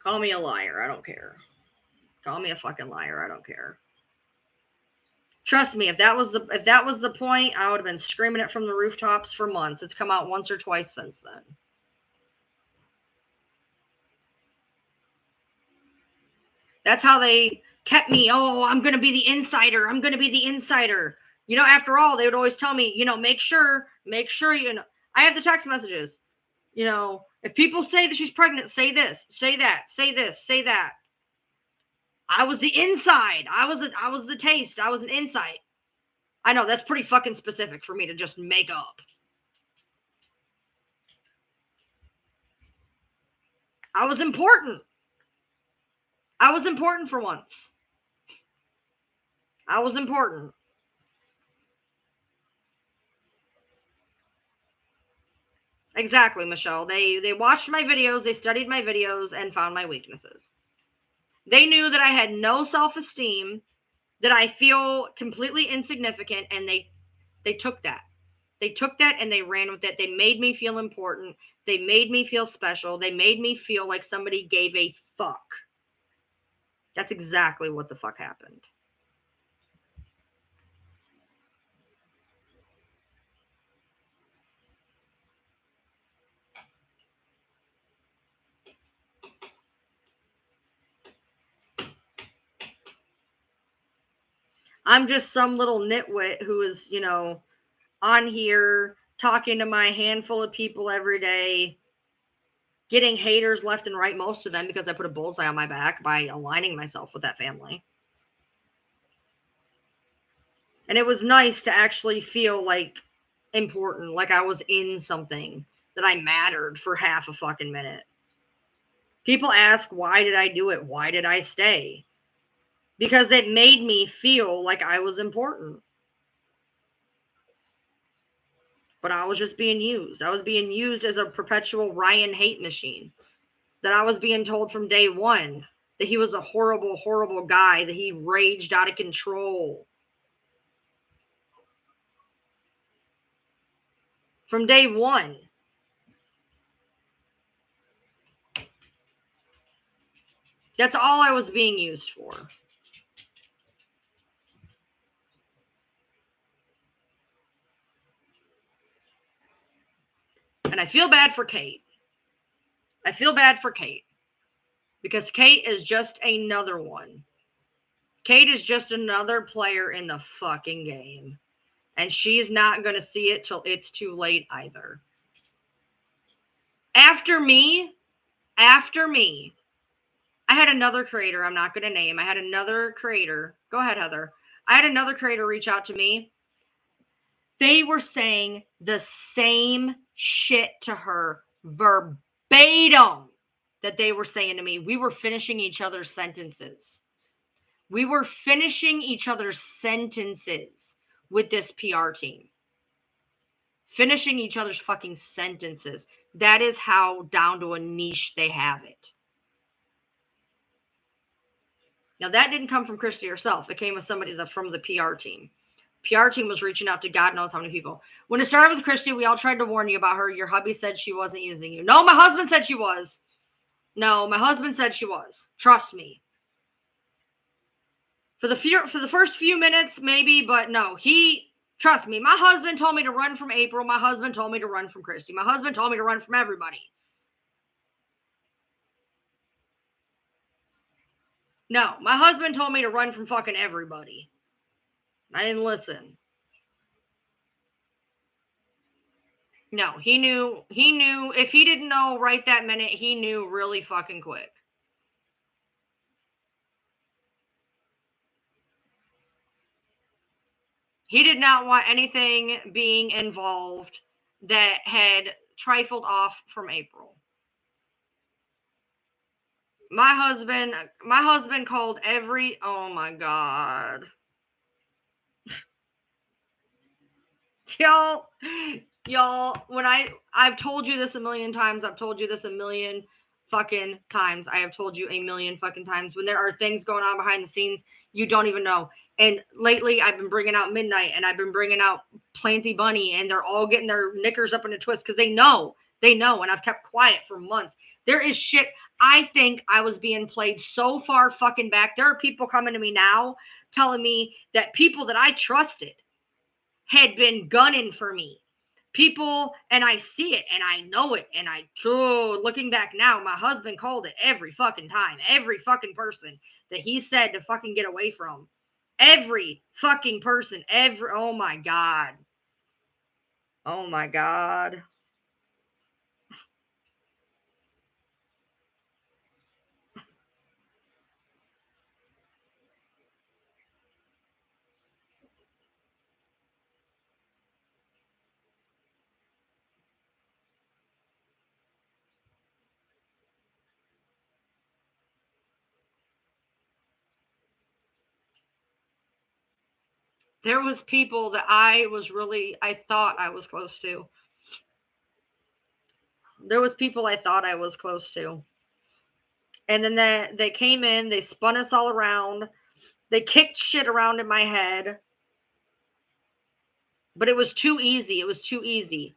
Call me a liar. I don't care. Call me a fucking liar. I don't care. Trust me, if that was the point, I would have been screaming it from the rooftops for months. It's come out once or twice since then. That's how they kept me. Oh, I'm going to be the insider. I'm going to be the insider. You know, after all, they would always tell me, you know, make sure, you know, I have the text messages. You know, if people say that she's pregnant, say this, say that, say this, say that. I was the inside. I was the taste. I was an insight. I know that's pretty fucking specific for me to just make up. I was important. I was important for once. I was important. Exactly, Michelle. They watched my videos, they studied my videos, and found my weaknesses. They knew that I had no self-esteem, that I feel completely insignificant, and they took that. They took that and they ran with it. They made me feel important. They made me feel special. They made me feel like somebody gave a fuck. That's exactly what the fuck happened. I'm just some little nitwit who is, you know, on here talking to my handful of people every day, getting haters left and right, most of them because I put a bullseye on my back by aligning myself with that family. And it was nice to actually feel like important, like I was in something, that I mattered for half a fucking minute. People ask, why did I do it? Why did I stay? Because it made me feel like I was important. But I was just being used. I was being used as a perpetual Ryan hate machine. That I was being told from day one that he was a horrible, horrible guy, that he raged out of control. From day one. That's all I was being used for. And I feel bad for Kate. I feel bad for Kate. Because Kate is just another one. Kate is just another player in the fucking game. And she's not going to see it till it's too late either. After me, I had another creator I'm not going to name. I had another creator. Go ahead, Heather. I had another creator reach out to me. They were saying the same shit to her verbatim that they were saying to me. We were finishing each other's sentences. We were finishing each other's sentences with this PR team. Finishing each other's fucking sentences. That is how down to a niche they have it. Now, that didn't come from Christy herself. It came with somebody from the PR team. PR team was reaching out to God knows how many people. When it started with Christy, we all tried to warn you about her. Your hubby said she wasn't using you. No, my husband said she was. No, my husband said she was. Trust me. For the first few minutes, maybe, but no, trust me. My husband told me to run from April. My husband told me to run from Christy. My husband told me to run from everybody. No, my husband told me to run from fucking everybody. I didn't listen. No, he knew. If he didn't know right that minute, he knew really fucking quick. He did not want anything being involved that had trifled off from April. My husband called oh my God. Y'all, when I've told you this a million times, I've told you this a million fucking times. I have told you a million fucking times. When there are things going on behind the scenes, you don't even know. And lately, I've been bringing out Midnight, and I've been bringing out Planty Bunny, and they're all getting their knickers up in a twist because they know, and I've kept quiet for months. There is shit. I think I was being played so far fucking back. There are people coming to me now telling me that people that I trusted had been gunning for me. People, and I see it and I know it, and looking back now, my husband called it every fucking time. Every fucking person that he said to fucking get away from. Every fucking person. Oh my God. Oh my God. There was people that I thought I was close to. There was people I thought I was close to. And then they came in, they spun us all around. They kicked shit around in my head. But it was too easy. It was too easy.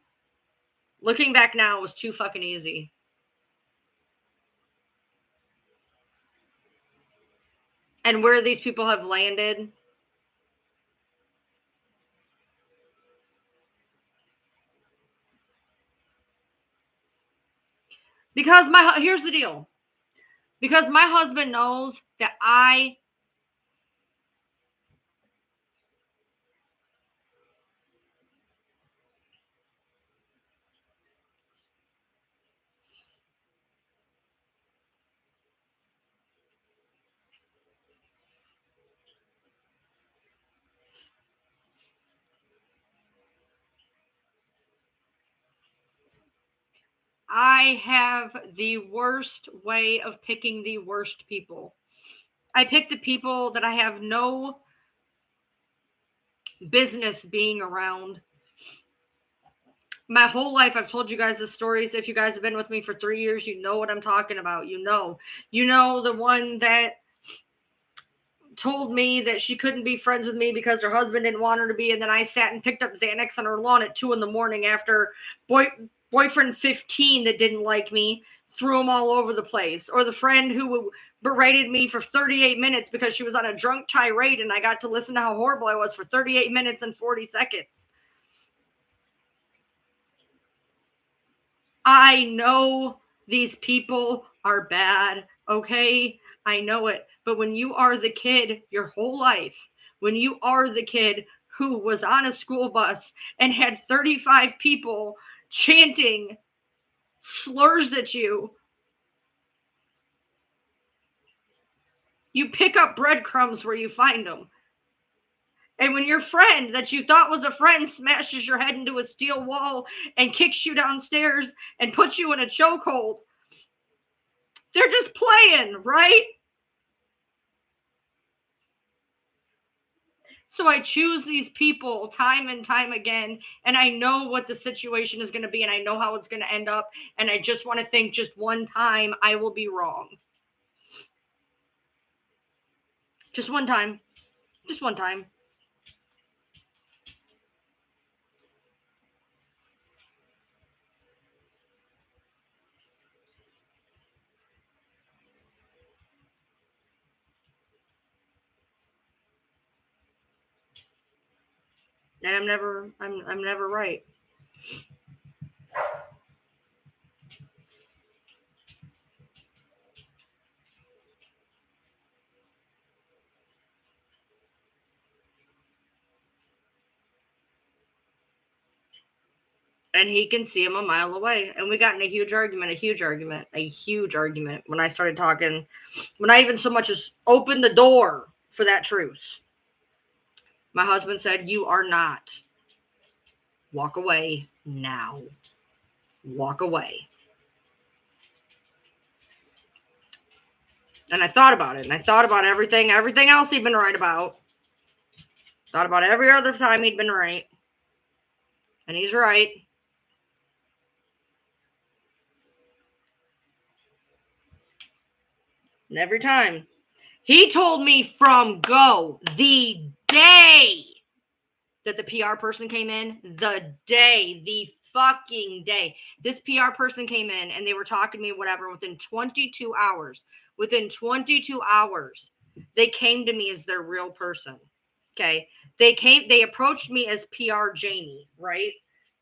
Looking back now, it was too fucking easy. And where these people have landed. Because here's the deal. Because my husband knows that I have the worst way of picking the worst people. I pick the people that I have no business being around. My whole life, I've told you guys the stories. If you guys have been with me for 3 years, you know what I'm talking about. You know the one that told me that she couldn't be friends with me because her husband didn't want her to be. And then I sat and picked up Xanax on her lawn at 2 a.m. after boyfriend 15 that didn't like me threw them all over the place. Or the friend who berated me for 38 minutes because she was on a drunk tirade and I got to listen to how horrible I was for 38 minutes and 40 seconds. I know these people are bad, okay? I know it. But when you are the kid your whole life, when you are the kid who was on a school bus and had 35 people chanting slurs at you, you pick up breadcrumbs where you find them. And when your friend that you thought was a friend smashes your head into a steel wall and kicks you downstairs and puts you in a chokehold, they're just playing, right? So I choose these people time and time again, and I know what the situation is going to be, and I know how it's going to end up, and I just want to think just one time I will be wrong. Just one time. Just one time. And I'm never right. And he can see him a mile away. And we got in a huge argument when I started talking, when I even so much as opened the door for that truce. My husband said, "You are not. Walk away now. Walk away." And I thought about it, and I thought about everything else he'd been right about. Thought about every other time he'd been right. And he's right. And every time. He told me from go, the day that the PR person came in, the fucking day. This PR person came in and they were talking to me, whatever, within 22 hours. Within 22 hours, they came to me as their real person. Okay. They approached me as PR Jamie, right?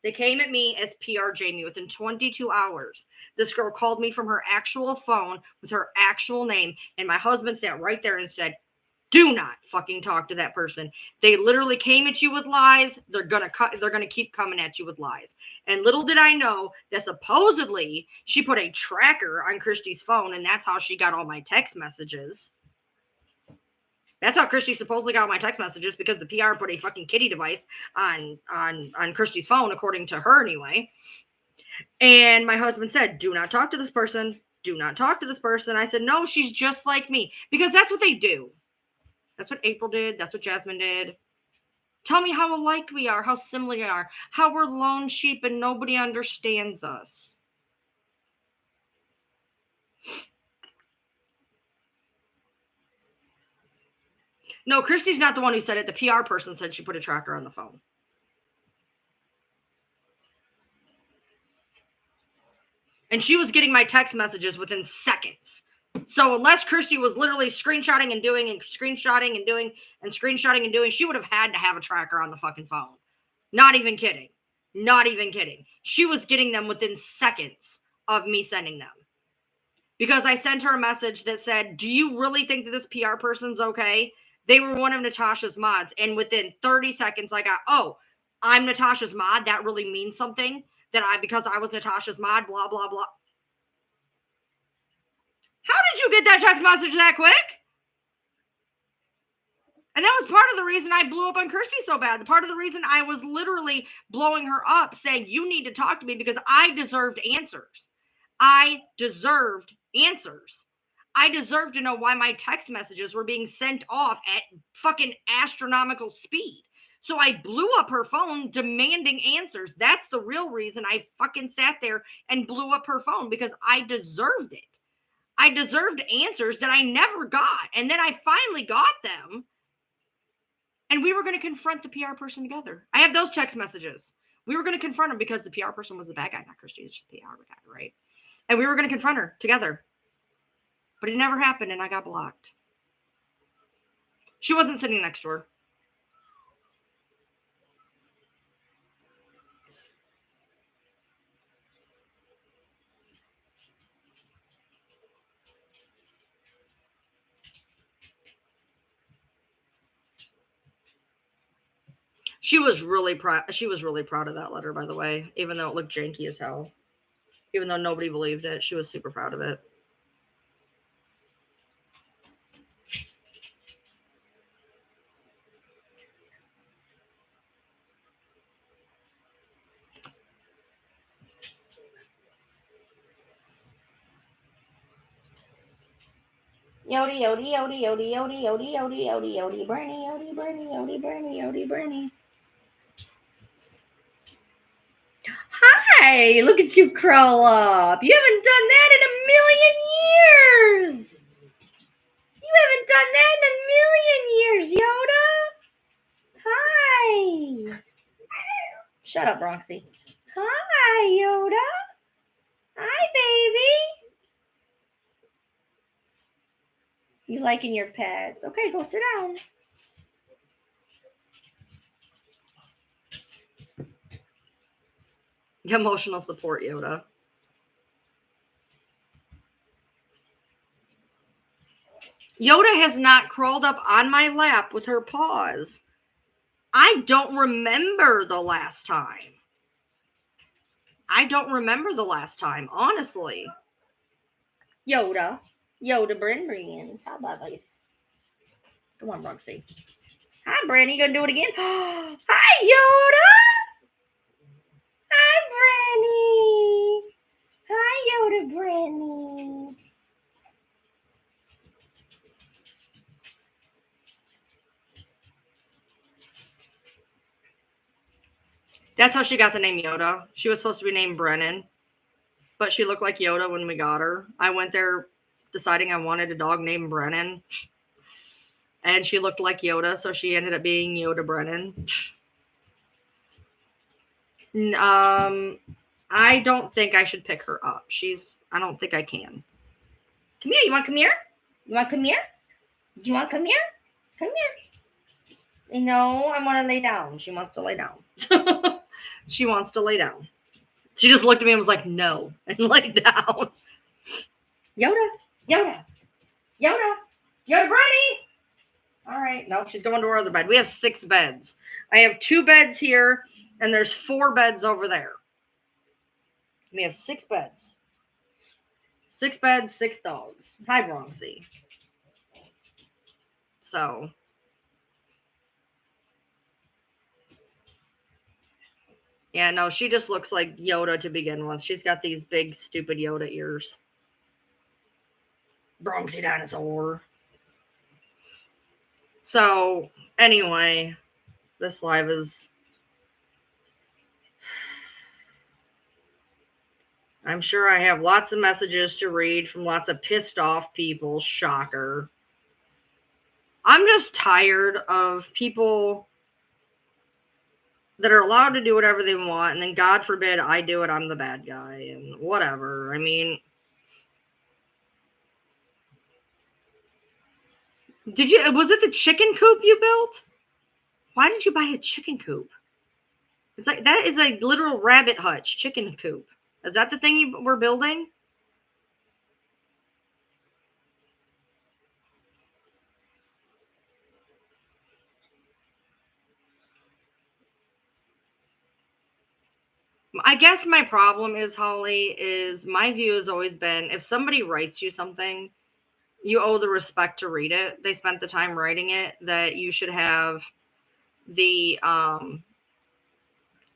They came at me as PR Jamie within 22 hours. This girl called me from her actual phone with her actual name, and my husband sat right there and said, do not fucking talk to that person. They literally came at you with lies. They're gonna keep coming at you with lies. And little did I know that supposedly she put a tracker on Christy's phone, and that's how she got all my text messages. That's how Christy supposedly got my text messages, because the PR put a fucking kitty device on Christy's phone, according to her anyway. And my husband said, do not talk to this person. Do not talk to this person. I said, no, she's just like me, because that's what they do. That's what April did. That's what Jasmine did. Tell me how alike we are, how similar we are, how we're lone sheep and nobody understands us. No, Christy's not the one who said it. The PR person said she put a tracker on the phone. And she was getting my text messages within seconds. So unless Christy was literally screenshotting and doing and screenshotting and doing and screenshotting and doing, she would have had to have a tracker on the fucking phone. Not even kidding. Not even kidding. She was getting them within seconds of me sending them. Because I sent her a message that said, do you really think that this PR person's okay? They were one of Natasha's mods. And within 30 seconds, I got, oh, I'm Natasha's mod. That really means something. Because I was Natasha's mod, blah, blah, blah. How did you get that text message that quick? And that was part of the reason I blew up on Kirsty so bad. The part of the reason I was literally blowing her up, saying, you need to talk to me, because I deserved answers. I deserved answers. I deserved to know why my text messages were being sent off at fucking astronomical speed. So I blew up her phone demanding answers. That's the real reason I fucking sat there and blew up her phone, because I deserved it. I deserved answers that I never got. And then I finally got them. And we were going to confront the PR person together. I have those text messages. We were going to confront him, because the PR person was the bad guy, not Christy. It's just the PR guy, right? And we were going to confront her together. But it never happened, and I got blocked. She wasn't sitting next to her. She was really proud. She was really proud of that letter, by the way, even though it looked janky as hell. Even though nobody believed it, she was super proud of it. Yodi, yodi, yodi, yodi, yodi, yodi, yodi, yodi, yodi, Bernie, yodi, Bernie, yodi, Bernie, yodi, Bernie. Hi, look at you crawl up. You haven't done that in a million years. You haven't done that in a million years, Yoda. Hi. Shut up, Bronxy. Hi, Yoda. Hi, baby. You liking your pets? Okay, go sit down. Emotional support, Yoda. Yoda has not crawled up on my lap with her paws. I don't remember the last time. Honestly. Yoda. Yoda, Bryn. How about this? Come on, Roxy. Hi, Bryn. You gonna do it again? Hi, Yoda. Hi, Branny. Hi, Yoda, Branny. That's how she got the name Yoda. She was supposed to be named Brennan, but she looked like Yoda when we got her. I went there deciding I wanted a dog named Brennan, and she looked like Yoda, so she ended up being Yoda Brennan. I don't think I should pick her up. I don't think I can. Come here. You want to come here? You want to come here? Do you want to come here? Come here. No, I want to lay down. She wants to lay down. She wants to lay down. She just looked at me and was like, no, and laid down. Yoda, Yoda, Yoda, Yoda Brady. All right. No, she's going to her other bed. We have 6 beds. I have 2 beds here, and there's 4 beds over there. We have 6 beds. 6 beds, 6 dogs. Hi, Bronxy. So. Yeah, no, she just looks like Yoda to begin with. She's got these big, stupid Yoda ears. Bronxy dinosaur. So, anyway, this live is... I'm sure I have lots of messages to read from lots of pissed off people. Shocker. I'm just tired of people that are allowed to do whatever they want, and then God forbid I do it, I'm the bad guy, and whatever. I mean, was it the chicken coop you built? Why did you buy a chicken coop? It's like, that is a literal rabbit hutch, chicken coop. Is that the thing you were building? I guess my problem is, Holly, is my view has always been, if somebody writes you something, you owe the respect to read it. They spent the time writing it, that you should have the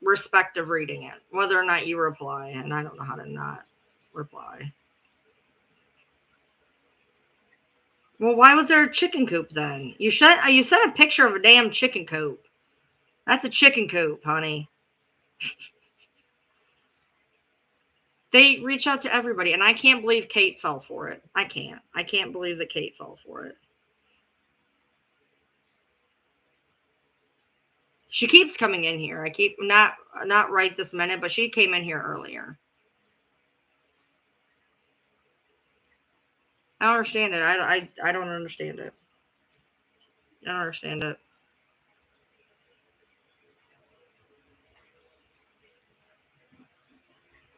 respect of reading it, whether or not you reply. And I don't know how to not reply. Well, why was there a chicken coop then? You sent a picture of a damn chicken coop. That's a chicken coop, honey. They reach out to everybody, and I can't believe Kate fell for it. I can't believe that Kate fell for it. She keeps coming in here. I keep not right this minute, but she came in here earlier. I don't understand it. I don't understand it. I don't understand it.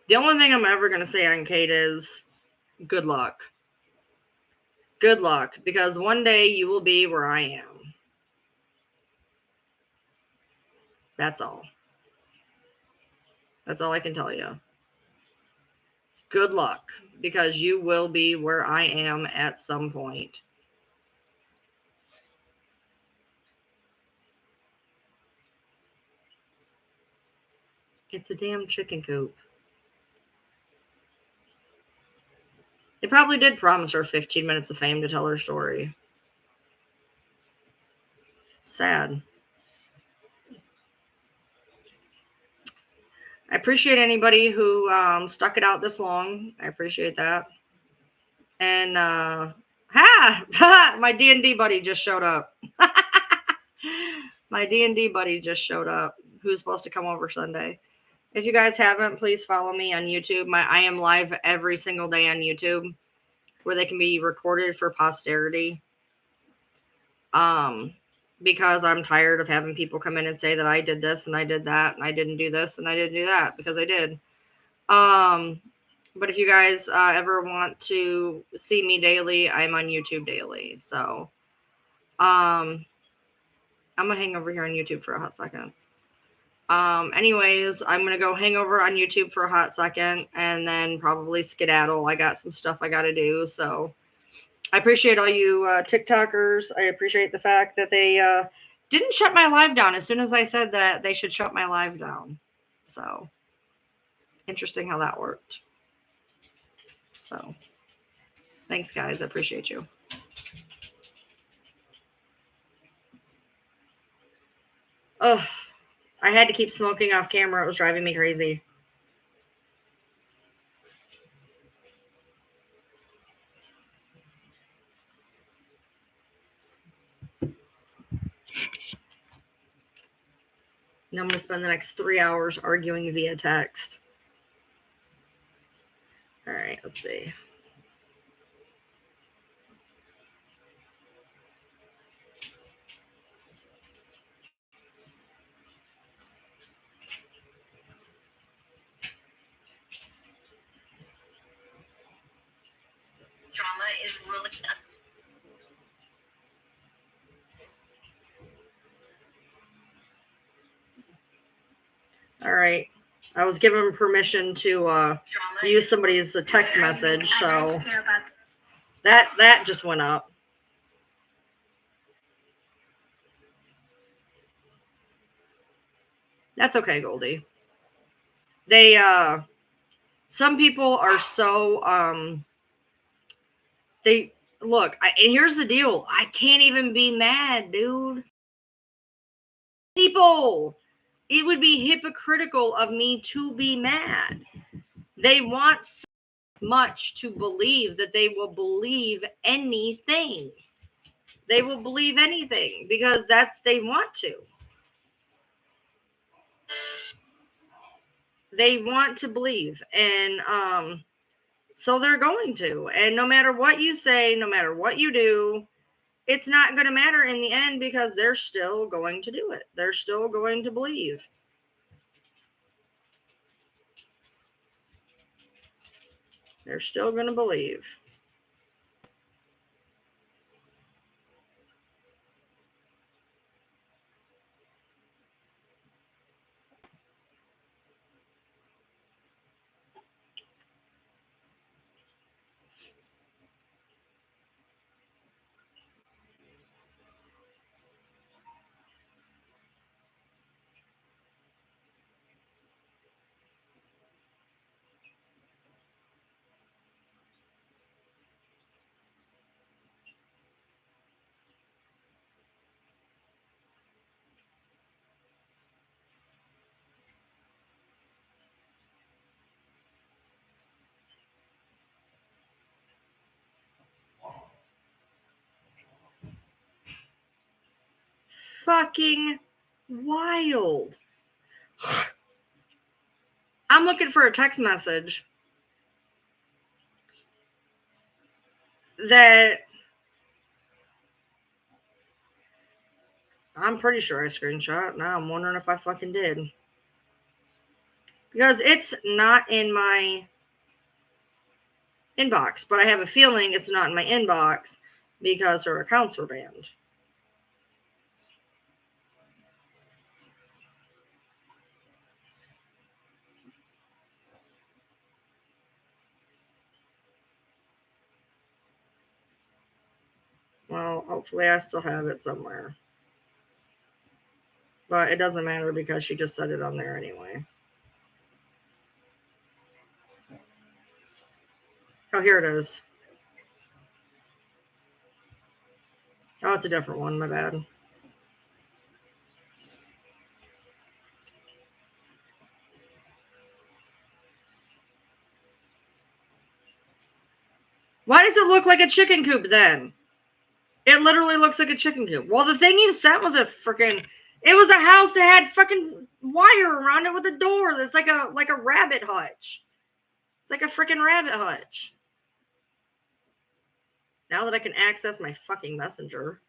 The only thing I'm ever going to say on Kate is good luck. Good luck, because one day you will be where I am. That's all. That's all I can tell you. Good luck, because you will be where I am at some point. It's a damn chicken coop. They probably did promise her 15 minutes of fame to tell her story. Sad. I appreciate anybody who stuck it out this long. I appreciate that. And my D&D buddy just showed up. My D&D buddy just showed up, who's supposed to come over Sunday. If you guys haven't, please follow me on YouTube. I am live every single day on YouTube, where they can be recorded for posterity. Because I'm tired of having people come in and say that I did this and I did that and I didn't do this and I didn't do that, because I did. But if you guys ever want to see me daily, I'm on YouTube daily. So I'm gonna hang over here on YouTube for a hot second. Anyways, I'm gonna go hang over on YouTube for a hot second and then probably skedaddle. I got some stuff I gotta do. So I appreciate all you TikTokers. I appreciate the fact that they didn't shut my live down as soon as I said that they should shut my live down. So interesting how that worked. So thanks, guys. I appreciate you. Oh, I had to keep smoking off camera. It was driving me crazy. Now I'm going to spend the next 3 hours arguing via text. All right, let's see. Drama is really All right. I was given permission to use somebody's text message, so that just went up. That's okay, Goldie. They some people are so they look, and here's the deal. I can't even be mad, dude. People, it would be hypocritical of me to be mad. They want so much to believe that they will believe anything. They will believe anything because they want to. They want to believe, and so they're going to. And no matter what you say, no matter what you do, it's not going to matter in the end because they're still going to do it. They're still going to believe. They're still going to believe. Fucking wild. I'm looking for a text message that I'm pretty sure I screenshot. Now I'm wondering if I fucking did. Because it's not in my inbox, but I have a feeling it's not in my inbox because her accounts were banned. Well, hopefully I still have it somewhere. But it doesn't matter because she just said it on there anyway. Oh, here it is. Oh, it's a different one. My bad. Why does it look like a chicken coop then? It literally looks like a chicken coop. Well, the thing you sent was it was a house that had fucking wire around it with a door. That's like a rabbit hutch. It's like a freaking rabbit hutch. Now that I can access my fucking messenger.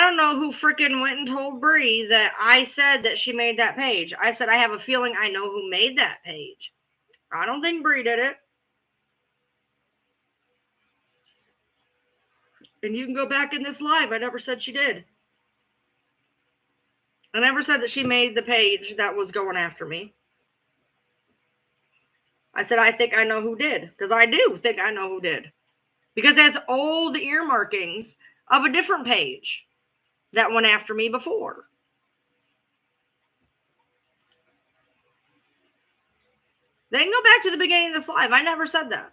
don't know who freaking went and told Bree that I said that she made that page. I said, I have a feeling I know who made that page. I don't think Bree did it. And you can go back in this live. I never said she did. I never said that she made the page that was going after me. I said, I think I know who did. Because I do think I know who did. Because there's old earmarkings of a different page that went after me before. They can go back to the beginning of this live. I never said that.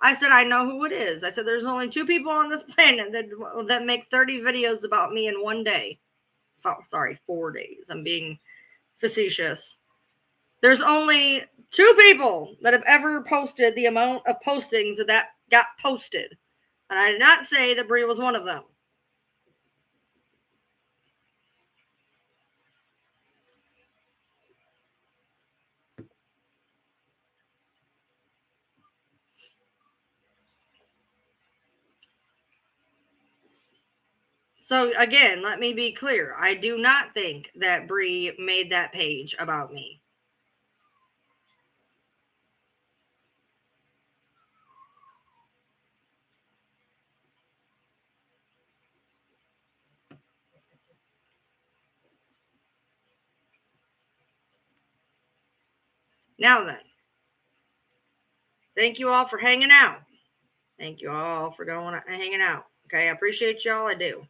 I said, I know who it is. I said, there's only 2 people on this planet that make 30 videos about me in one day. Oh, sorry, 4 days. I'm being facetious. There's only 2 people that have ever posted the amount of postings that got posted. And I did not say that Bree was one of them. So again, let me be clear. I do not think that Bree made that page about me. Now then, thank you all for hanging out. Thank you all for going and hanging out. Okay, I appreciate y'all. I do.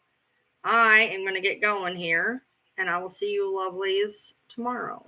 I am going to get going here, and I will see you lovelies tomorrow.